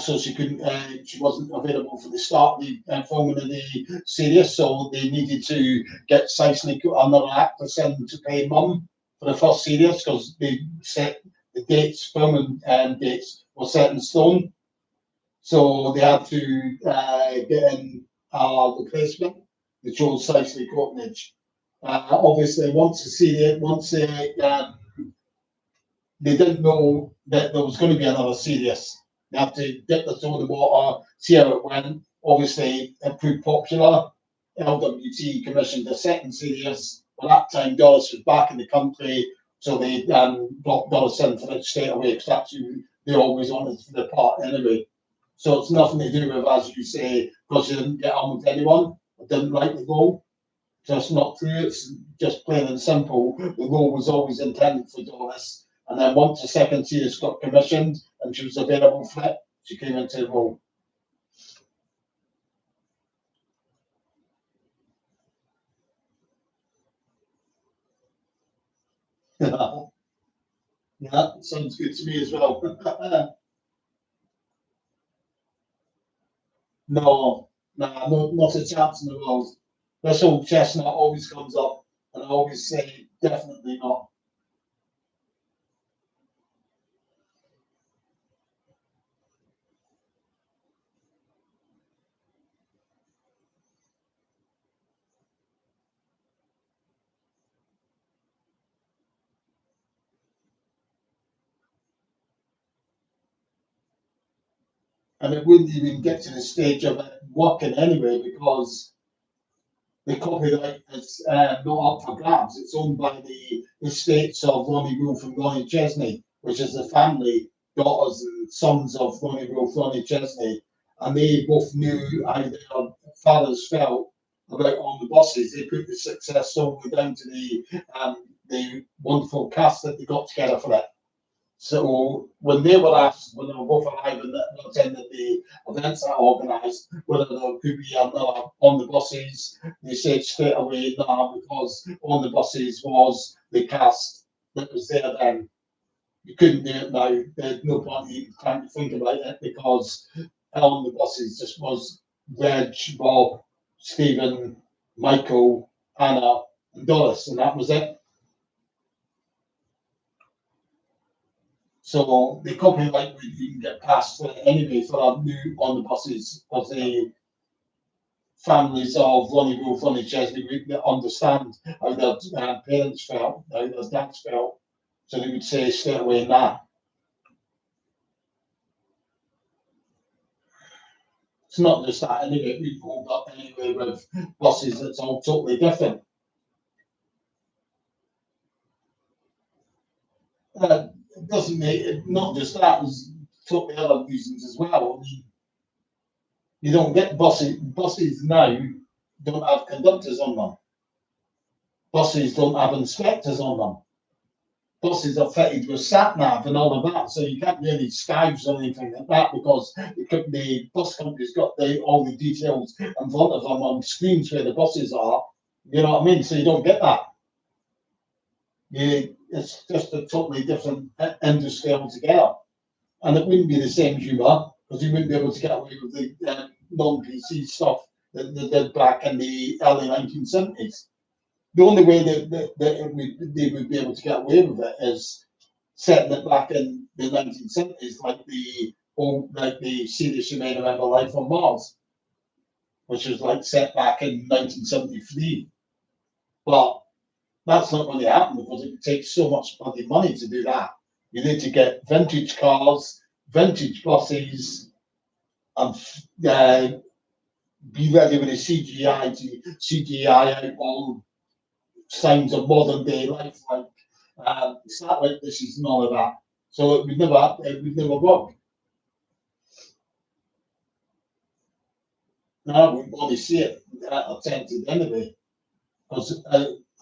So she wasn't available for the start of the filming of the series, so they needed to get Cicely another actress in to play Mum for the first series because they set the dates, filming dates were set in stone. So they had to get in a replacement, the chose Cicely Courtnage. Obviously, they didn't know that there was going to be another series. They had to dip the toe in the water, see how it went. Obviously, it proved popular. LWT commissioned a second series. By that time, Doris was back in the country, so they brought Doris in for it straight away because that's who they always wanted for the part anyway. So it's nothing to do with, as you say, because she didn't get on with anyone, or didn't like the role. Just not true. It's just plain and simple. The role was always intended for Doris. And then once the second series got commissioned and she was available for it, she came into the role. Yeah, sounds good to me as well. No, no, not a chance in the world. This old chestnut always comes up, and I always say definitely not. and it wouldn't even get to the stage of it working anyway because the copyright is not up for grabs. It's owned by the estates of Ronnie Wolf and Ronnie Chesney, which is the family, daughters and sons of Ronnie Wolf, Ronnie Chesney, and they both knew how their fathers felt about on the buses. They put the success solely down to the wonderful cast that they got together for it. So when they were asked, when they were both alive and attended the events I organised, whether there could be another on the buses, they said straight away, no, because on the buses was the cast that was there then. You couldn't do it now. There's no point even trying to think about it because on the buses just was Reg, Bob, Stephen, Michael, Anna, and Doris, and that was it. So the copyright would even get passed for it anyway for our new on the buses of the families of Ronnie Wolf, Ronnie Chesney would understand how their parents felt, how their dads felt. So they would say straight away, nah. It's not just that anyway, we pulled up anyway with buses that's all totally different. It doesn't make it, not just that, there's totally other reasons as well. I mean, you don't get buses now don't have conductors on them. Buses don't have inspectors on them. Buses are fitted with sat nav and all of that, so you can't do any skives or anything like that because the bus company's got all the details in front of them on screens where the buses are. You know what I mean? So you don't get that. It's just a totally different industry altogether, and it wouldn't be the same humour because you wouldn't be able to get away with the non-PC stuff that they did back in the early 1970s. The only way they would be able to get away with it is setting it back in the 1970s, like the series You May Remember Life on Mars, which was like set back in 1973. But that's not going to happen because it takes so much bloody money to do that. You need to get vintage cars, vintage buses, and be ready with a CGI to CGI out all signs of modern day life, like satellite dishes and all of that. So it would never work. No, I wouldn't want to see it attempted anyway, because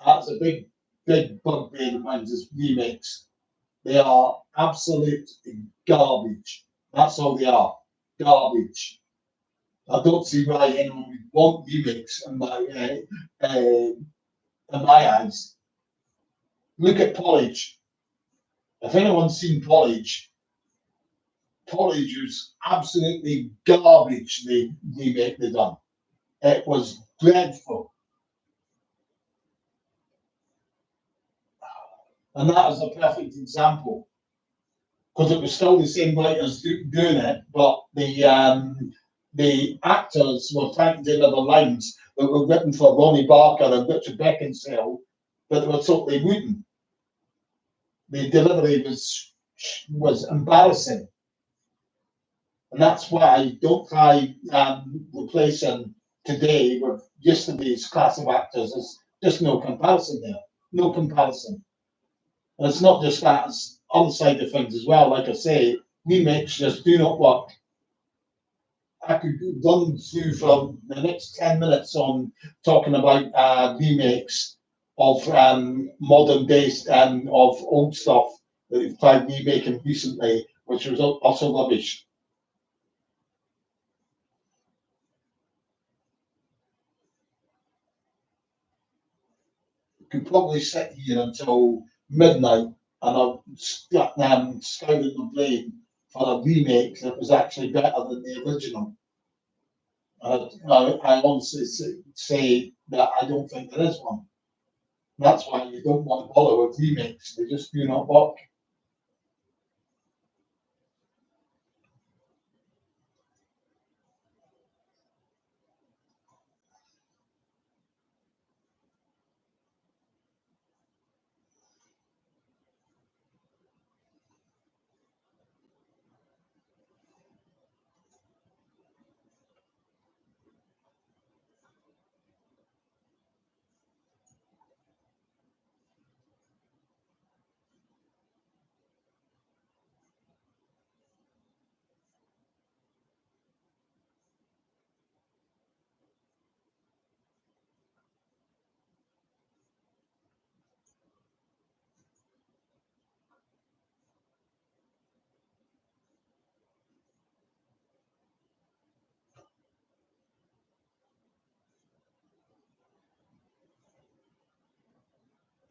that's a big bugbear of mine is remakes. They are absolute garbage. That's all they are, garbage. I don't see why anyone would want remakes in my eyes. Look at Porridge. If anyone's seen Porridge, Porridge was absolutely garbage, the remake they done. It was dreadful. And that is a perfect example because it was still the same writers doing it, but the actors were trying to deliver lines that were written for Ronnie Barker and Richard Beckinsale, but they were totally wooden. The delivery was embarrassing, and that's why don't try replacing today with yesterday's class of actors. There's just no comparison there. No comparison. And it's not just that, it's other side of things as well. Like I say, remakes just do not work. I could run through for the next 10 minutes on talking about remakes of modern days and of old stuff that they've tried remaking recently, which was also rubbish. Could probably sit here until midnight and I've scouted the brain for a remake that was actually better than the original. I honestly say that I don't think there is one. That's why you don't want to bother with remakes. They just do not work.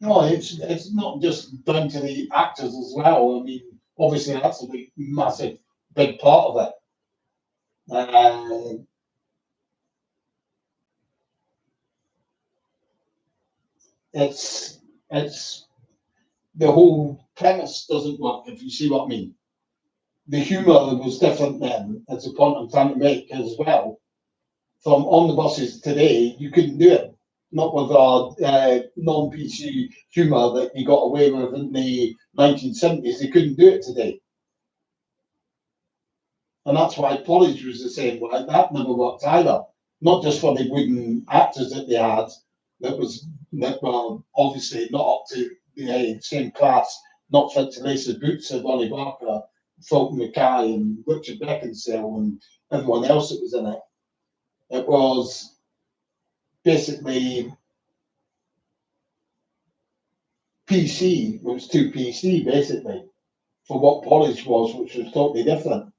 No, it's not just down to the actors as well. I mean, obviously that's a big, massive, big part of it. Uh, it's it's the whole premise doesn't work, if you see what I mean. The humour was different then. That's a point I'm trying to make as well. From on the buses today, you couldn't do it. Not with our non-PC humour that you got away with in the 1970s. They couldn't do it today. And that's why Porridge was the same way. That never worked either. Not just for the wooden actors that they had, that were obviously not up to the same class, not fit to lace the boots of Ronnie Barker, Fulton Mackay, and Richard Beckinsale, and everyone else that was in it. It was basically PC. It was too PC basically for what Porridge was, which was totally different.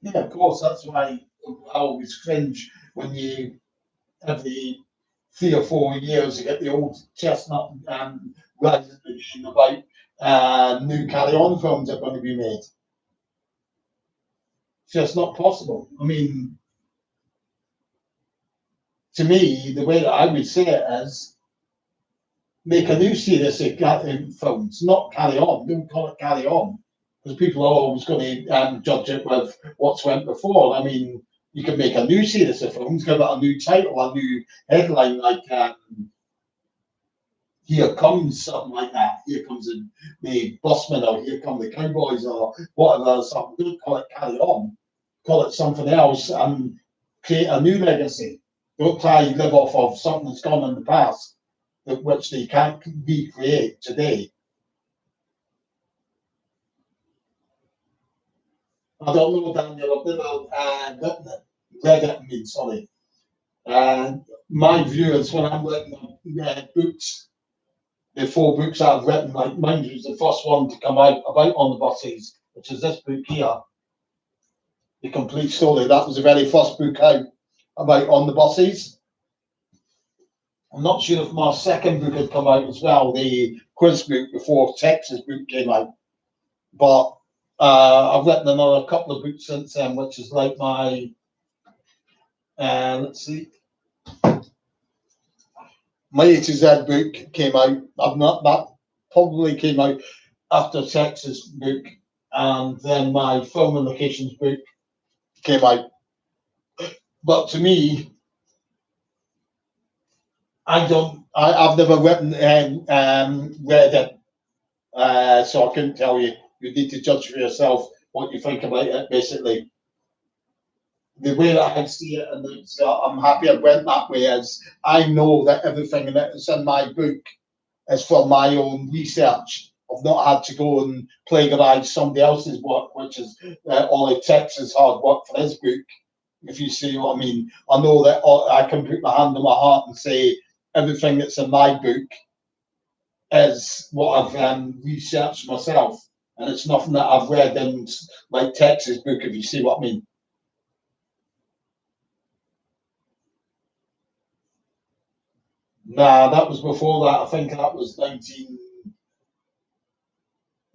Yeah, of course. That's why I always cringe when you every 3 or 4 years you get the old chestnut resolution about new Carry On films that are going to be made. It's just not possible. I mean, to me, the way that I would say it is make a new series of films, not Carry On. Don't call it Carry On because people are always going to judge it with what's went before. I mean, you can make a new series of films, give it a new title, a new headline, like Here Comes, something like that. Here comes the Busman, or Here Come the Cowboys, or whatever. Something. Don't call it Carry On. Call it something else and create a new legacy. Don't try to live off of something that's gone in the past, which they can't recreate today. I don't know, Daniel. I've never written it, read it. I mean, sorry. My view is when I'm writing books, the 4 books I've written, like mine was the first one to come out about on the buses, which is this book here, The Complete Story. That was the very first book out about on the buses. I'm not sure if my second book had come out as well, the quiz book before Texas book came out. But I've written another couple of books since then, which is like my, let's see, my A to Z book came out. I've not that probably came out after Texas book, and then my film and locations book came out. But to me, I've never written read it, so I couldn't tell you. You need to judge for yourself what you think about it. Basically, the way that I see it, and I'm happy I went that way. Is I know that everything that's in my book is from my own research. I've not had to go and plagiarise somebody else's work, which is Ollie Texas hard work for his book. If you see what I mean, I know that I can put my hand on my heart and say everything that's in my book is what I've researched myself, and it's nothing that I've read in like Texas book. If you see what I mean. Nah, that was before that. I think that was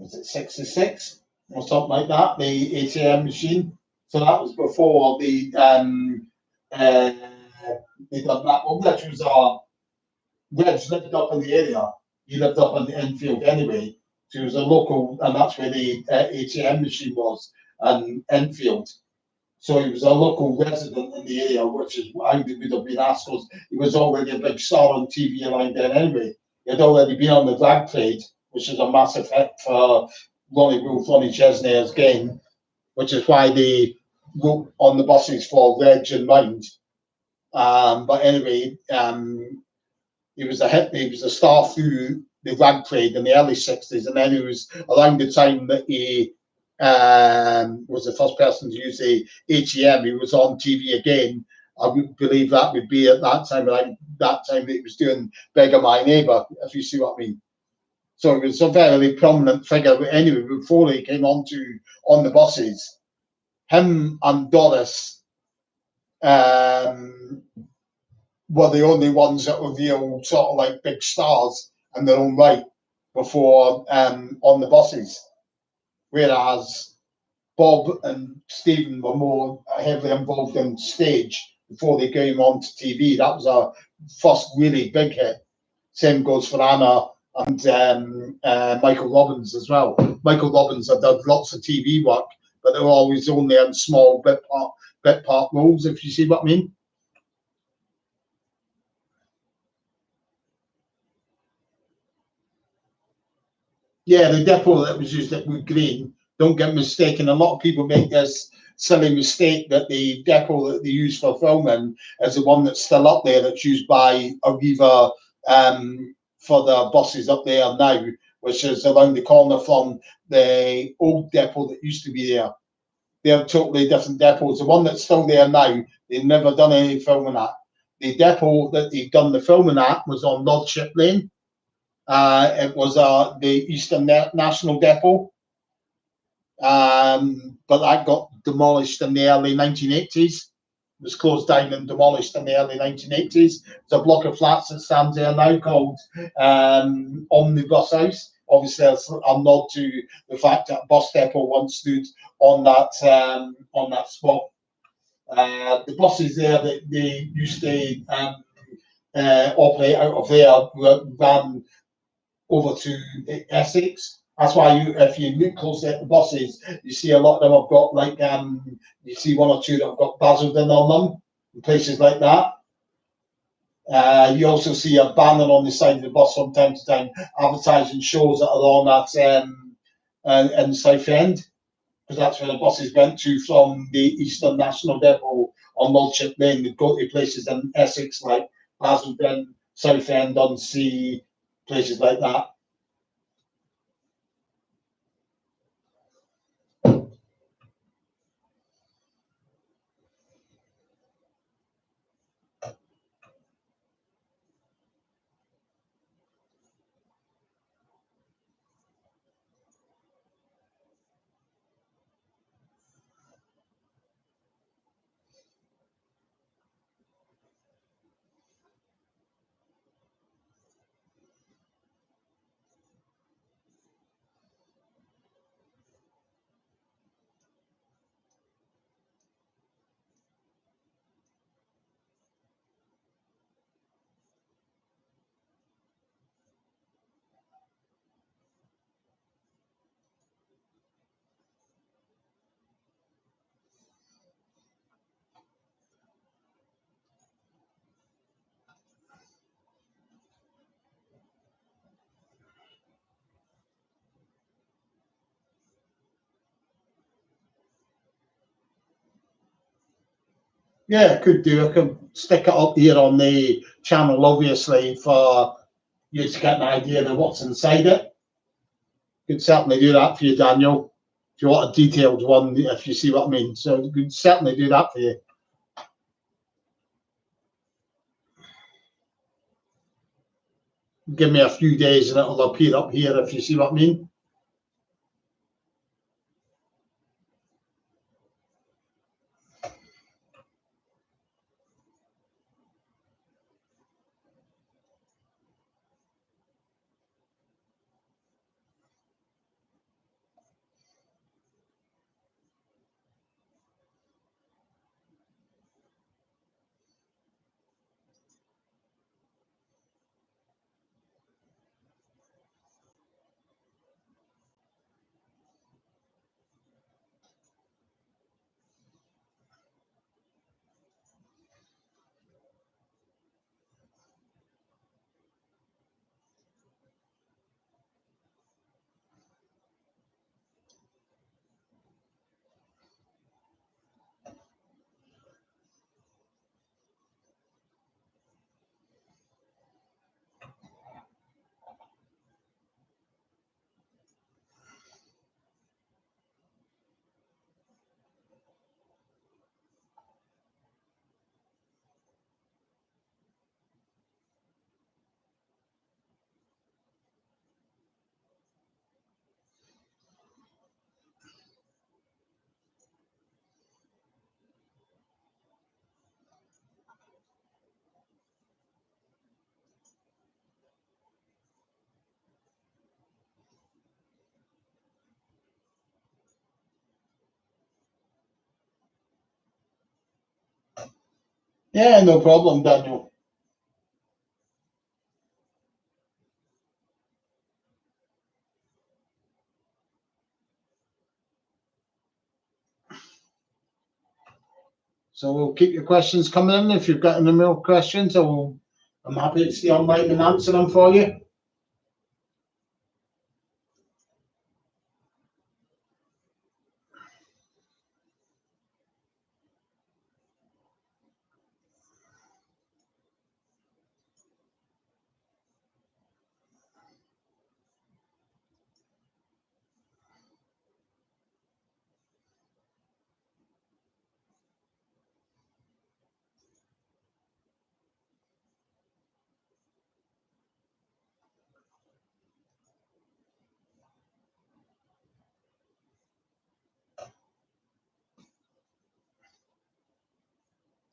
66 or something like that. The ATM machine. So that was before uh, they done that one, which was Reg lived up in the area. He lived up in the Enfield anyway. So he was a local, and that's where the ATM machine was, in Enfield. So he was a local resident in the area, which is how he would have been asked, because he was already a big star on TV around then anyway. He had already been on the Drag Parade, which is a massive hit for Ronnie Wolf, Ronnie Chesney again, which is why they wrote on the buses for Reg and Mind. But anyway, he was a hit. He was a star through the Drag Parade in the early '60s, and then it was around the time that he was the first person to use the ATM. He was on TV again. I would believe that would be at that time, like that time that he was doing "Beggar My Neighbor," if you see what I mean. So he was a very prominent figure. But anyway, before he came on the buses, him and Doris um, were the only ones that were real sort of like big stars in their own right before on the buses. Whereas Bob and Stephen were more heavily involved in stage before they came on to TV. That was our first really big hit. Same goes for Anna and Michael Robbins as well. Michael Robbins had done lots of TV work, but they were always only in small bit part roles, if you see what I mean. Yeah, the depot that was used at Wood Green, don't get mistaken. A lot of people make this silly mistake that the depot that they use for filming is the one that's still up there, that's used by Arriva for the buses up there now, which is around the corner from the old depot that used to be there. They're totally different depots. The one that's still there now, they've never done any filming at. The depot that they've done the filming at was on Lordship Lane. It was the Eastern National Depot, but that got demolished in the early 1980s. It was closed down and demolished in the early 1980s. There's a block of flats that stands there now called Omnibus House. Obviously, it's a nod to the fact that a bus depot once stood on that spot. The buses there that they used to operate out of there ran over to Essex. That's why if you look closely at the buses, you see a lot of them have got like you see one or two that have got Basildon on them, and places like that. You also see a banner on the side of the bus from time to time advertising shows that are on in Southend, because that's where the buses went to from the Eastern National Depot on Lordship Lane. They go to places in Essex like Basildon, Southend on Sea, places like that. Yeah, I could do. I could stick it up here on the channel, obviously, for you to get an idea of what's inside it. Could certainly do that for you, Daniel. If you want a detailed one, if you see what I mean. So could certainly do that for you. Give me a few days and it'll appear up here, if you see what I mean. Yeah, no problem, Daniel. So we'll keep your questions coming in. If you've got any more questions, I'm happy to stay online and answer them for you.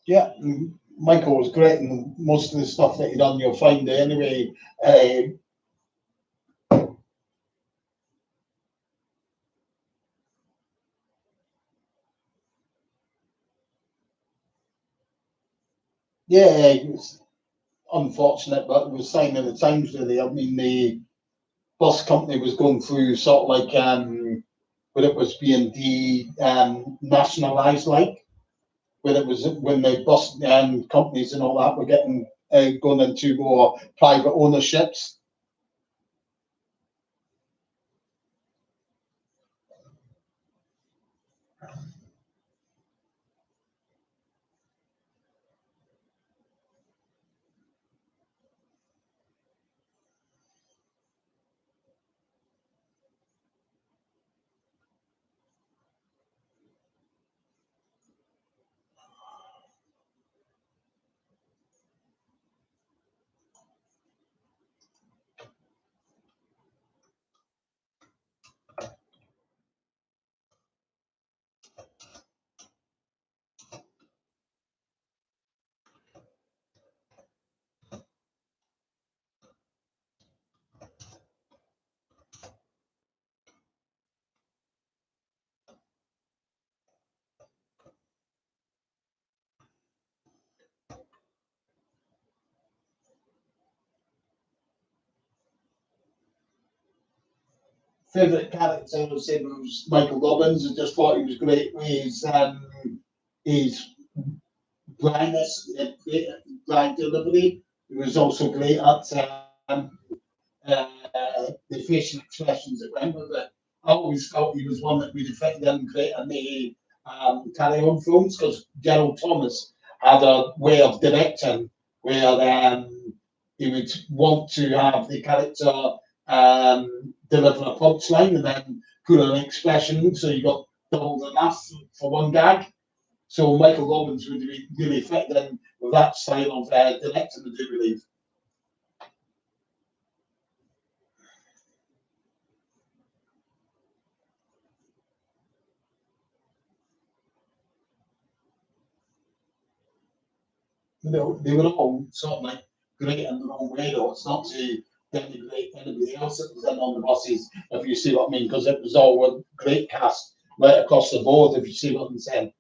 Yeah, Michael was great, and most of the stuff that he done, you'll find there anyway. Yeah, it was unfortunate, but it was sign of the times really. I mean, the bus company was going through sort of like when it was being nationalised, like when it was when the bus companies and all that were getting going into more private ownerships. Favourite character I would say was Michael Dobbins. I just thought he was great with his brightness, bright delivery. He was also great at uh, the facial expressions that went with it. I always felt he was one that really fit in great in the Carry On films because Gerald Thomas had a way of directing where he would want to have the character deliver a punchline and then put an expression so you got double the laugh for one gag. So Michael Robbins would really fit in with that style of directing, I do believe. They were all sort of like great in their own way, though. It's not to denigrate anybody else that was in on the buses, if you see what I mean, because it was all a great cast right across the board, if you see what I'm saying.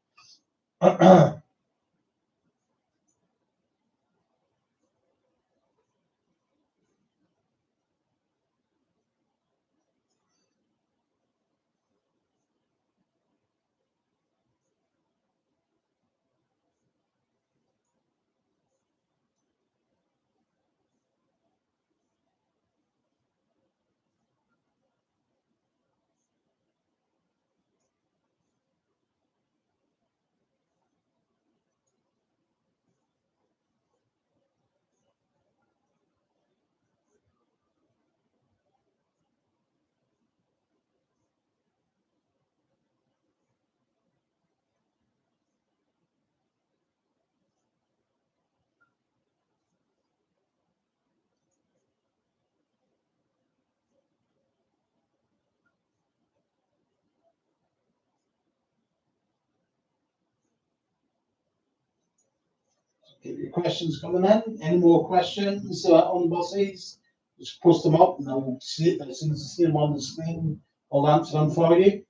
Keep your questions coming in. Any more questions on buses? Just post them up and I'll see it as soon as I see them on the screen. I'll answer them for you.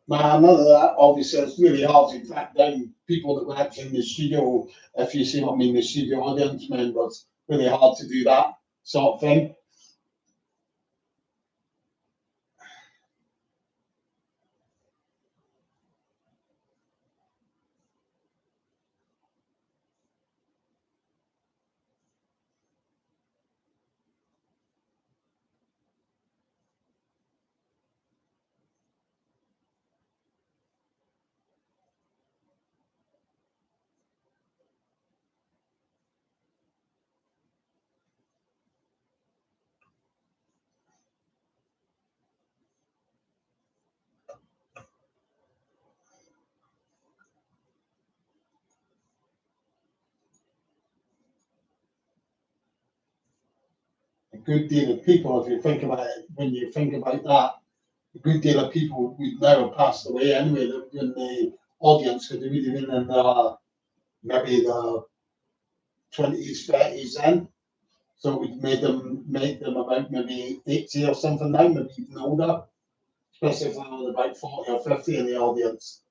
Now, none of that, obviously, it's really hard to track down people that were actually in the studio, if you see what I mean, the studio audience members. Really hard to do that sort of thing. A good deal of people, if you think about it, when you think about that, a good deal of people would now have passed away anyway that were in the audience because they would have been in maybe the 20s, 30s then. So we made them about maybe 80 or something now, maybe even older, especially if they were about 40 or 50 in the audience.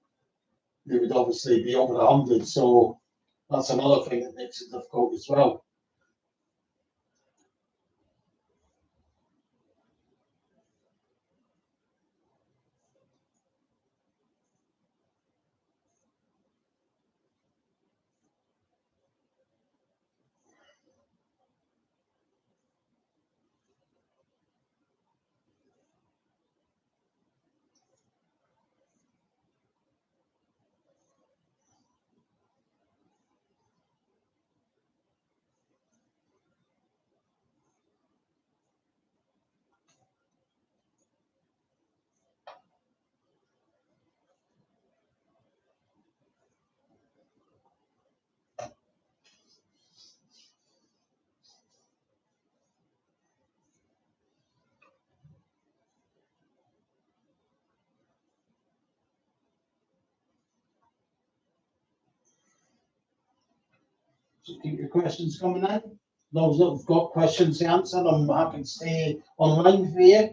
They would obviously be over 100. So that's another thing that makes it difficult as well. So keep your questions coming in. Those that have got questions to answer, I'm happy to stay online for you.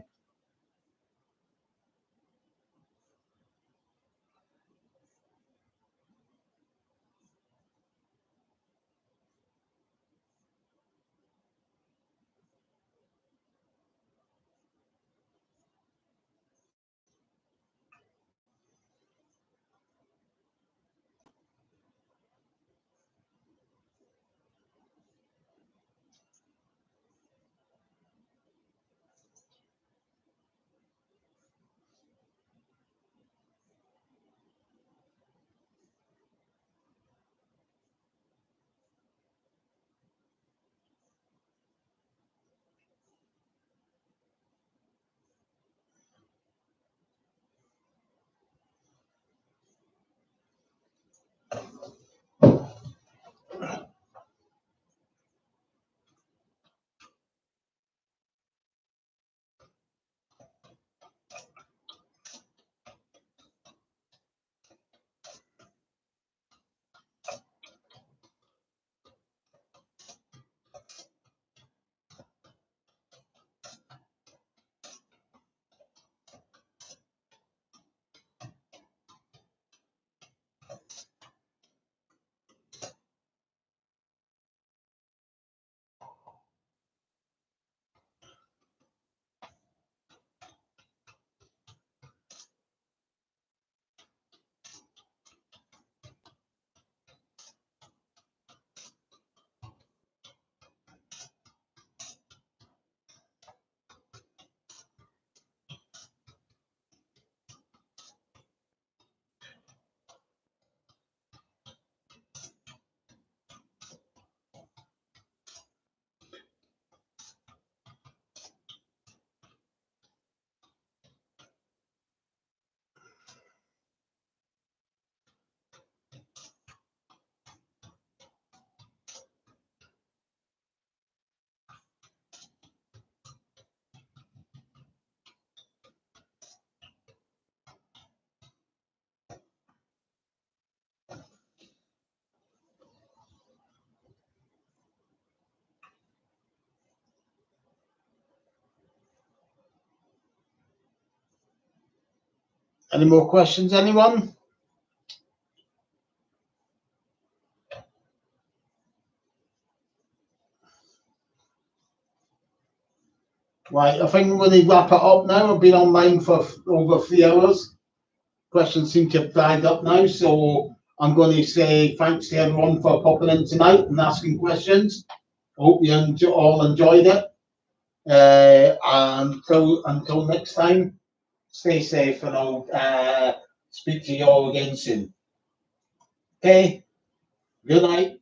Any more questions, anyone? Right, I think we're going to wrap it up now. I've been online for over 3 hours. Questions seem to have dried up now, so I'm going to say thanks to everyone for popping in tonight and asking questions. I hope you all enjoyed it. And until next time, stay safe, and I'll speak to you all again soon. Okay, good night.